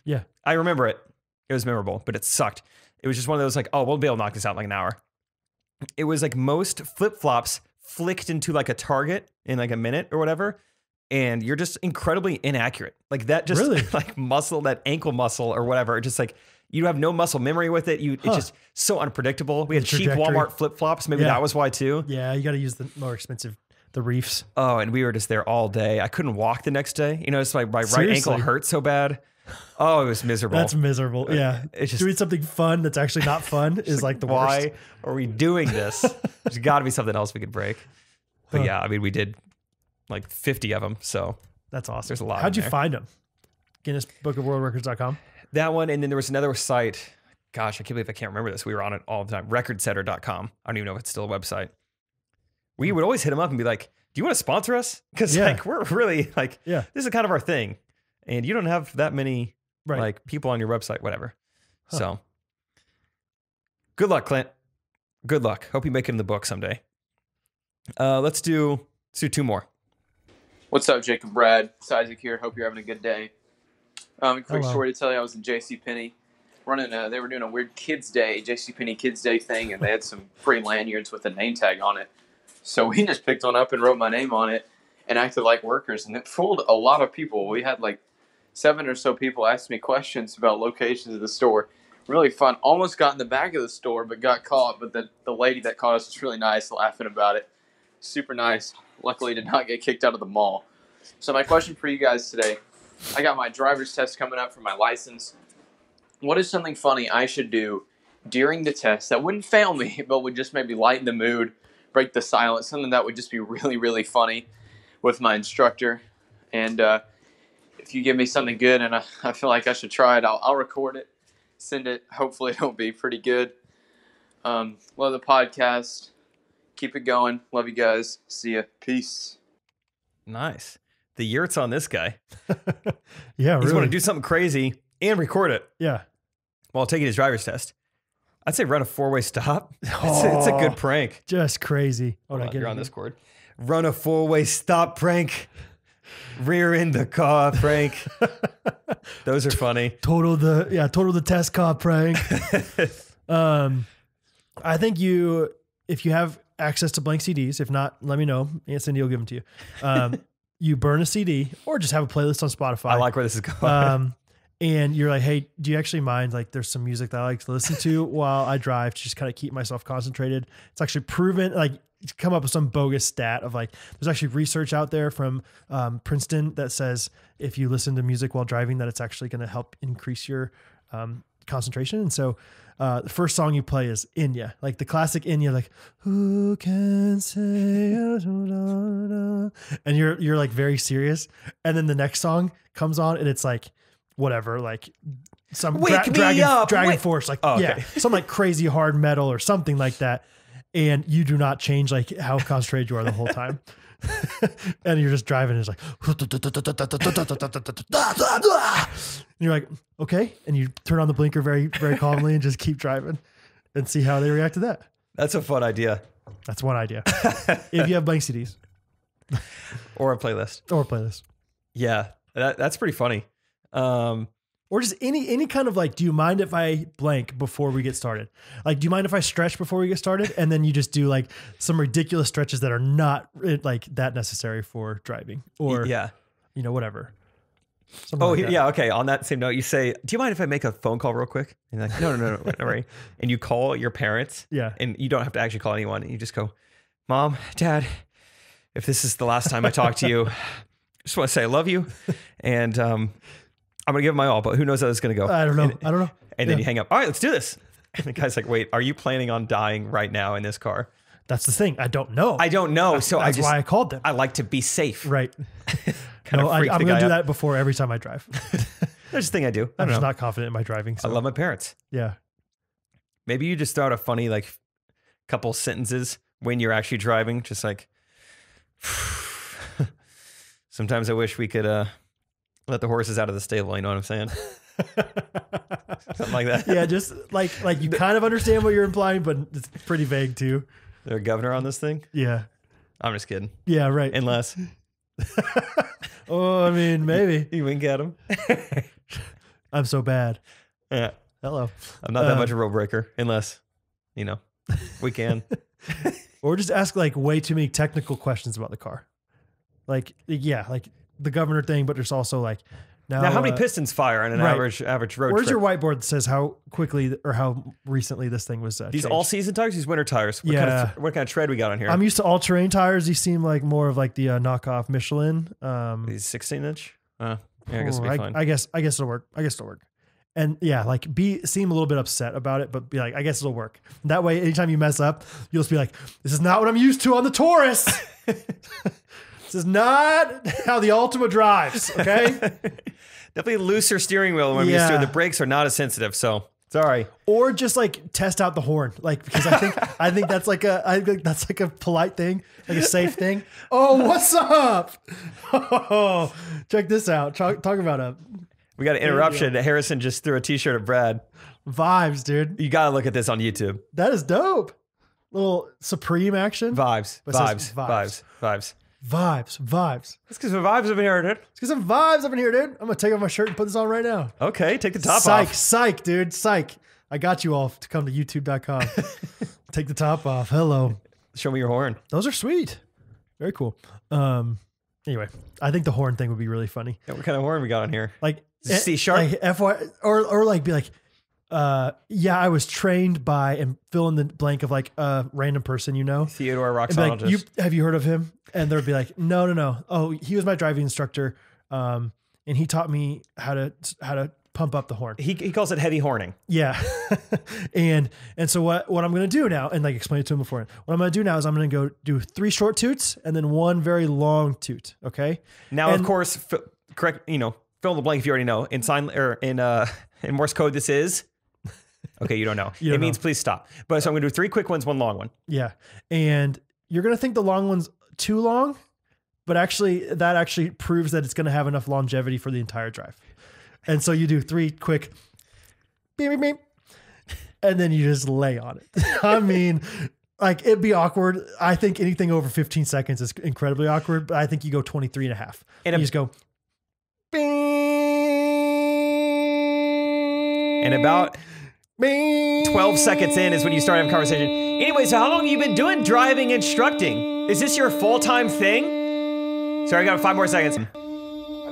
Yeah. I remember it. It was memorable, but it sucked. It was just one of those like, oh, we'll be able to knock this out in like an hour. It was like most flip-flops flicked into like a target in like a minute or whatever. And you're just incredibly inaccurate. Like that just like muscle, that ankle muscle or whatever. Just like you have no muscle memory with it. It's just so unpredictable. We had cheap Walmart flip-flops. Maybe that was why too. Yeah, you got to use the more expensive, the reefs. Oh, and we were just there all day. I couldn't walk the next day. It's like my right ankle hurt so bad. Oh, it was miserable. That's miserable. Yeah. It's just doing something fun that's actually not fun is like the worst. Why are we doing this? There's got to be something else we could break. But yeah, I mean, we did like 50 of them. So that's awesome. There's a lot. How'd you find them? GuinnessBookOfWorldRecords.com. That one. And then there was another site. Gosh, I can't believe I can't remember this. We were on it all the time. Recordsetter.com. I don't even know if it's still a website. We would always hit them up and be like, do you want to sponsor us? Because like we're really like, this is kind of our thing. And you don't have that many like people on your website, whatever. So good luck, Clint. Good luck. Hope you make it in the book someday. Let's do 2 more. What's up, Jacob Brad? It's Isaac here. Hope you're having a good day. Quick story to tell you. I was in JCPenney running they were doing a weird JCPenney Kids Day thing, and they had some free lanyards with a name tag on it. So we just picked one up and wrote my name on it and acted like workers, and it fooled a lot of people. We had like 7 or so people ask me questions about locations of the store. Really fun. Almost got in the back of the store, but got caught. But the lady that caught us was really nice, laughing about it. Super nice. Luckily, did not get kicked out of the mall. So my question for you guys today, I got my driver's test coming up for my license. What is something funny I should do during the test that wouldn't fail me, but would just maybe lighten the mood, break the silence, something that would just be really, really funny with my instructor? And if you give me something good and I feel like I should try it, I'll record it, send it. Hopefully it'll be pretty good. Love the podcast. Keep it going. Love you guys. See ya. Peace. Nice. The yurts on this guy. Yeah, He's going to do something crazy and record it. Yeah. While taking his driver's test. I'd say run a 4-way stop. It's a good prank. Just crazy. Hold on, you're on this cord. Run a 4-way stop prank. Rear end the car prank. Those are funny. Total the test car prank. I think if you have access to blank CDs, if not, let me know. Aunt Cindy will give them to you. You burn a CD or just have a playlist on Spotify. I like where this is going. And you're like, hey, do you actually mind? Like, there's some music that I like to listen to while I drive to just kind of keep myself concentrated. It's actually proven, like, come up with some bogus stat of like, there's actually research out there from Princeton that says if you listen to music while driving, that it's actually going to help increase your concentration. And so the first song you play is Enya, like the classic Enya, like, who can say, and you're like very serious. And then the next song comes on and it's like, whatever, like some Dragon Force, like, some like crazy hard metal or something like that. And you do not change like how concentrated you are the whole time. And you're just driving and it's like, and you're like, okay. And you turn on the blinker very, very calmly and just keep driving and see how they react to that. That's a fun idea. That's one idea. If you have blank CDs. Or a playlist. Yeah. That's pretty funny. Or just any kind of like, do you mind if I blank before we get started? Like, do you mind if I stretch before we get started? And then you just do like some ridiculous stretches that are not like that necessary for driving or, whatever. Okay. On that same note, you say, do you mind if I make a phone call real quick? And you're like, no, don't worry. And you call your parents. Yeah. And you don't have to actually call anyone. And you just go, Mom, Dad, if this is the last time I talk to you, I just want to say I love you. And, I'm going to give it my all, but who knows how this is going to go? I don't know. And then you hang up. All right, let's do this. And the guy's like, wait, are you planning on dying right now in this car? That's the thing. I don't know. So that's why I called them. I like to be safe. Right. I'm going to do that before every time I drive. That's the thing I do. I'm just not confident in my driving. So. I love my parents. Yeah. Maybe you just throw out a funny, like, couple sentences when you're actually driving. Just like, sometimes I wish we could, let the horses out of the stable, you know what I'm saying? Something like that. Yeah, just like you kind of understand what you're implying, but it's pretty vague too. They're a governor on this thing? Yeah. I'm just kidding. Yeah, right. Unless. Oh, I mean, maybe. You wink at him. I'm so bad. Yeah. Hello. I'm not that much a rule breaker, unless, we can. Or just ask like way too many technical questions about the car. Like the governor thing, but there's also like now how many pistons fire on an average road Where's trip? your whiteboard that says how quickly or how recently this thing was these changed? all season tires, these winter tires? What kind of tread we got on here? I'm used to all terrain tires. These seem like more of like the knockoff Michelin. These 16-inch. I guess it'll be fine. I guess it'll work. And yeah, like seem a little bit upset about it, but be like, I guess it'll work. That way, anytime you mess up, you'll just be like, this is not what I'm used to on the Taurus. This is not how the Altima drives, okay? Definitely looser steering wheel when we're used to it. The brakes are not as sensitive, so sorry. Or just like test out the horn, like because I think that's like a polite thing, like a safe thing. Oh, what's up? Oh, check this out. Talk about we got an interruption. Harrison just threw a T-shirt at Brad. Vibes, dude. You gotta look at this on YouTube. That is dope. Little Supreme action. Vibes. It's because some vibes up in here, dude. It's because some vibes up in here, dude. I'm gonna take off my shirt and put this on right now. Okay, take the top off. Psych, dude. Psych. I got you all to come to youtube.com. Take the top off. Hello. Show me your horn. Those are sweet. Very cool. Anyway, I think the horn thing would be really funny. Yeah, what kind of horn we got on here? Like C sharp? Like FY or like be like, I was trained by and fill in the blank of like a random person, Theodore Roxologist. Like, have you heard of him? And they'd be like, no. Oh, he was my driving instructor. And he taught me how to pump up the horn. He calls it heavy horning. Yeah. and so what I'm going to do now, and like explain it to him before, what I'm going to do now is I'm going to go do 3 short toots and then 1 very long toot. Okay. Now, of course, correct, fill in the blank if you already know. In sign or in Morse code, this is. Okay, you don't know. It means please stop. But so I'm going to do 3 quick ones, 1 long one. Yeah. And you're going to think the long one's too long, but that actually proves that it's going to have enough longevity for the entire drive. And so you do 3 quick beep, beep, beep. and then you just lay on it. I mean, like it'd be awkward. I think anything over 15 seconds is incredibly awkward, but I think you go 23 and a half. And you just go. And about 12 seconds in is when you start having a conversation. Anyway, so how long have you been doing driving instructing? Is this your full-time thing? Sorry, I got 5 more seconds.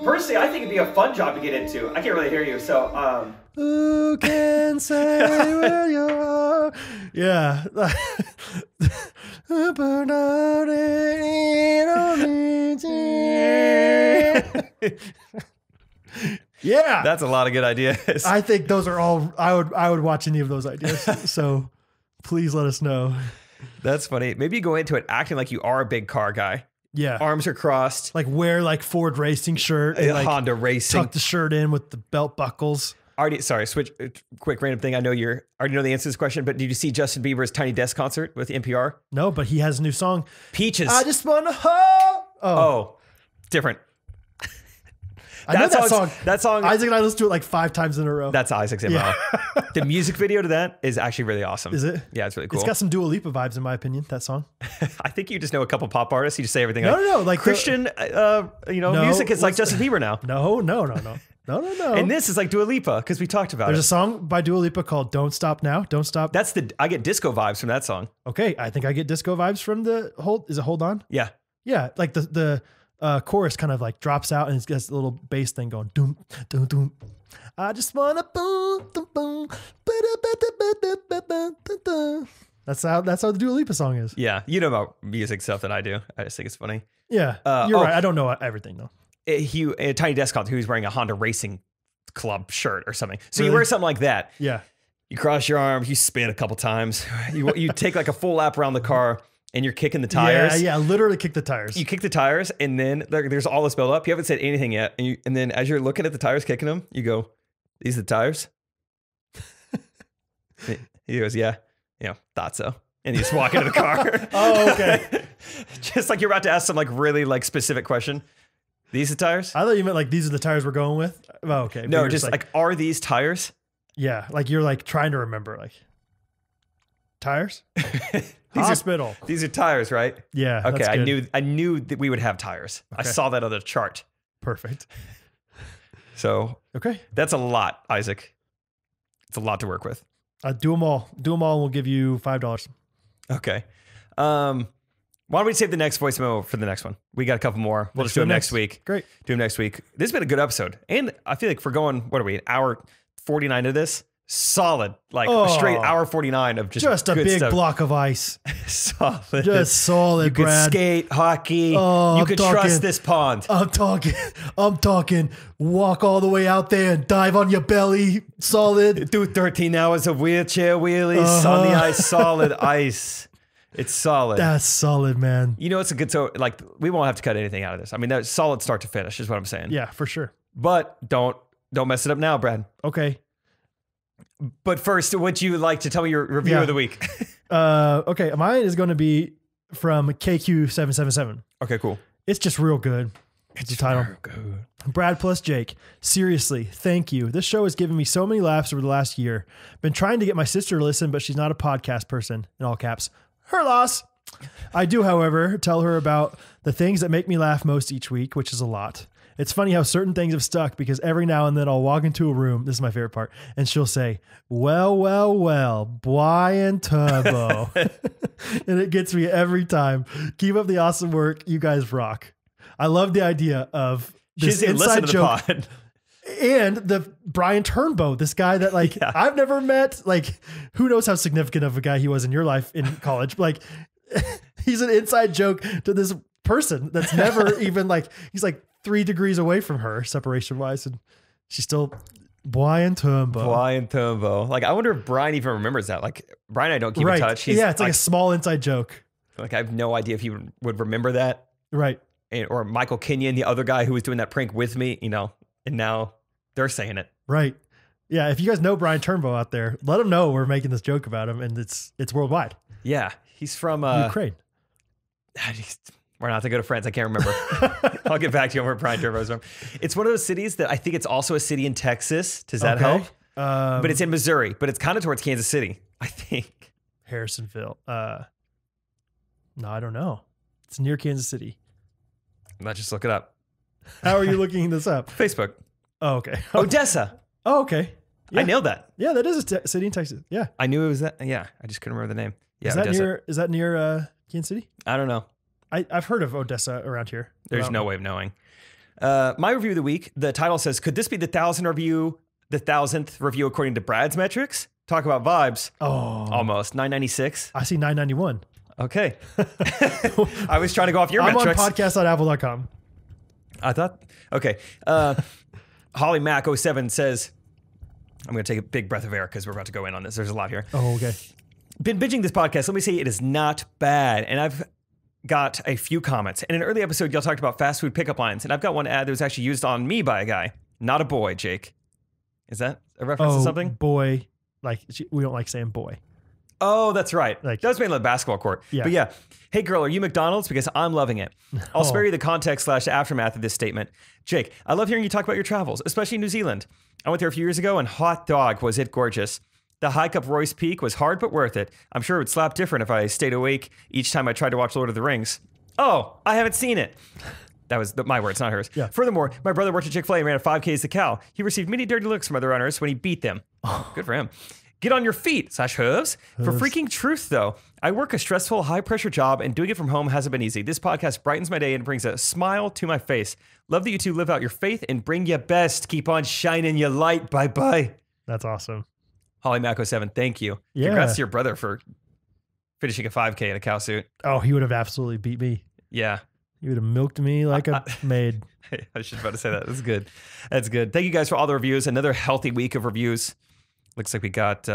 Personally, I think it'd be a fun job to get into. I can't really hear you, so who can say where you are? Yeah. Burn out yeah. That's a lot of good ideas. I think those are all I would watch any of those ideas. So please let us know. That's funny. Maybe you go into it acting like you are a big car guy. Yeah. Arms are crossed. Like wear like Ford racing shirt. And like Honda racing. Tuck the shirt in with the belt buckles. Switch quick random thing. I know you already know the answer to this question, but did you see Justin Bieber's Tiny Desk concert with NPR? No, but he has a new song. Peaches. I just want to hold. Oh, different. I know that song. That song. Isaac and I listened to it like 5 times in a row. That's Isaac's MO. Yeah. The music video to that is actually really awesome. Is it? Yeah, it's really cool. It's got some Dua Lipa vibes in my opinion, that song. I think you just know a couple pop artists. You just say everything. No, like Christian, music is like Justin Bieber now. No. And this is like Dua Lipa because we talked about There's a song by Dua Lipa called Don't Stop Now. Don't Stop. I get disco vibes from that song. Okay. I think I get disco vibes from is it Hold On? Yeah. Yeah. Like the chorus kind of like drops out and it's got a little bass thing going doom, doom, doom. I just wanna boom, boom, boom. That's how the Dua Lipa song is. Yeah. You know about music stuff that I do. I just think it's funny. Yeah. You're right. I don't know everything though. A Tiny Desk concert, he was wearing a Honda Racing Club shirt or something. So you wear something like that. Yeah. You cross your arms, you spin a couple times. You take like a full lap around the car and you're kicking the tires. Yeah, literally kick the tires. You kick the tires and then there's all this build up. You haven't said anything yet. And then as you're looking at the tires, kicking them, you go, these are the tires? He goes, yeah, thought so. And you just walk into the car. Oh, okay. Just like you're about to ask some like really like specific question. These are the tires? I thought you meant like these are the tires we're going with. Oh, okay. No, just like are these tires? Yeah, like you're like trying to remember like tires? Hospital. These are tires, right? Yeah. Okay, I knew that we would have tires. Okay. I saw that on the chart. Perfect. So okay, that's a lot, Isaac. It's a lot to work with. Do them all. Do them all, and we'll give you $5. Okay. Why don't we save the next voice memo for the next one? We got a couple more. We'll just do them next week. Great. Do them next week. This has been a good episode. And I feel like we're going, what are we, an hour 49 of this? Solid. Like a straight hour 49 of just a big stuff. Block of ice. Solid. Just solid, you could Brad. Skate, hockey. You could trust this pond. I'm talking. Walk all the way out there and dive on your belly. Solid. Do 13 hours of wheelchair wheelies on the ice. Solid ice. It's solid. That's solid, man. You know, it's a good, so like, we won't have to cut anything out of this. I mean, that's solid start to finish is what I'm saying. Yeah, for sure. But don't mess it up now, Brad. Okay. But first, would you like to tell me your review of the week? Okay. Mine is going to be from KQ777. Okay, cool. It's just real good. It's the title. Good. Brad plus Jake. Seriously, thank you. This show has given me so many laughs over the last year. Been trying to get my sister to listen, but she's not a podcast person, in all caps. Her loss. I do, however, tell her about the things that make me laugh most each week, which is a lot. It's funny how certain things have stuck because every now and then I'll walk into a room. This is my favorite part. And she'll say, well, Brian Turbo. And it gets me every time. Keep up the awesome work. You guys rock. I love the idea of this inside joke. And the Brian Turnbow, this guy that like I've never met, like who knows how significant of a guy he was in your life in college. Like he's an inside joke to this person that's never even like, he's like 3 degrees away from her separation wise. And she's still Brian Turnbow. Like I wonder if Brian even remembers that. Like Brian and I don't keep in touch. It's like a small inside joke. Like I have no idea if he would remember that. Right. Or Michael Kenyon, the other guy who was doing that prank with me, and now they're saying it. Right. Yeah. If you guys know Brian Turnbow out there, let him know we're making this joke about him and it's worldwide. Yeah. He's from Ukraine. We're not that good of friends. I can't remember. I'll get back to you on where Brian Turnbow is from. It's one of those cities that I think it's also a city in Texas. Does that help? But it's in Missouri, but it's kind of towards Kansas City, I think. Harrisonville. No, I don't know. It's near Kansas City. Let's just look it up. How are you looking this up? Facebook. Oh, okay. Odessa. Oh, okay. Yeah. I nailed that. Yeah, that is a city in Texas. Yeah. I knew it was that. Yeah, I just couldn't remember the name. Yeah, is that near Kansas City? I don't know. I've heard of Odessa around here. There's no way of knowing. My review of the week, the title says, could this be the 1,000th review according to Brad's metrics? Talk about vibes. Oh. Almost. 996. I see 991. Okay. I was trying to go off your metrics. I'm on podcast.apple.com. I thought, okay. Holly Mac 07 says, I'm going to take a big breath of air because we're about to go in on this. There's a lot here. Oh, okay. Been binging this podcast. Let me say it is not bad. And I've got a few comments. In an early episode, y'all talked about fast food pickup lines. And I've got one ad that was actually used on me by a guy. Not a boy, Jake. Is that a reference to something? Boy. Like, we don't like saying boy. Oh, that's right. Like, that was mainly the basketball court. Yeah. But yeah. Hey, girl, are you McDonald's? Because I'm loving it. I'll spare you the context/aftermath of this statement. Jake, I love hearing you talk about your travels, especially New Zealand. I went there a few years ago, and hot dog, was it gorgeous. The hike up Royce Peak was hard but worth it. I'm sure it would slap different if I stayed awake each time I tried to watch Lord of the Rings. Oh, I haven't seen it. That was my words, not hers. Yeah. Furthermore, my brother worked at Chick-fil-A and ran a 5K as a cow. He received many dirty looks from other runners when he beat them. Good for him. Get on your feet, /hooves. For freaking truth, though, I work a stressful, high-pressure job, and doing it from home hasn't been easy. This podcast brightens my day and brings a smile to my face. Love that you two live out your faith and bring your best. Keep on shining your light. Bye-bye. That's awesome. Holly Mac 07, thank you. Yeah. Congrats to your brother for finishing a 5K in a cow suit. Oh, he would have absolutely beat me. Yeah. He would have milked me like a maid. I was just about to say that. That's good. That's good. Thank you guys for all the reviews. Another healthy week of reviews. Looks like we got,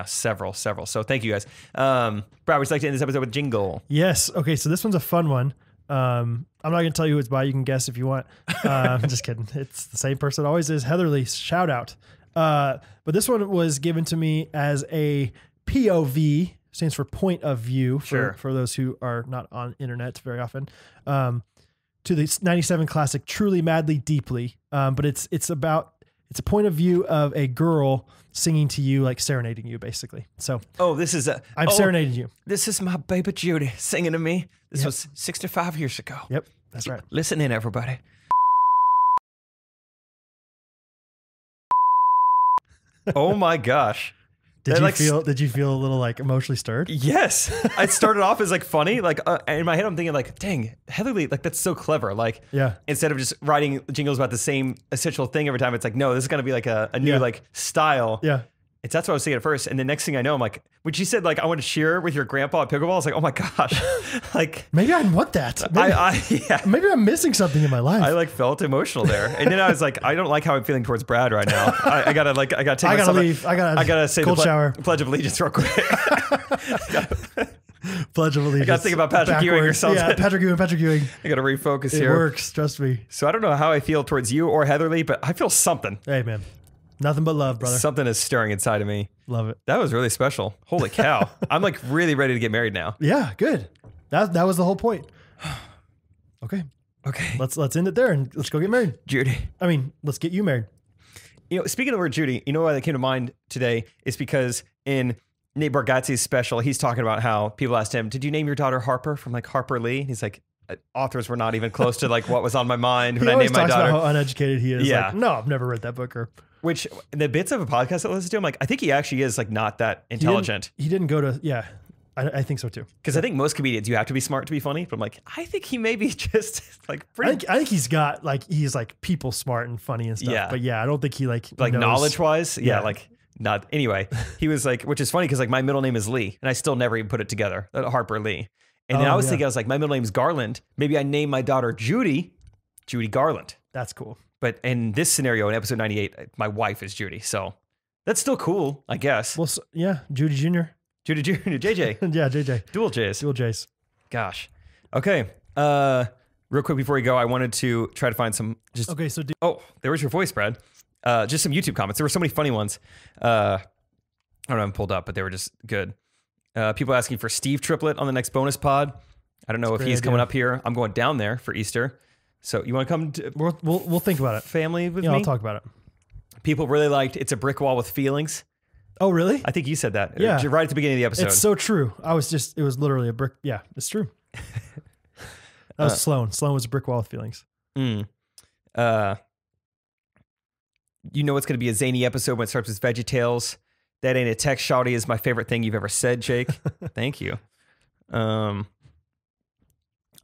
several. So thank you guys. Brad, would you like to end this episode with jingle? Yes. Okay, so this one's a fun one. I'm not going to tell you who it's by. You can guess if you want. I'm just kidding. It's the same person it always is. Heatherly, shout out. But this one was given to me as a POV, stands for point of view, for those who are not on internet very often, to the 97 classic Truly, Madly, Deeply. But it's a point of view of a girl singing to you, like serenading you, basically. So, I'm serenading you. This is my baby Judy singing to me. This was 65 years ago. Yep, that's right. Listen in, everybody. Oh my gosh. Did you feel a little like emotionally stirred? Yes. I started off as like funny, like in my head I'm thinking like, dang, Heatherly, like that's so clever. Like, instead of just writing jingles about the same essential thing every time, it's like, no, this is gonna be like a new like style. Yeah. That's what I was thinking at first. And the next thing I know, I'm like, when she said like, I want to cheer with your grandpa at pickleball, I was like, oh my gosh. Like maybe I want that. Maybe I'm missing something in my life. I like felt emotional there. And then I was like, I don't like how I'm feeling towards Brad right now. I gotta leave. I gotta say cold shower. Pledge of Allegiance real quick. Pledge of Allegiance. I gotta think about Patrick Ewing or something. Yeah, Patrick Ewing. I gotta refocus here. It works, trust me. So I don't know how I feel towards you or Heatherly, but I feel something. Hey man. Nothing but love, brother. Something is stirring inside of me. Love it. That was really special. Holy cow. I'm like really ready to get married now. Yeah, good. That was the whole point. Okay. Let's end it there and let's go get married. Judy. I mean, let's get you married. You know, speaking of the word Judy, you know why that came to mind today is because in Nate Bargatze's special, he's talking about how people asked him, did you name your daughter Harper from like Harper Lee? And he's like, authors were not even close to like what was on my mind when I named my daughter. About how uneducated he is. Yeah. Like, no, I've never read that book. Which the bits of a podcast that I listen to, I'm like, I think he actually is like not that intelligent. He didn't go to, I think so too. Because I think most comedians, you have to be smart to be funny. But I'm like, I think he may be just like pretty. I think he's like people smart and funny and stuff. Yeah. But yeah, I don't think he like knowledge wise. Yeah. Like not anyway. He was like, which is funny because like my middle name is Lee and I still never even put it together. Harper Lee. And then I was thinking, I was like, my middle name is Garland. Maybe I name my daughter Judy Garland. That's cool. But in this scenario, in episode 98, my wife is Judy. So that's still cool, I guess. Well, Judy Jr. Judy Jr. JJ. Yeah, JJ. Dual J's. Dual J's. Gosh. Okay. Real quick before we go, I wanted to try to find some just. Okay, so. There was your voice, Brad. Just some YouTube comments. There were so many funny ones. I don't have them pulled up, but they were just good. People asking for Steve Triplet on the next bonus pod. I don't know if he's coming up here. I'm going down there for Easter. So you want to come? We'll think about it. Family with me? I'll talk about it. People really liked It's a Brick Wall with Feelings. Oh, really? I think you said that. Yeah. Right at the beginning of the episode. It's so true. It was literally a brick. Yeah, it's true. That was Sloan. Sloan was a brick wall with feelings. You know it's going to be a zany episode when it starts with VeggieTales. That ain't a text, shawty is my favorite thing you've ever said, Jake. Thank you.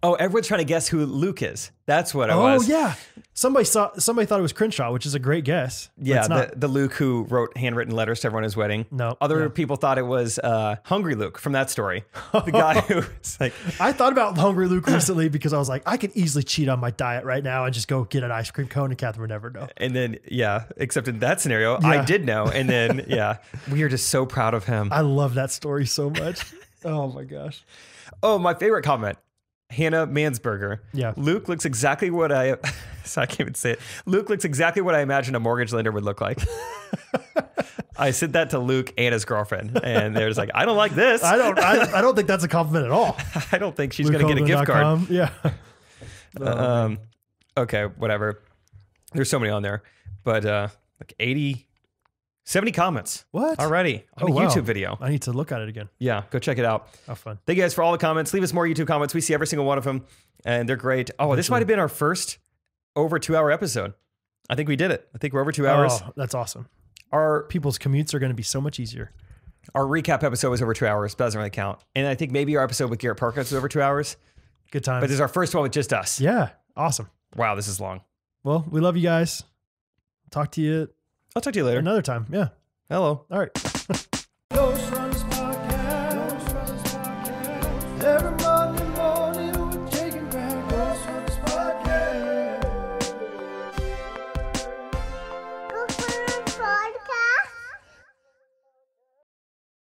Oh, everyone's trying to guess who Luke is. That's what it was. Oh, yeah. Somebody thought it was Crenshaw, which is a great guess. Yeah, the Luke who wrote handwritten letters to everyone at his wedding. No. Other people thought it was Hungry Luke from that story. The guy who's like... I thought about Hungry Luke recently because I was like, I could easily cheat on my diet right now and just go get an ice cream cone and Catherine would never know. And then, yeah, except in that scenario, I did know. And then, yeah, we are just so proud of him. I love that story so much. Oh, my gosh. Oh, my favorite comment. Hannah Mansberger. Yeah. Luke looks exactly what I can't even say it. Luke looks exactly what I imagine a mortgage lender would look like. I said that to Luke and his girlfriend, and they're just like, I don't like this. I don't think that's a compliment at all. I don't think she's going to get a gift card. Yeah. Okay, whatever. There's so many on there, but like 70 comments. What? Already on a YouTube video. I need to look at it again. Yeah, go check it out. How fun. Thank you guys for all the comments. Leave us more YouTube comments. We see every single one of them, and they're great. Oh, this might have been our first over 2-hour episode. I think we did it. I think we're over 2 hours. Oh, that's awesome. Our people's commutes are going to be so much easier. Our recap episode was over 2 hours, but that doesn't really count. And I think maybe our episode with Garrett Parker was over 2 hours. Good times. But this is our first one with just us. Yeah. Awesome. Wow, this is long. Well, we love you guys. I'll talk to you later. Another time. Yeah. Hello. All right. Ghostrunners podcast.